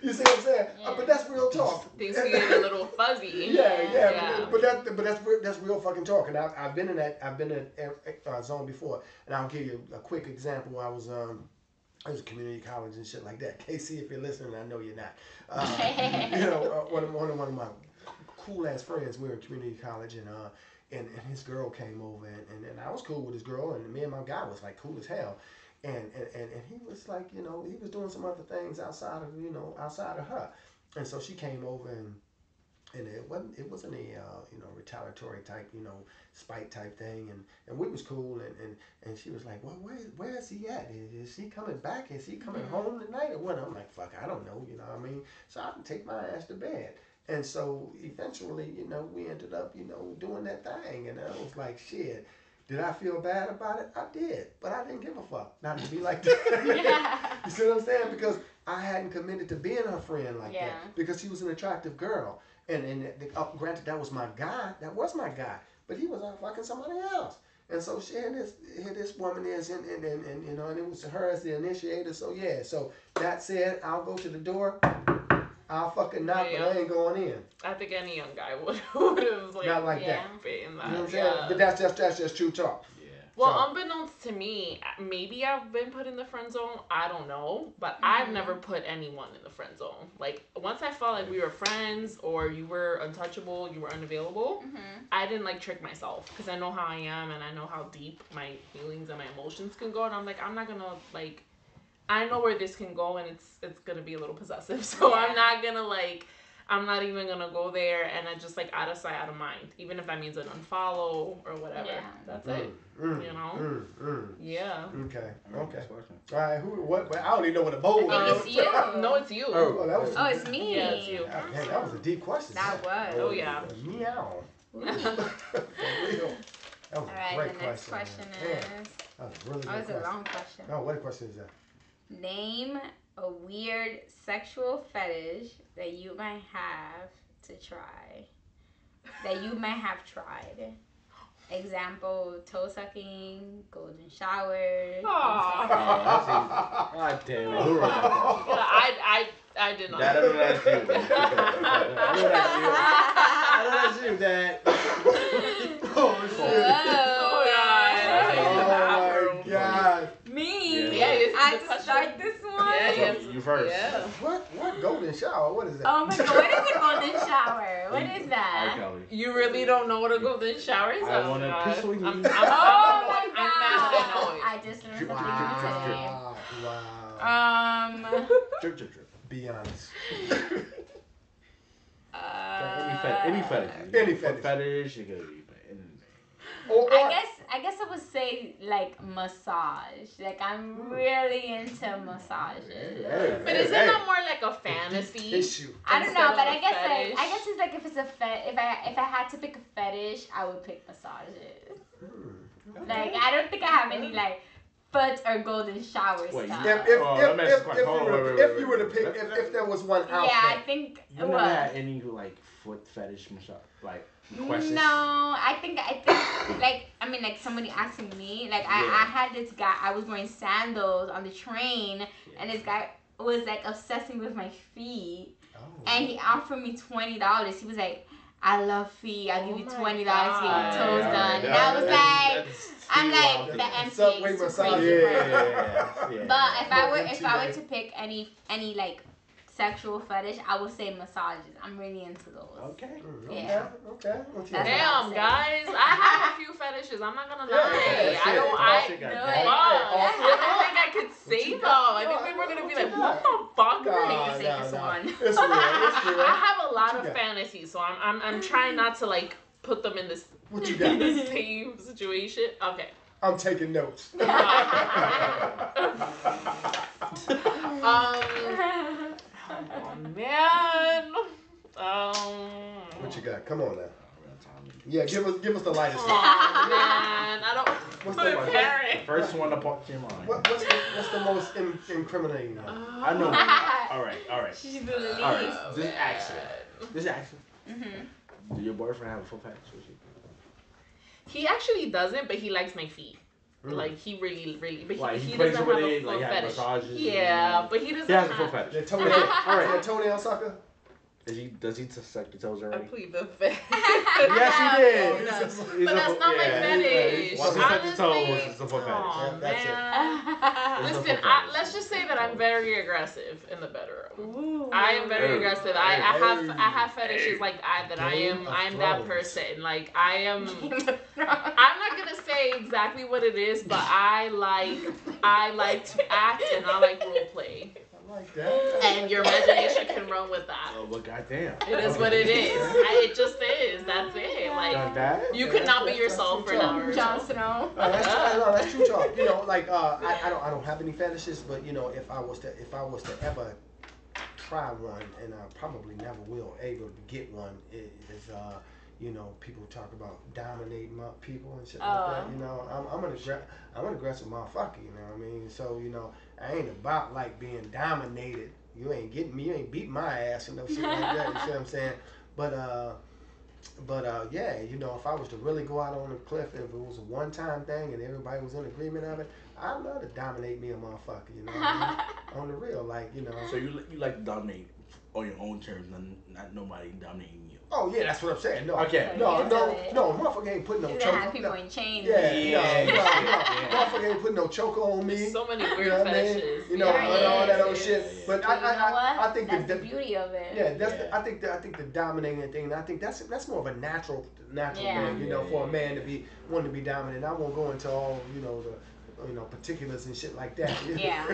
You see what I'm saying? Yeah. But that's real talk. Things get a little fuzzy. Yeah. But that's real fucking talk. And I've been in that zone before. And I'll give you a quick example. I was a community college and shit like that. KC, if you're listening, I know you're not. You know, one of my cool ass friends. We were in community college, and his girl came over, and I was cool with his girl, and me and my guy was like cool as hell. And he was like, you know, he was doing some other things outside of her. And so she came over and it wasn't a you know, retaliatory type, you know, spite type thing, and we was cool, and she was like, well, where is he at? Is he coming back? Is he coming home tonight or what? I'm like, fuck, I don't know, you know what I mean? So I can take my ass to bed. And so eventually, you know, we ended up, you know, doing that thing, and I was like, shit. Did I feel bad about it? I did, but I didn't give a fuck. Not to be like that. You see what I'm saying? Because I hadn't committed to being her friend like that. Because she was an attractive girl, and granted, that was my guy. But he was out fucking somebody else. And so here this woman is, and you know, and it was her as the initiator. So yeah. So that said, I'll go to the door. I'll fucking knock, but I ain't going in. I think any young guy would have like not like that. In that. You know what I'm saying? But that's just true talk. Yeah. Well, unbeknownst to me, maybe I've been put in the friend zone. I don't know, but I've never put anyone in the friend zone. Like once I felt like we were friends, or you were untouchable, you were unavailable, I didn't like trick myself because I know how I am and I know how deep my feelings and my emotions can go, and I'm like, I'm not gonna like. I know where this can go, and it's gonna be a little possessive. So I'm not even gonna go there, and I just like out of sight, out of mind. Even if that means an unfollow or whatever. Yeah. That's it. You know. Yeah. Okay. All right. What? I don't even know what a bowl is. It's you. No, it's you. It's me. Yeah, it's you. Man, that was a deep question. That was. Oh yeah. Meow. For real. That was a great the next question is. That was a really good question. It's a long question. Oh, what question is that? Name a weird sexual fetish that you might have to try that you might have tried? Example, toe sucking, golden showers. Aw. God damn it. Who wrote that? I did not. Dad, I know that's you. I know that's you, Dad. Oh, shit. Oh, Oh, my God. Me? Yeah, it's I the have to start this one? Yeah, You first. Yeah. What golden shower? What is that? Oh my god, what is a golden shower? What is R. that? Kelly. You really don't know what a golden shower is? I Oh, wanna God. piss with you. I'm Oh my I'm mad that I know god. it. I just learned something new today. Wow. Drip, drip, drip. Be honest. Any fetish. Any fetish. Fetish, you could be anything. I guess I would say like massage. Like I'm really into massages. But isn't that more like a fantasy? Issue. I don't know, Instead but of I a guess fetish? I guess it's like if it's a if I had to pick a fetish, I would pick massages. Like I don't think I have any like foot or golden shower Wait, stuff. If you were to pick, if there was one out Yeah, I there. think You never had any like foot fetish massage, like questions? No, I think like I mean like somebody asking me like I had this guy, I was wearing sandals on the train and this guy was like obsessing with my feet and he offered me $20. He was like, I love feet, I'll give you $20 to get your toes done. And I was like, I'm like the MPA Subway is too massage. crazy for her. Yeah. But if I were to pick any like sexual fetish, I would say massages. I'm really into those. Okay. Yeah. Okay. Damn, guys, I have a few fetishes. I'm not gonna lie. Yeah, I don't. I think I could say them. I think people are gonna be like, "What the fuck?" Nah, say this one. It's real. I have a lot of Yeah. fantasies, so I'm trying not to like put them in this What you got? the same situation. Okay. I'm taking notes. Oh man. What you got? Come on now. Yeah, give us the lightest one. Oh man, I don't. What's My the one? parent. First one to pop to your mind. What's the most incriminating one? I know. All right. She's the least. All right. This action. Mhm. Do your boyfriend have a foot fetish with you? He actually doesn't, but he likes my feet. Mm. Like he really, but Like, he plays doesn't with have a it, foot like, have fetish. massages Yeah, but he doesn't He has a have. foot fetish. That toenail sucker? Does he suck your toes I already? plead the fifth. Yes, he did. But He's that's not my fetish. Once he sucks your Honestly, toes, it's a foot fetish. oh, Yeah, that's it. man. It's a Listen, foot fetish. let's just say that I'm very aggressive in the bedroom. Ooh. I am very aggressive. I have fetishes like I Game I'm of that Thrones. person. Like I am. I'm not gonna say exactly what it is, but I like to act and I like role play. I like that. And your imagination can run with that. Oh, but goddamn. It is what it is. It just is. That's it. Like Done that? you could not be yourself for an hour. or Jon so. Snow. That's true talk. You know, like I don't have any fetishes, but you know, if I was to ever try one, and I probably never will able to get one, is you know, people talk about dominating my people and shit like that. You know, I'm an aggressive motherfucker. You know what I mean? So you know, I ain't about like being dominated. You ain't getting me. You ain't beating my ass and no shit like that. You see what I'm saying? But yeah, you know, if I was to really go out on a cliff, if it was a one-time thing and everybody was in agreement of it, I'd love to dominate me a motherfucker, you know what I mean? On the real, like, you know. So you like to dominate on your own terms, not nobody dominating you. Oh yeah, that's what I'm saying. No, Okay. no, You do no, it. no, motherfucker ain't putting no You're choke. gonna have people in chains. Yeah, no, Yeah. motherfucker ain't putting no choker on me. There's so many weird You know what I mean? fetishes. You know, Yeah. and all that old Yeah, shit. yeah. But But you know what? I think that's the that beauty of it. yeah, that's Yeah. I think the dominating thing. I think that's more of a natural Yeah. thing. You know, for a Yeah. man to be wanting to be dominant. I won't go into all the particulars and shit like that. You know? Yeah.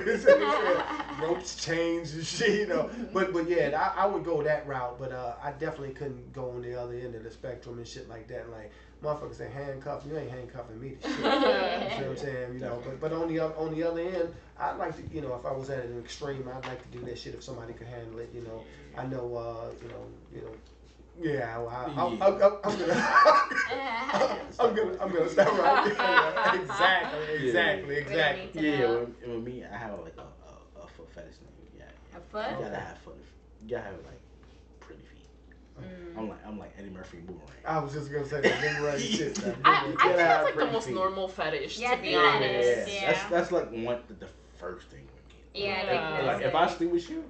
Ropes, chains, and shit. You know, but yeah, I would go that route. But I definitely couldn't go on the other end of the spectrum and shit like that. Like motherfuckers say handcuff, you ain't handcuffing me to shit. You know what I'm saying? You know, but on the other end, I'd like to, you know, if I was at an extreme, I'd like to do that shit if somebody could handle it. You know, I know, you know. Yeah, well, I'm gonna stop right there. Exactly. Yeah, with me, I have like a foot fetish thing. Yeah. A foot? You gotta have foot. You gotta have like pretty feet. I'm like Eddie Murphy Boomerang. I was just gonna say that boomerang shit. I think that's like the Great most feet. normal fetish, Yeah, to I be think that honest. is. Yeah. That's like the first thing with me. Yeah, I think Yeah. that's Like it. if I sleep with you,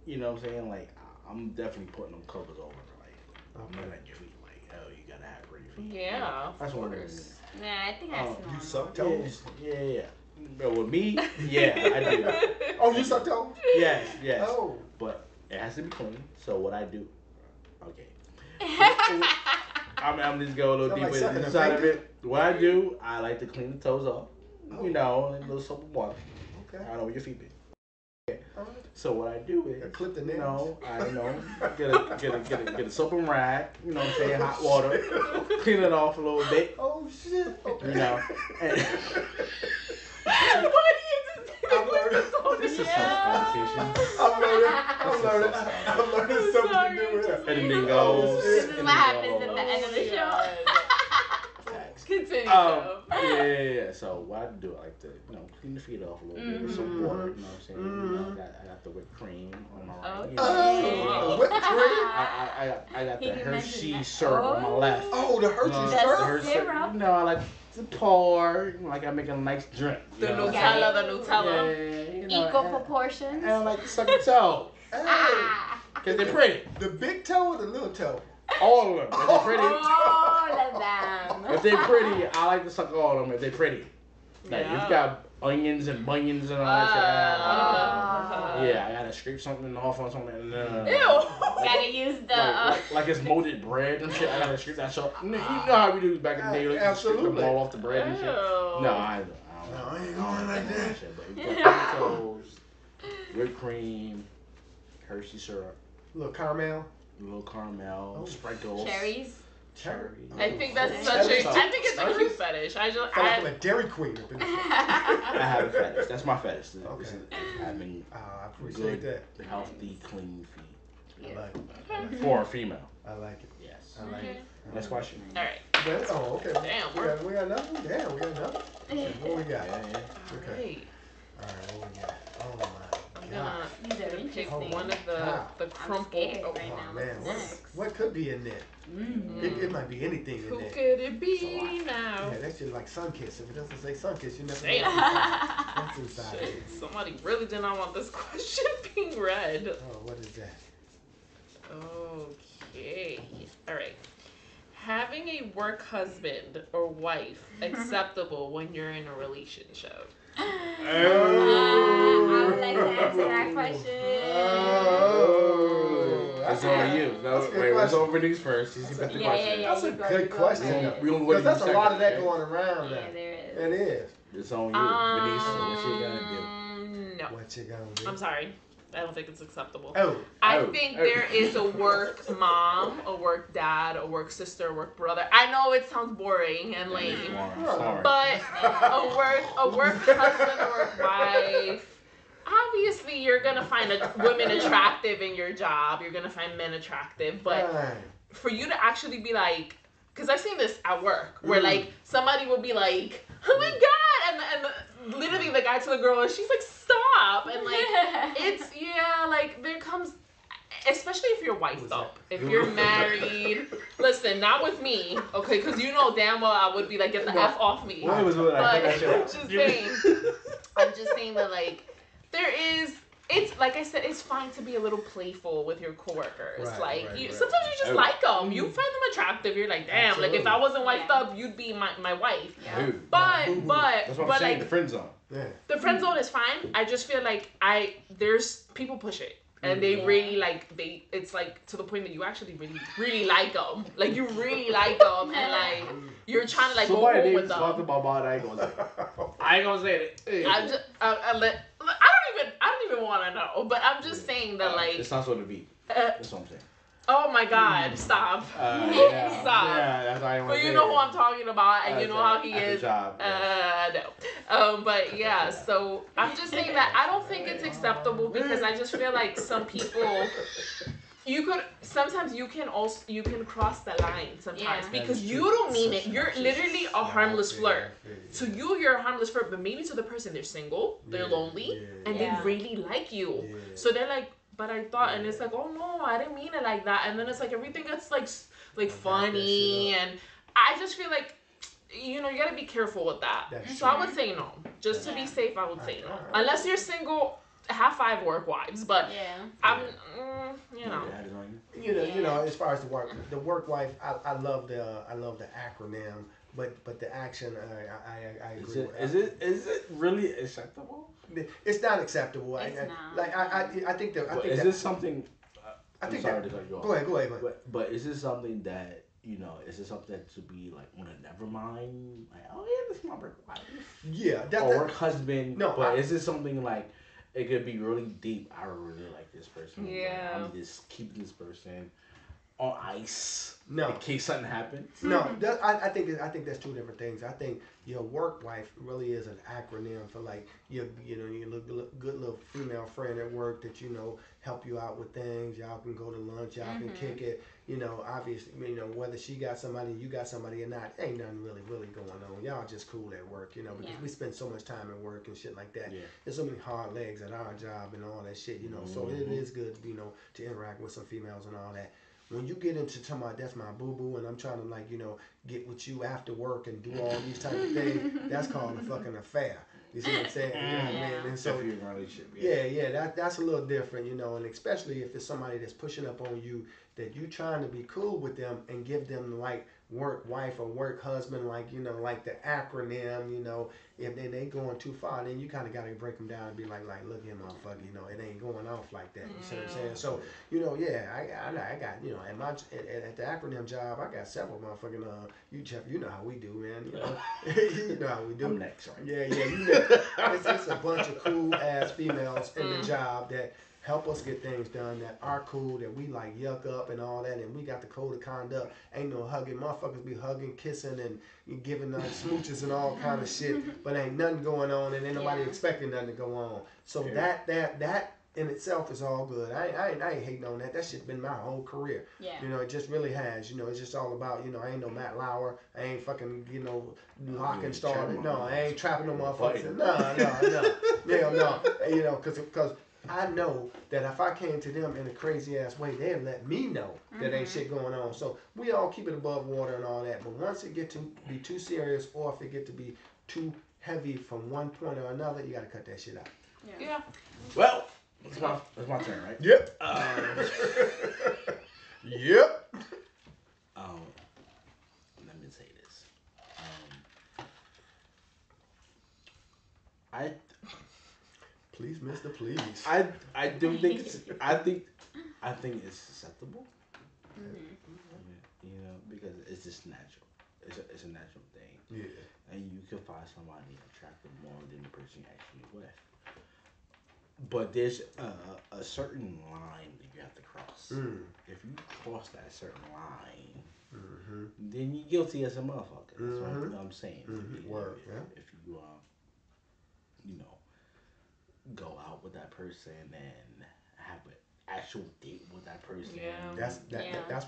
you know what I'm saying? Like I'm definitely putting them covers over. Like I'm looking at your feet. Like oh, you gotta have pretty feet. Yeah, That's of what I'm course. Nah, I think that's normal. You suck Yeah, toes? yeah. But with me, yeah, I do. Oh, you suck toes? Yes, yes. Oh. But it has to be clean. So what I do, okay. I'm just going a little Sound like deeper sucking a inside of finger? it. What I do, I like to clean the toes off. Oh. You know, and a little soap and water. Okay. I don't know where your feet be. All right. So what I do is, Clip the you nails. know, get a soap and rag. You know what I'm saying? Hot water. Clean it off a little bit. Oh shit. Okay. You know. And What I'm learning. this is some conversation. I'm learning something Sorry, new here. And then Oh, goes. shit. This is and what then happens goes. at the end of the show. Facts. Continue. Yeah. So what I do, I like to, you know, clean the feet off a little bit with some water. You know what I'm saying? You know, I got the whipped cream on my right. You know what I'm saying? Oh, whipped cream. I got He the mentioned Hershey that. syrup on my left. Oh, the Hershey No, That's syrup. the Hershey syrup. You know, I like to pour. You know, like I make a nice drink. The you know? Nutella, the Yeah, Nutella. you know, Equal and- proportions. And I like to suck the toe. Hey, Ah, Because they're pretty. the big toe or the little toe? All of them. If they're pretty. all of them. If they're pretty, I like to suck all of them if they're pretty. Like, Yeah. it's got onions and bunions and all that Oh. shit. Yeah, I gotta scrape something off on something. Ew. Gotta use the. Like it's molded bread and shit. I gotta scrape that shit. You know how we do back in the day? Like, you scrape the Absolutely. ball off the bread and shit. Ew. No, I don't. No, I ain't going like that. Shit, but you got toast, whipped cream, Hershey syrup, Little caramel. a little caramel, Oh. sprinkles, Cherries. cherry. I think that's Oh. such a. Cherries. I think it's a Cherries? cute fetish. I just. Sound like I, a Dairy Queen up in this. I have a fetish. That's my fetish. Okay. This is having I appreciate good, that. healthy, clean feet I like it. for a female. I like it. Yes. I like Okay. it. Next question. all right. Well, oh, okay. Damn, We got nothing? Damn, we got nothing? What we got? Yeah, yeah. Okay. Great. All right, what we got? Oh, my I'm God. gonna These are pick interesting. one of the crumpled. scared Oh, right now. Oh, man. What's What could be in there? Mm. It might be anything in who there. could it be now? Yeah, that's just like Sunkiss. If it doesn't say Sunkiss, you never know Damn. what's inside of it. Shit, somebody really did not want this question being read. Oh, what is that? Okay. All right. Having a work husband or wife acceptable when you're in a relationship? I would like to answer that question. Oh, It's that's on you. No, that's a good wait, let's question. open these first. He's got the Yeah, question. yeah, That's a you go, good you go. question. Yeah. though. We only Because that's a lot of that second, going around now. Yeah, there is. It is. It's on you, Denise. What you gonna No. What you gonna do? I'm sorry. I don't think it's acceptable. Oh, I Oh, think oh. there is a work mom, a work dad, a work sister, a work brother. I know it sounds boring and do? lame, Sorry. but a work husband or work wife. Obviously, you're gonna find women attractive in your job. You're gonna find men attractive, but right. for you to actually be like, because I've seen this at work where like somebody will be like, oh my god, and literally the guy to the girl and she's like, stop, and like it's like there comes, especially if you're wifed up, if you're married. Listen, not with me, okay, because you know damn well I would be like, get the f off me. What was it? But I I'm think I just should. saying, that like there is. It's like I said, it's fine to be a little playful with your coworkers. Right, like right, you, right. sometimes you just Oh. like them. You find them attractive. You're like, damn. Like if I wasn't wifed Yeah. up, you'd be my wife. Yeah. Dude, But Boo-boo. that's what I'm saying. like The friend zone. Yeah. the friend zone is fine. I just feel like there's people push it. And they really it's like to the point that you actually really like them. Like you really like them, and like you're trying to like go Somebody home named with talked them. about mine. I ain't gonna say it. I ain't gonna say it. I just, I don't even want to know. But I'm just saying that like, It's not so to be. uh, That's what I'm saying. oh my God, stop. Yeah. Stop. Yeah, that's why I want But to you say know it. who I'm talking about, and you know how he At the is. job, yeah. No. But yeah, so I'm just saying that I don't think it's acceptable because I just feel like some people, sometimes you can cross the line sometimes Yeah. because That's you true. don't mean it. You're literally a harmless flirt. To you, you're a harmless flirt, but maybe to the person, they're single, they're lonely, and Yeah. they really like you. Yeah. So they're like, but I thought, and it's like, oh no, I didn't mean it like that, and then it's like everything gets like funny, and I just feel like, you know, you gotta be careful with that. So I would say no, just to be safe. I would say no, unless you're single. Have 5 work wives, but I'm, you know. You know, as far as the work wife, I love the acronym, but the action, I agree. Is it really acceptable? It's not acceptable. It's not. Like I think that. Is this something? I think sorry to cut you off. Go ahead. But is this something that, you know, is this something that to be like on a never mind? Like, oh yeah, this is my work wife. Yeah, or work husband. No, but is this something like it could be really deep? I really like this person. Yeah, like, I'm just keeping this person on ice. No, in case something happens. No, I think that's 2 different things. I think your work wife really is an acronym for like your good little female friend at work that help you out with things. Y'all can go to lunch. Y'all can kick it. Obviously, whether she got somebody, you got somebody or not, ain't nothing really going on. Y'all just cool at work, because we spend so much time at work and shit like that. Yeah. There's so many hard legs at our job and all that shit, So it is good, to interact with some females and all that. When you get into talking about that's my boo boo and I'm trying to get with you after work and do all these type of things, that's called a fucking affair. You see what I'm saying? And so that's a little different, and especially if it's somebody that's pushing up on you that you trying to be cool with them and give them like work wife or work husband, like the acronym, if they going too far, then you kind of got to break them down and be like look here, motherfucker, it ain't going off like that. You see what I'm saying? So I got at the acronym job, I got several motherfucking you Jeff, you know how we do, man. You know how we do. I'm next, right? Yeah, it's a bunch of cool ass females in the job that help us get things done, that are cool, that we like yuck up and all that, and we got the code of conduct. Ain't no hugging. Motherfuckers be hugging, kissing, and giving smooches and all kind of shit, but ain't nothing going on, and ain't nobody expecting nothing to go on. So that in itself is all good. I ain't hating on that. That shit been my whole career. Yeah. It just really has. It's just all about, I ain't no Matt Lauer. I ain't fucking, lock and started. No, I ain't trapping no motherfuckers. No. Because I know that if I came to them in a crazy ass way, they'd let me know that ain't shit going on. So we all keep it above water and all that. But once it get to be too serious, or if it get to be too heavy from one point or another, you gotta cut that shit out. Yeah. Well, it's my turn, right? Yep. Yep. Let me say this. Please, Mr. Please. I do think I think it's acceptable. Because it's just natural. It's a natural thing. Yeah. And you can find somebody attractive more than the person you're actually with. But there's a certain line that you have to cross. If you cross that certain line, then you're guilty as a motherfucker. That's what I'm saying. If you go out with that person and have an actual date with that person.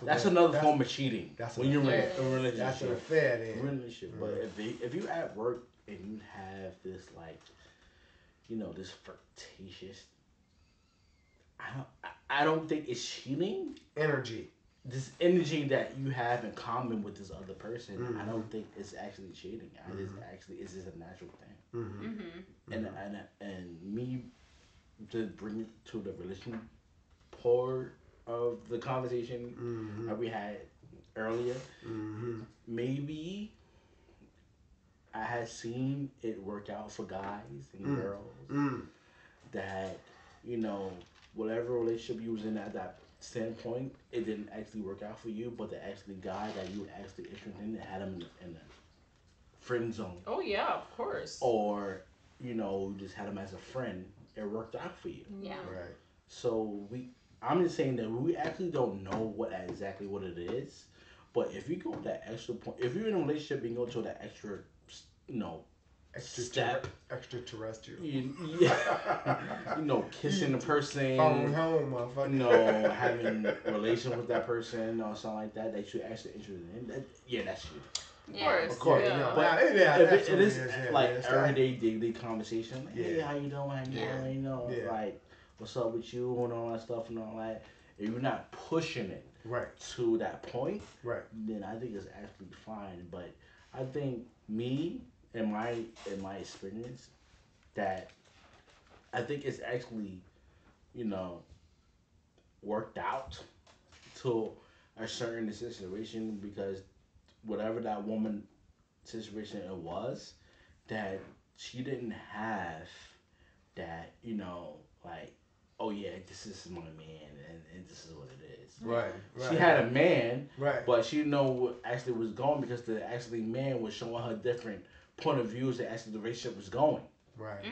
That's another form of cheating. That's when you're in a relationship. That's an affair then. Relationship. But if you at work and you have this this flirtatious, I don't think it's cheating. Energy. This energy that you have in common with this other person, I don't think it's actually cheating. It's just a natural thing. And me to bring it to the relation part of the conversation that we had earlier, maybe I had seen it work out for guys and girls that whatever relationship you was in at that standpoint, it didn't actually work out for you, but the actually guy that you actually interested in had him in the friend zone. Oh yeah, of course. Or you just had him as a friend. It worked out for you. Yeah. Right. So I'm just saying that we actually don't know exactly what it is, but if you go that extra point, if you're in a relationship and you go to that extra, step, extraterrestrial. Kissing the person, phone home, motherfucker. Having a relation with that person or something like that you're actually interested in. That's you. Yeah. Of course. Yeah. But if it is like everyday daily conversation, hey, how you doing? Like what's up with you and all that stuff and all that, if you're not pushing it Right. to that point, Right. then I think it's actually fine. But I think me in my experience that I think it's actually, you know, worked out to a certain situation because whatever that woman situation it was, that she didn't have that, like, oh yeah, this is my man and this is what it is. Right. Right. She had a man, Right. but she didn't know what actually was going because the actually man was showing her different point of views that actually the relationship was going. Right.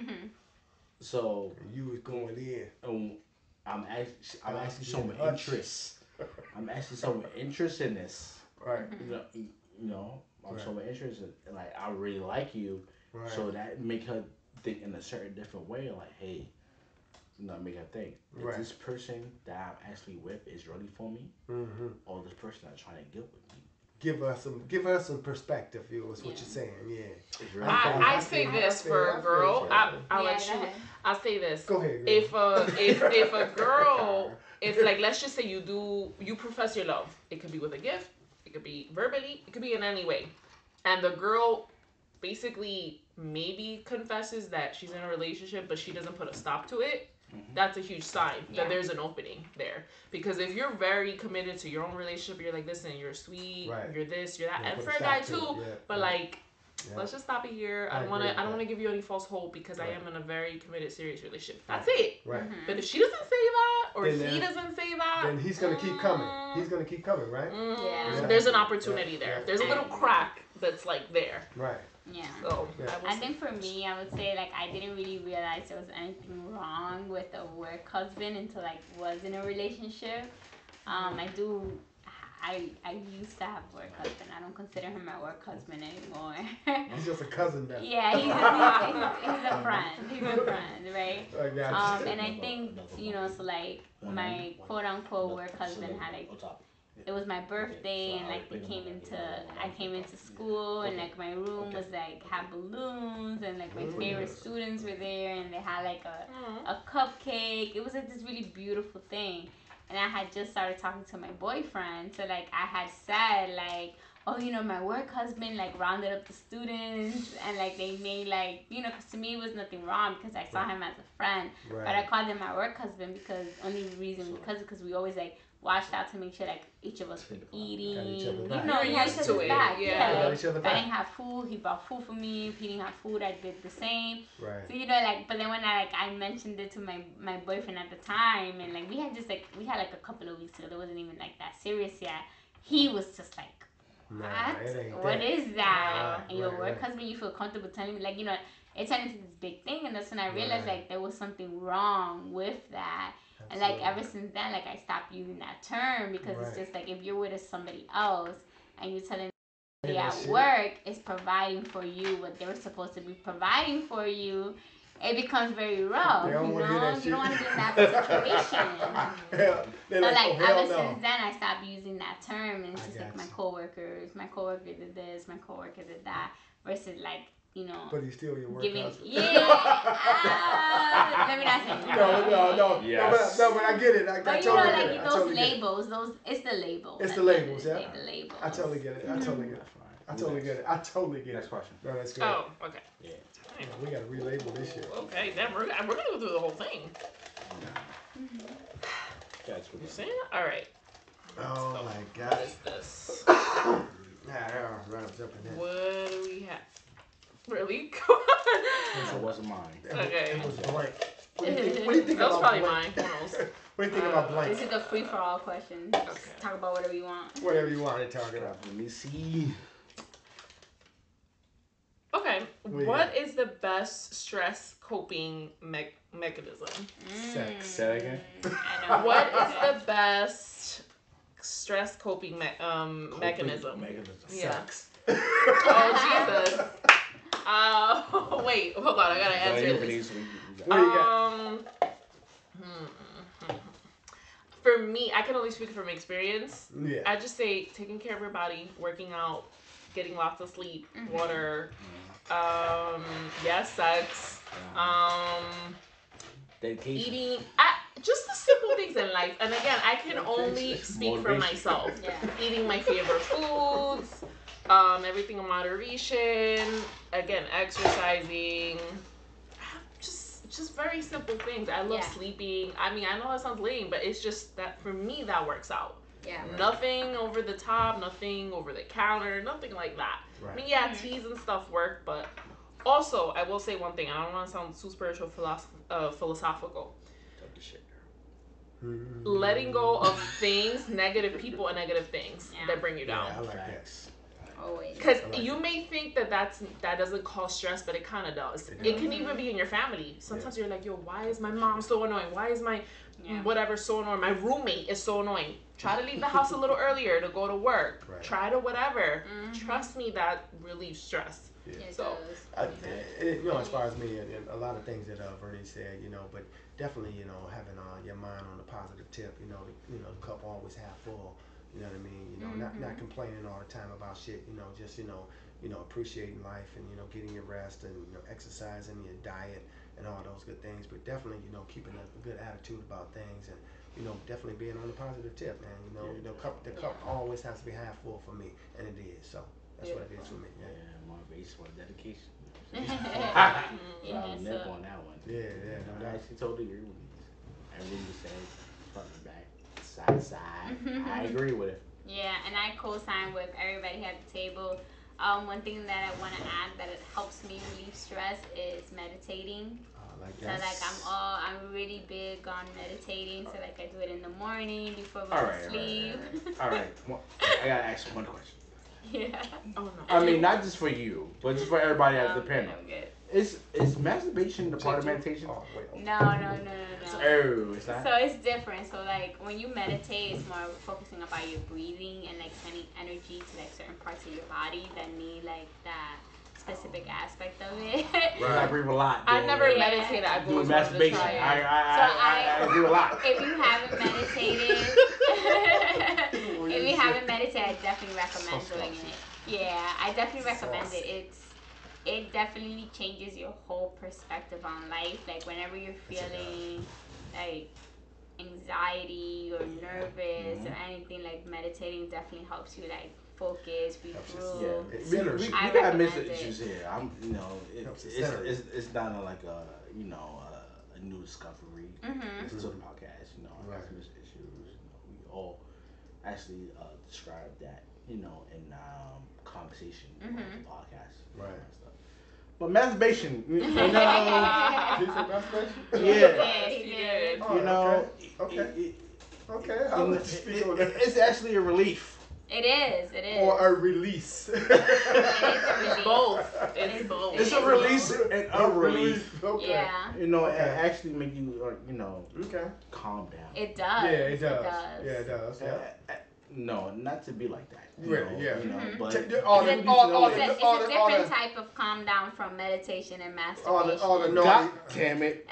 So And you was going in. I'm actually showing interest. I'm actually showing interest in this. Right. I'm Right. showing interest in like I really like you. Right. So that make her think in a certain different way. Like, hey, make her think. Is Right. this person that I'm actually with is really for me, Mm-hmm. or this person that's trying to get with me? Give her some perspective, you is what you're saying. Yeah. It's really I say this for a girl. I'll let you. I'll say this. Go ahead. Girl. If a girl, if like let's just say you profess your love, it could be with a gift, it could be verbally, it could be in any way, and the girl basically maybe confesses that she's in a relationship, but she doesn't put a stop to it. That's a huge sign that there's an opening there. Because if you're very committed to your own relationship, you're like, listen, you're sweet, you're this, you're that, and for a guy too. But like, let's just stop it here. I don't want to give you any false hope because I am in a very committed, serious relationship. That's it. Right. But if she doesn't say that, or Then he doesn't say that, then he's gonna keep coming. He's gonna keep coming, right? Yeah. there's an opportunity there. Yeah. There's a little crack that's like there. Right. Yeah. So I think for me, I would say like I didn't really realize there was anything wrong with a work husband until I was in a relationship. I used to have a work husband. I don't consider him my work husband anymore. He's just a cousin now. Yeah, he's a friend. He's a friend, right? I got you. And I think so like my quote unquote work husband had like. It was my birthday and like I came into school and like my room was like had balloons and like my favorite students were there and they had like a cupcake. It was like this really beautiful thing. And I had just started talking to my boyfriend. So like I had said like, oh, my work husband like rounded up the students and like they made like, because to me it was nothing wrong because I saw him as a friend. Right. But I called him my work husband because we always like watched out to make sure like each of us were eating. You're used to it. Back. Yeah. Like, if I didn't have food, he bought food for me. If he didn't have food, I did the same. Right. So but then when I mentioned it to my boyfriend at the time, and like we had like a couple of weeks ago, it wasn't even like that serious yet. He was just like, what is that? And your work husband, you feel comfortable telling me like it turned into this big thing, and that's when I realized like there was something wrong with that. And like ever since then, like I stopped using that term because it's just like if you're with somebody else and you're telling somebody at work is providing for you what they were supposed to be providing for you, it becomes very rough. You don't want to be in that situation. So like ever since then, I stopped using that term, and it's just like my coworker did this, my coworker did that, versus like. But he's still your work husband. Yeah. Let me not say No. Yes. No, but I get it. I but totally get like it. those labels, it's the labels. It's the labels, yeah. The labels. I totally get it. I totally get it. Next question. No, that's great. Oh, okay. Yeah. We gotta relabel this shit. Okay, then we're gonna go through the whole thing. That's what You see? All right. Oh my What God. is this? Jumping What do we have? Really? It wasn't mine. Okay. It was blank. What do you think That was about probably blank? mine. Who knows? What do you think about blank? This is a free for all question. Just talk about whatever you want. Whatever you want to talk about. Let me see. Okay. What is the best stress coping mechanism? Sex. Say that again. I know. What is the best stress coping mechanism? Yeah. Sex. Oh, Jesus. Wait, hold on. I gotta answer this. What do you got? For me, I can only speak from experience. Yeah. I just say taking care of your body, working out, getting lots of sleep, water. Yes, sex. Dedication. Eating. things in life. And again, I can only speak for myself. Yeah. Eating my favorite foods, everything in moderation. Again, exercising. Just very simple things. I love sleeping. I mean, I know that sounds lame, but it's just that for me that works out. Yeah. Right. Nothing over the top, nothing over the counter, nothing like that. Right. I mean, yeah, teas and stuff work, but also I will say one thing. I don't want to sound too spiritual, philosophical. Talk the shit, Letting go of things, negative people, and negative things that bring you down. Yeah, I like that. Always. Because like you may think that that doesn't cause stress, but it kind of does. It can even be in your family. Sometimes you're like, yo, why is my mom so annoying? Why is my whatever so annoying? My roommate is so annoying. Try to leave the house a little earlier to go to work. Right. Try to whatever. Trust me, that relieves stress. Yeah. So, as far as me, and a lot of things that Vernie said, but definitely, having your mind on the positive tip, the cup always half full. You know what I mean? Not complaining all the time about shit. Just appreciating life and getting your rest and exercising, your diet and all those good things. But definitely, keeping a good attitude about things and definitely being on the positive tip, man. The cup always has to be half full for me, and it is. So that's what it is for me. Yeah, my base for dedication. Yeah, on that one. Yeah. I actually totally agree with you. Everything you said, front and back, side to side. I agree with it. Yeah, and I co-sign with everybody at the table. One thing that I want to add that it helps me relieve stress is meditating. So I'm really big on meditating. So like I do it in the morning before we go to sleep. All right. Well, I gotta ask one question. Yeah. oh no. I mean, not just for you, but just for everybody at the panel. Good. Is masturbation the part of meditation? Oh, wait. No. Oh, it's not. So it's different. So like when you meditate, it's more focusing about your breathing and like sending energy to like certain parts of your body that need like that specific aspect of it. Right. I breathe a lot. I never meditated. I've do always wanted to masturbation. try it. I do a lot. If you haven't meditated, I definitely recommend doing it. Yeah, I definitely recommend it. It definitely changes your whole perspective on life. Like whenever you're feeling like anxiety or nervous or anything, like meditating definitely helps you like focus, be through. We got Mr. Issues here. It's not like a new discovery. It's a certain podcast. I got some issues. We all actually describe that in conversation on the podcast. Right. But masturbation, He said masturbation? yeah. He did. Okay. I'll let you speak on that. It's actually a relief. It is. Or a release. It is a relief. Both. It's both. It's a release and a relief. Okay. Yeah. It actually make you, calm down. It does. Yeah, it does. Yeah, it does. Yeah. No, not to be like that. But It's a different type of calm down from meditation and masturbation. All the naughty. God damn it.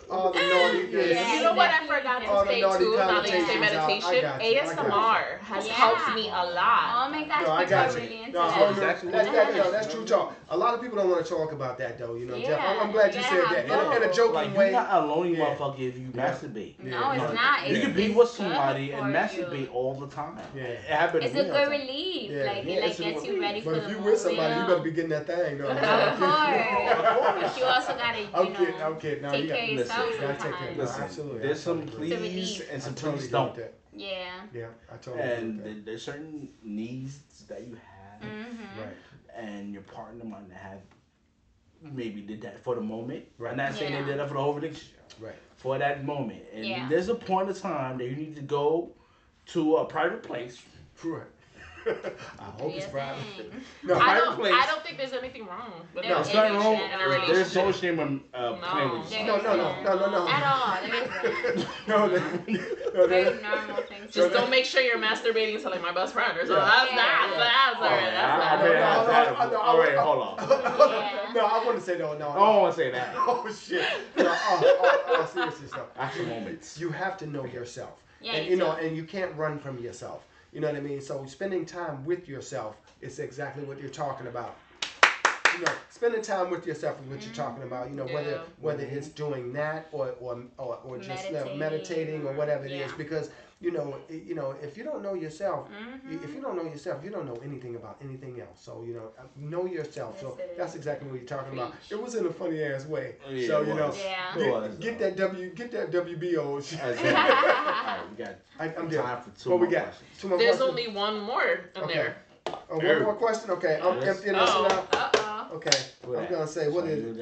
All the naughty. Yeah. You know what I forgot to say too? Now that you say meditation, ASMR has helped me a lot. Oh my gosh, No, I got you. really into No, that. that's true talk. A lot of people don't want to talk about that though. Jeff. Yeah, I'm glad you said that in a joking Like, way. you're not a lonely motherfucker if you masturbate. No, it's not. You can be with somebody and masturbate all the time. Yeah. It happened to It's me a all the good time. relief. Yeah. Like, Yeah, it it's a gets you relief. ready for But the if you moment. with somebody, you better be getting that thing though. Of course. But you also gotta, I'm kidding. No, take you care got, of yourself you gotta take care. sometimes. No, Listen, absolutely. there's some Absolutely. please and some I totally please agree don't. with that. Yeah. Yeah, I totally agree with that. And there's certain needs that you have, Right. and your partner might not have maybe did that for the moment. Right. I'm not saying Yeah. they did that for the whole relationship. Right. For that moment. And Yeah. there's a point of time that you need to go to a private place. Right. I hope it's private. Thing. No, I private place. don't think there's anything wrong with No, There's it. nothing wrong. in a There's no relationship. shame in playing with There yourself. No. At all. There isn't. No, Very normal things. Just don't make sure you're masturbating to like my best friend or something. That's Yeah. alright. All right, hold on. Yeah. No, I want to say no. I don't want to say that. Oh shit. No, seriously stuff. Actual moments. You have to know yourself. Yeah, And you do. and you can't run from yourself. You know what I mean? So spending time with yourself is exactly what you're talking about. you know, spending time with yourself is what you're talking about. You know, whether it's doing that or just meditating or whatever it is, because you know, if you don't know yourself, if you don't know yourself, you don't know anything about anything else. So you know yourself. So that's exactly what you're talking about. It was in a funny ass way. Yeah, so you know, get that WBO shit. I'm time for two what more we got? questions. 2 more There's questions? only one more in there. Oh, one more question? Okay, I'm emptying this one out. Okay, I'm gonna say what is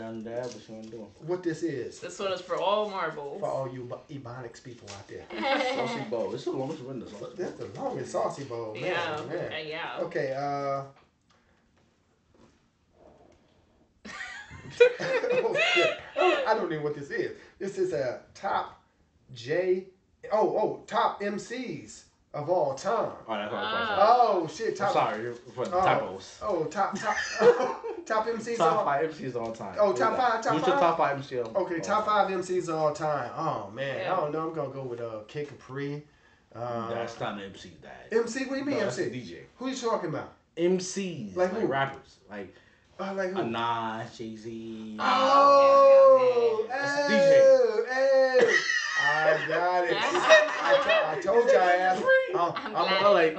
what this is. This one is for all marbles. For all you Ebonics people out there. Saucy bowl. It's the longest window. That's the longest saucy bowl, man. Yeah. Yeah. Okay, oh shit. I don't know what this is. This is a top top MCs of all time. Oh, that's what I Oh shit, top. I'm sorry for the typos. Top MCs. Top 5 MCs of all time. Oh, top 5. Who's your top 5 MC? Okay, top 5 MCs of all time. Oh man, I don't know. I'm gonna go with Kid Capri. That's not an MC. That MC? What do you mean no, MC? That's a DJ. Who you talking about? MCs, like who? rappers, like who? Nas, Jay-Z. Oh, that's a DJ. Hey, I got it. I told you I asked. I'm like,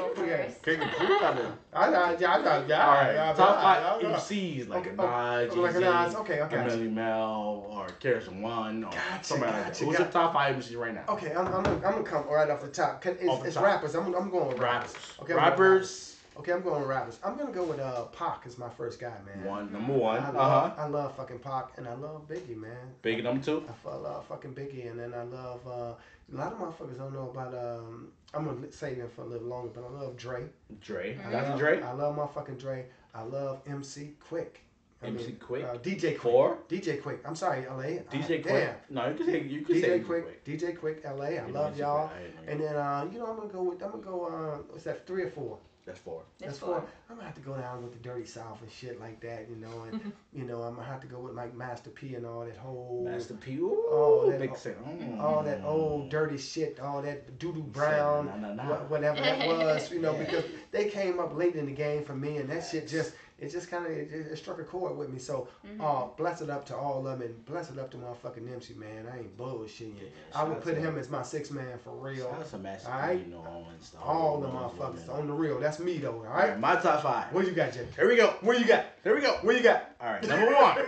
Kid Capri. I got. Alright, top 5 MCs like Nas, Jay-Z, okay, Melly Mel, or Kerrison One, or somebody like that. Who's gotcha. your top 5 MCs right now? Okay, I'm gonna come right off the top. It's rappers. I'm going with rappers. Okay, rappers. Okay, I'm going with rappers. I'm gonna go with Pac as my first guy, man. Number one. I love fucking Pac, and I love Biggie, man. Biggie number 2. I love fucking Biggie, and then I love a lot of motherfuckers don't know about. I'm gonna say them for a little longer, but I love Dre. Dre. I love motherfucking Dre. I love MC Quick. Quick. DJ Quick. 4. DJ Quick. I'm sorry, LA. DJ Quick. Damn. No, you can say DJ Quick. DJ Quick, LA. I love y'all. And then I'm gonna go. What's that? 3 or 4? That's 4. That's 4. I'm gonna have to go down with the Dirty South and shit like that, and I'm gonna have to go with like Master P and all that whole Master P. Ooh, that, big all that old dirty shit, all that Doo Doo Brown, whatever that was, because they came up late in the game for me, and that shit just kind of struck a chord with me. So, bless it up to all of them, and bless it up to motherfucking MC, man. I ain't bullshitting you. I would put him as my 6th man for real. All right? All the motherfuckers on the real. That's me though. All right. My top 5. What you got, Jay? Here we go. Where you got? All right. Number 1,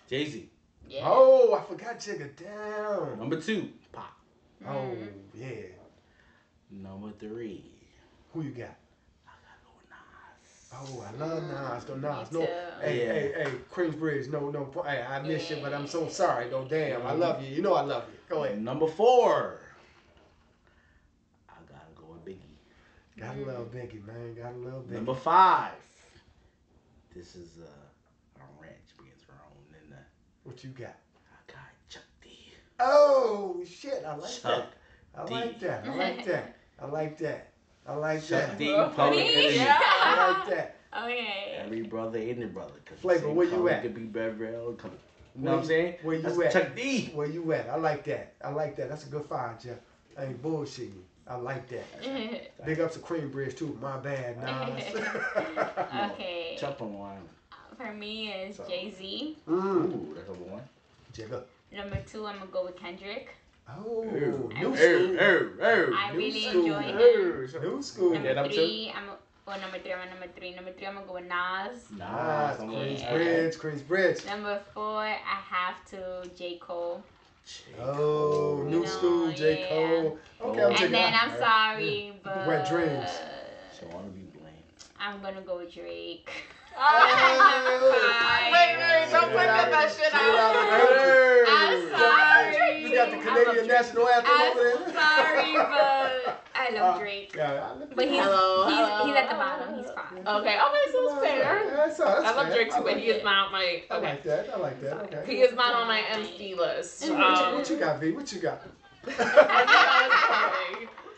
Jay-Z. Yeah. Oh, I forgot Jigga down. Number 2, Pac. Oh yeah. Number 3. Who you got? Oh, I love Nas. Though Nas. Me No, too. hey, Queensbridge. No. Hey, I miss you, but I'm so sorry. Though, damn, I love you. You know I love you. Go ahead. Number 4. I gotta go with Biggie. Gotta love Biggie, man. Gotta love Biggie. Number 5. This is a ranch being thrown in the. What you got? I got Chuck D. Oh shit! I like Chuck that. I like that. Chuck D. Well, Public Enemy. yeah. I like that. Okay. Every brother in the brother. Flavor, where you at? Could be Beverly. You know what I'm saying? Where you That's at? Chuck D. Where you at? I like that. That's a good find, Jeff. I ain't bullshitting you. I like that. Big ups to Queensbridge too. My bad, Nas. Okay. Chuck on one. For me, it's Jay-Z. Ooh, that's number 1. Jigga. Number 2, I'm gonna go with Kendrick. Oh, Ooh. new school. I New really school. enjoy him. New school. Yeah, Number number 3, number 3. Number 3, I'm gonna go with Nas. Nice. Queensbridge. Queensbridge. Number 4, I have to J. Cole. Oh, new school, J. Cole. Okay, I'm And taking then that. I'm sorry, but Wet dreams. So I want to be blamed. I'm gonna go with Drake. Wait, don't play with that shit out. I'm sorry. You got the Canadian national anthem over there? I'm sorry, but I love Drake. But he's at the bottom. He's fine. Okay, so it's fair. That's I love fair. Drake too, but he is not my. I Okay, like that. Okay. he is not on my MC list. What you got, V? What you got?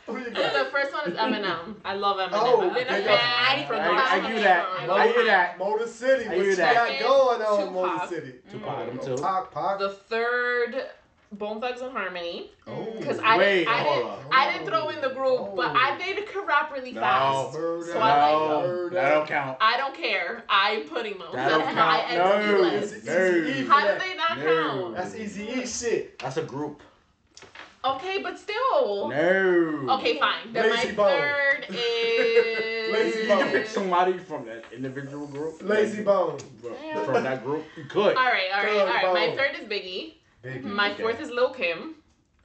Who you got? The first one is Eminem. I love Eminem. Oh, I've been a big fan up. for I the hear that. I hear that. Motor City. I What hear you that. got going on, Tupac. Motor City? Tupac, them too. Pac. The third Bone Thugs and Harmony. Oh, Because hold up. I didn't throw in the group, but I made it corrupt really fast. Heard So that. I like them. Heard That don't count. I don't care. I'm putting them. That don't That's my count. entity No. list. No. How do they not No. count? That's easy shit. That's a group. Okay, but still. No. Okay, fine. Then Lazy my Bone. third is. Lazy You Bone. can pick somebody from that individual group. Lazy Bone. From that group. You could. All right. My Bone. third is Biggie. Biggie. My Okay. fourth is Lil Kim.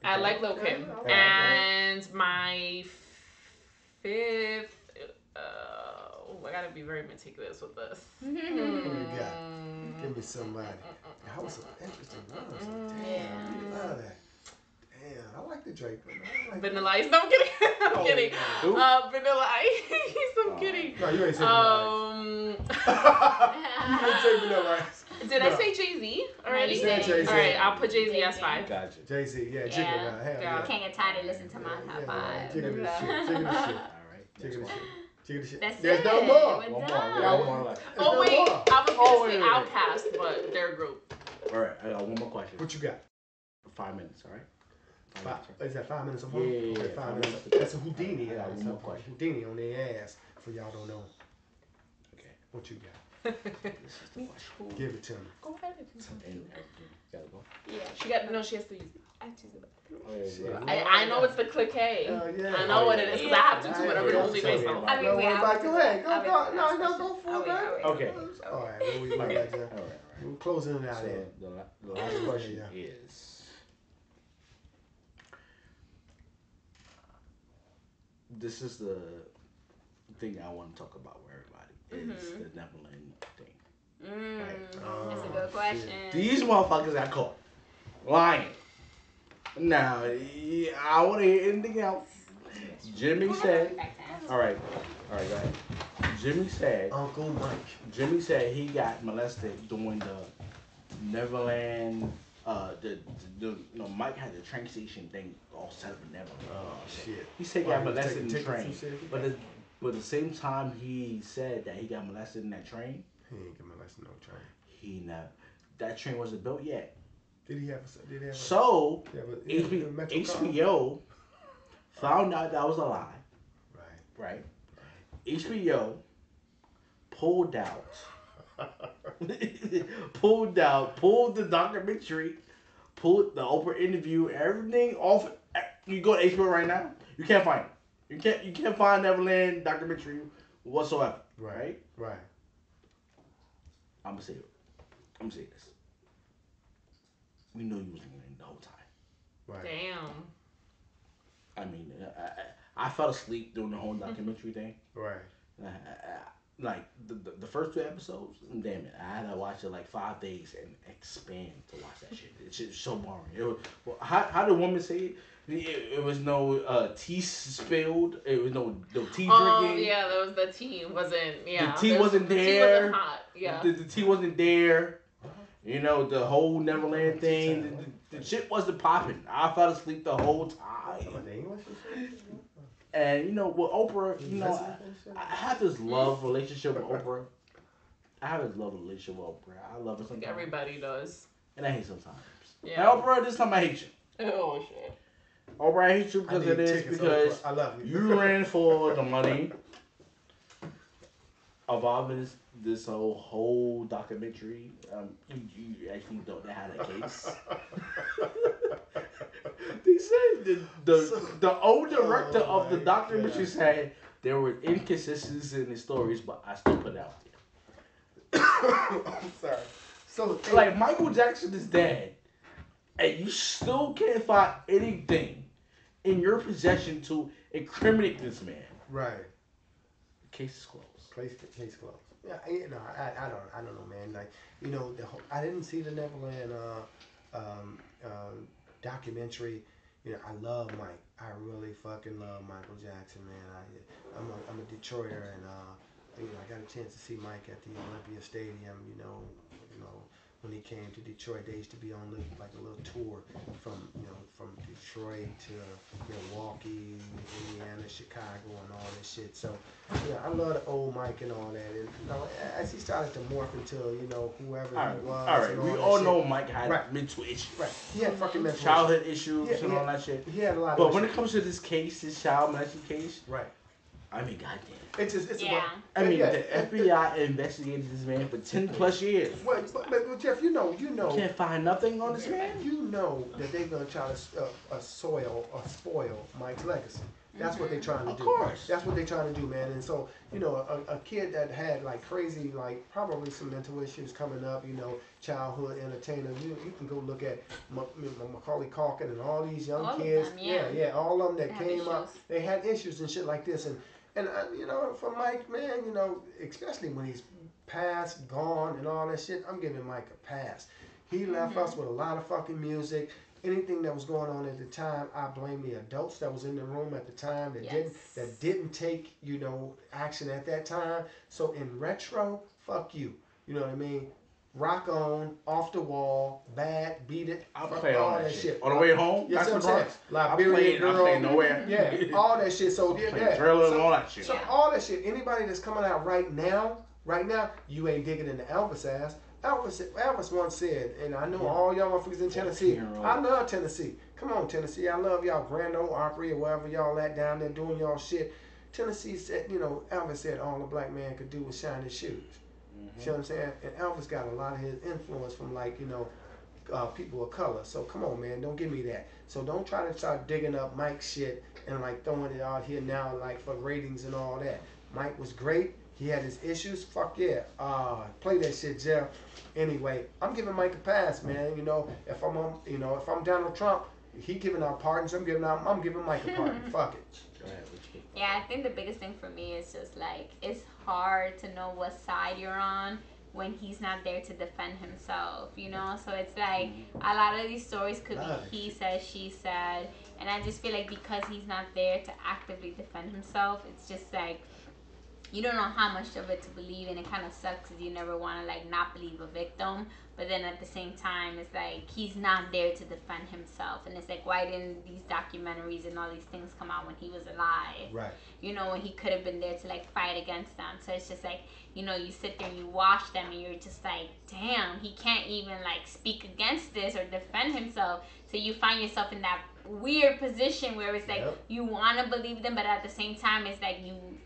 I Okay. like Lil Kim. Okay. And my fifth. I gotta be very meticulous with this. Who you got? Give me somebody. That was some interesting ones. Damn, I love that. Damn, I like the Drake one. I like Vanilla Ice. No, I'm kidding. I'm kidding. Who? Vanilla Ice. I'm kidding. No, you ain't saying Vanilla Ice. You ain't saying Vanilla Ice. Did I say Jay-Z already? You said Jay-Z. All right, I'll put Jay-Z as 5. Gotcha. Jay-Z, yeah, Yeah. chicken now. Hell Yeah. yeah. Can't get tired of listening to my top five. Chicken this shit. Chicken this shit. All right. Chicken this shit. Chicken this shit. That's There's it. no more. We're One more. done. We got one more left. Oh, wait. no more. I was Oh, going to wait, say wait, wait. Outkast, but their group. All right. I got one more question. What you got? 5 minutes. All right. 5 Five, minutes. is that 5 minutes of one? Yeah, yeah, Okay, yeah, 5 5 minutes. minutes. That's a Houdini. I got one more That's a question. Houdini on their ass. For y'all don't know. Okay. What you got? This is the question. Give it to me. Go ahead. And gotta go. Yeah. She has to use it. I choose the bathroom. Oh, yeah, Shit. yeah. I know it's the cliquet. Yeah. I know what it is because I have to do Yeah. whatever Yeah. only Yeah. myself. I mean, No, wait, worry about it. Go ahead. Go. Go for it, man. Okay. All right. What we All got, right. John? All right. We're closing it out So here. the last question Yeah. is, this is the thing I want to talk about with everybody, is the Neverland thing. That's a good question. These motherfuckers got caught lying. Now, I want to hear anything else. Jimmy said, all right, go ahead. Jimmy said he got molested during the Neverland. Mike had the train station thing all set up in Neverland. Oh shit. He said he got molested in the Tickets train, and shit? but at the same time he said that he got molested in that train. He ain't get molested no train. He never. That train wasn't built yet. Did he have a So Metro car? HBO found out that was a lie. Right. Right. HBO pulled the documentary, pulled the Oprah interview, everything off. You go to HBO right now, you can't find it. You can't find Neverland documentary whatsoever. Right. I'm gonna say this. We know you was lying the whole time. Right. Damn. I mean, I fell asleep during the whole documentary thing. Right. Like the first 2 episodes, damn it, I had to watch it like 5 days and expand to watch that shit. It's just so boring. It was, how the woman say it? It was no tea spilled. It was no tea drinking. Oh yeah, there was the tea wasn't. Yeah. The tea wasn't The tea there. wasn't hot. Yeah. The tea wasn't there. You know, the whole Neverland thing. The shit wasn't popping. I fell asleep the whole time. The English and shit? And you know, with Oprah, you know, I have this love relationship with Oprah. I love her sometimes. Everybody does. And I hate sometimes. Yeah. Now, Oprah, this time I hate you. Oh shit. Oprah, I hate you because of this, because I love you. you ran for the money involving this whole documentary. You actually don't know how that case. They said the old director of the documentary said there were inconsistencies in the stories, but I still put it out there. I'm sorry. So Like, Michael Jackson is dead, and you still can't find anything in your possession to incriminate this man. right. Case is closed. Case closed. Yeah, I don't know, man. Like, you know, I didn't see the Neverland documentary. You know, I love Mike. I really fucking love Michael Jackson, man. I'm a Detroiter, and you know, I got a chance to see Mike at the Olympia Stadium. You know, when he came to Detroit, they used to be on like a little tour from Detroit to Milwaukee, Louisiana, Chicago, and all this shit. So, yeah, I love the old Mike and all that. And, you know, as he started to morph into, you know, whoever he was. All right. And We that all shit. know Mike had Right. mental issues. Right. He had fucking mental Childhood issues Yeah, and all that shit. He had a lot of But when it issues. comes to this case, this child molestation case, Right. I mean, goddamn. It's just, it's Yeah. about, I mean, yeah, the FBI investigated this man for 10 plus years. but Jeff, you know, Can't find nothing on this man. you know that they're gonna try to spoil Mike's legacy. That's what they're trying to do. Of course. That's what they're trying to do, man. And so, you know, a kid that had like crazy, like probably some mental issues coming up, you know, childhood entertainer. You can go look at Macaulay Culkin and all these young All of kids. them, yeah. All of them that They have came up, issues. they had issues and shit like this. And you know, for Mike, man, you know, especially when he's passed, gone, and all that shit, I'm giving Mike a pass. He left us with a lot of fucking music. Anything that was going on at the time, I blame the adults that was in the room at the time that didn't take, you know, action at that time. So in retro, fuck you. You know what I mean? Rock on, off the wall, bad, beat it. I fuck played all all that shit. On the way home, Yes, that's I'm the saying. Bronx. I Liberian girl. played nowhere. Yeah, all that shit. So yeah, Played Thriller and all that shit. So all that shit. Anybody that's coming out right now, you ain't digging into Elvis ass. Elvis once said, and I know all y'all motherfuckers in Tennessee. I love Tennessee. Come on, Tennessee. I love y'all Grand Ole Opry or wherever y'all at down there doing y'all shit. Tennessee said, you know, Elvis said all a black man could do was shine his shoes. You know what I'm saying? And Elvis got a lot of his influence from, like, you know, people of color. So come on, man, don't give me that. So don't try to start digging up Mike's shit and like throwing it out here now, like for ratings and all that. Mike was great. He had his issues. Fuck yeah. Play that shit, Jeff. Anyway, I'm giving Mike a pass, man. You know, if I'm Donald Trump, he giving out pardons. I'm giving Mike a pardon. Fuck it. Yeah, I think the biggest thing for me is just like it's hard to know what side you're on when he's not there to defend himself, you know? So it's like a lot of these stories could be he said, she said, and I just feel like because he's not there to actively defend himself, it's just like you don't know how much of it to believe, and it kind of sucks because you never want to like not believe a victim, but then at the same time it's like he's not there to defend himself, and it's like why didn't these documentaries and all these things come out when he was alive? Right. You know, when he could have been there to like fight against them. So it's just like, you know, you sit there and you watch them and you're just like, damn, he can't even like speak against this or defend himself. So you find yourself in that weird position where it's like you want to believe them, but at the same time it's like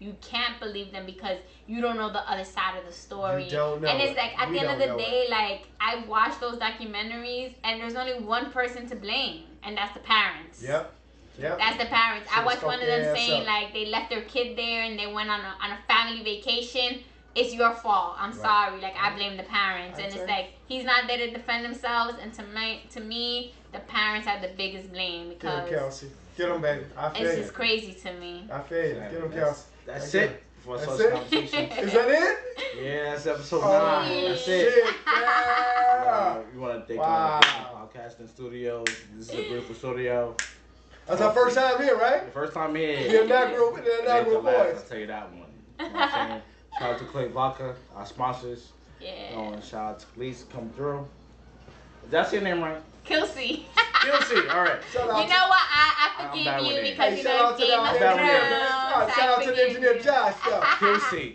you can't believe them because you don't know the other side of the story. You don't know. And it's like at the end of the day, like I watch those documentaries and there's only one person to blame, and that's the parents. Yep. That's the parents. I watched one of them saying up. like they left their kid there and they went on a family vacation. It's your fault. I'm sorry. Like I blame the parents, and it's like he's not there to defend themselves. And to me, the parents are the biggest blame because Get him, Kilsi. Get him, baby. I feel it's you. just crazy to me. I feel you. Get him, Kilsi. That's it for That's such it? conversation. Is that it? Yeah, that's episode Oh, 9. That's it. shit, yeah. We want to thank Wow. Podcasting Studios. This is a beautiful studio. That's our first time here, right? The first time here. The inaugural Ain't the last, voice. I'll tell you that one. You know what I'm saying? Shout out to Clay Vodka, our sponsors. Yeah. And shout out to Police come through. Did I say your name right? Kilsi. Kilsi, alright. Shout You out know what? I I'm forgive bad with you names. because Hey, you shout know out to Game the of engineer. Thrones. Shout out to the engineer Josh, though.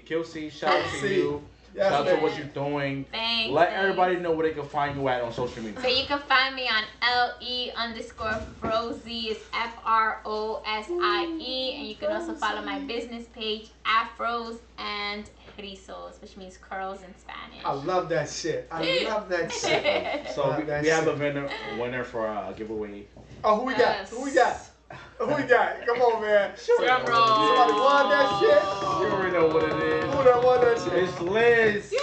Kilsi, shout out to you. Yes, Shout out to man. what you're doing. Thanks. Let thanks. everybody know where they can find you at on social media. So you can find me on LE_Frosie. It's FROSIE. And you can also follow my business page, Afros and Rizos, which means curls in Spanish. I love that shit. I love that shit. So we have a winner for a giveaway. Oh, who we got? Yes. Who we got? Who we got? Come on, man. Drum roll. Somebody won that shit? You already know what it is. Who that won that shit? It's Liz.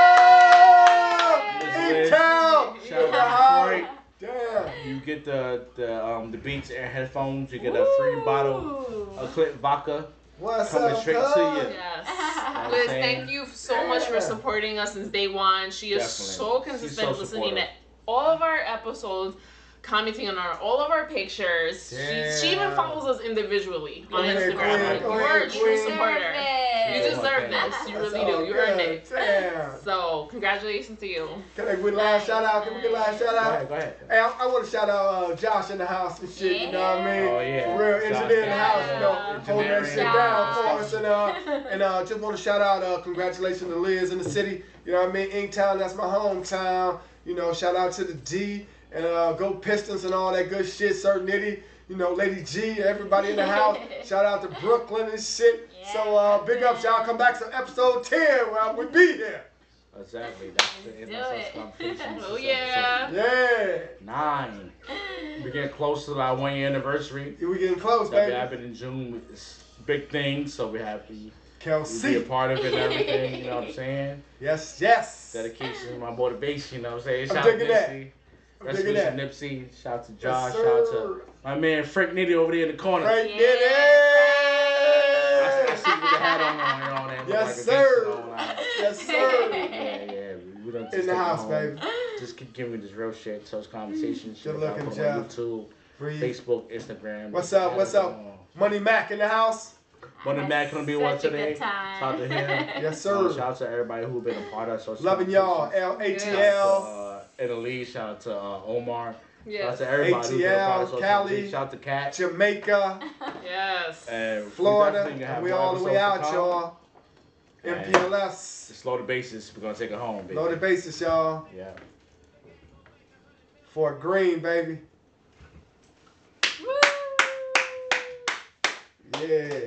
Oh! Miss Liz. In-town! Shout out to Detroit. Damn. You get the Beats Air headphones. You get a free bottle of Clip Vodka What's coming up, straight to cuz? you. Yes. Liz, thank you so much for supporting us since day one. She is so Definitely. consistent She's so listening to supportive. all of our episodes, commenting on all of our pictures. She even Damn. follows us individually on Go ahead, Instagram. go Like, ahead, you're a go true ahead. supporter. You deserve this. You really do. You earned it. Damn. So, congratulations to you. Can we last shout out? Can we get last shout out? Go ahead. Hey, I want to shout out Josh in the house and shit. You know what I mean? Oh yeah. Real engineer in the house, you know, holding that shit down for us. And just want to shout out, congratulations to Liz in the city. You know what I mean? Inktown, that's my hometown. You know, shout out to the D and go Pistons and all that good shit. Sir Nitty, you know, Lady G, everybody in the house. Shout out to Brooklyn and shit. Yeah, So big ups, y'all. Come back to episode 10 where we'll be here. Exactly. That's the end of this conversation. Oh yeah. Yeah. 9. We're getting close to our 1 year anniversary. We getting close, That'll be baby. happening in June. It's big things, so we're happy to be a Kilsi. part of it and everything. You know what I'm saying? Yes, yes. Dedication, my motivation. You know what I'm saying? I'm Shout out to digging that. Nipsey. I'm Rest digging in that. Nipsey. Shout out to Josh. Yes, Shout out to sir. my man Frank Nitty over there in the corner. Frank Yeah, did I it. see with the hat on, you know, and look Yes, like a sir. gangster on, like, Yes, sir. yeah. We done just In the taken house, home. baby. Just keep giving me this real shit, such conversations. Good shit. looking, Put 'em Jeff. on YouTube, Breathe. Facebook, Instagram. What's up? What's up? Money Mac in the house. Money Had Mac gonna be one such a today. good time. Shout out to him. Yes, sir. Shout out to everybody who been a part of social. Loving y'all. LATL, Italy. Shout out to Omar. Shout out Yes. to everybody who been a part of ATL, social. Cali. Shout out to Kat. Jamaica, Yes. And Florida. we We all the way episode to out, come. y'all. And MPLS. Just load the bases. We're gonna take it home, baby. Loaded bases, y'all. Yeah. Fort Greene, baby. Woo! Yeah.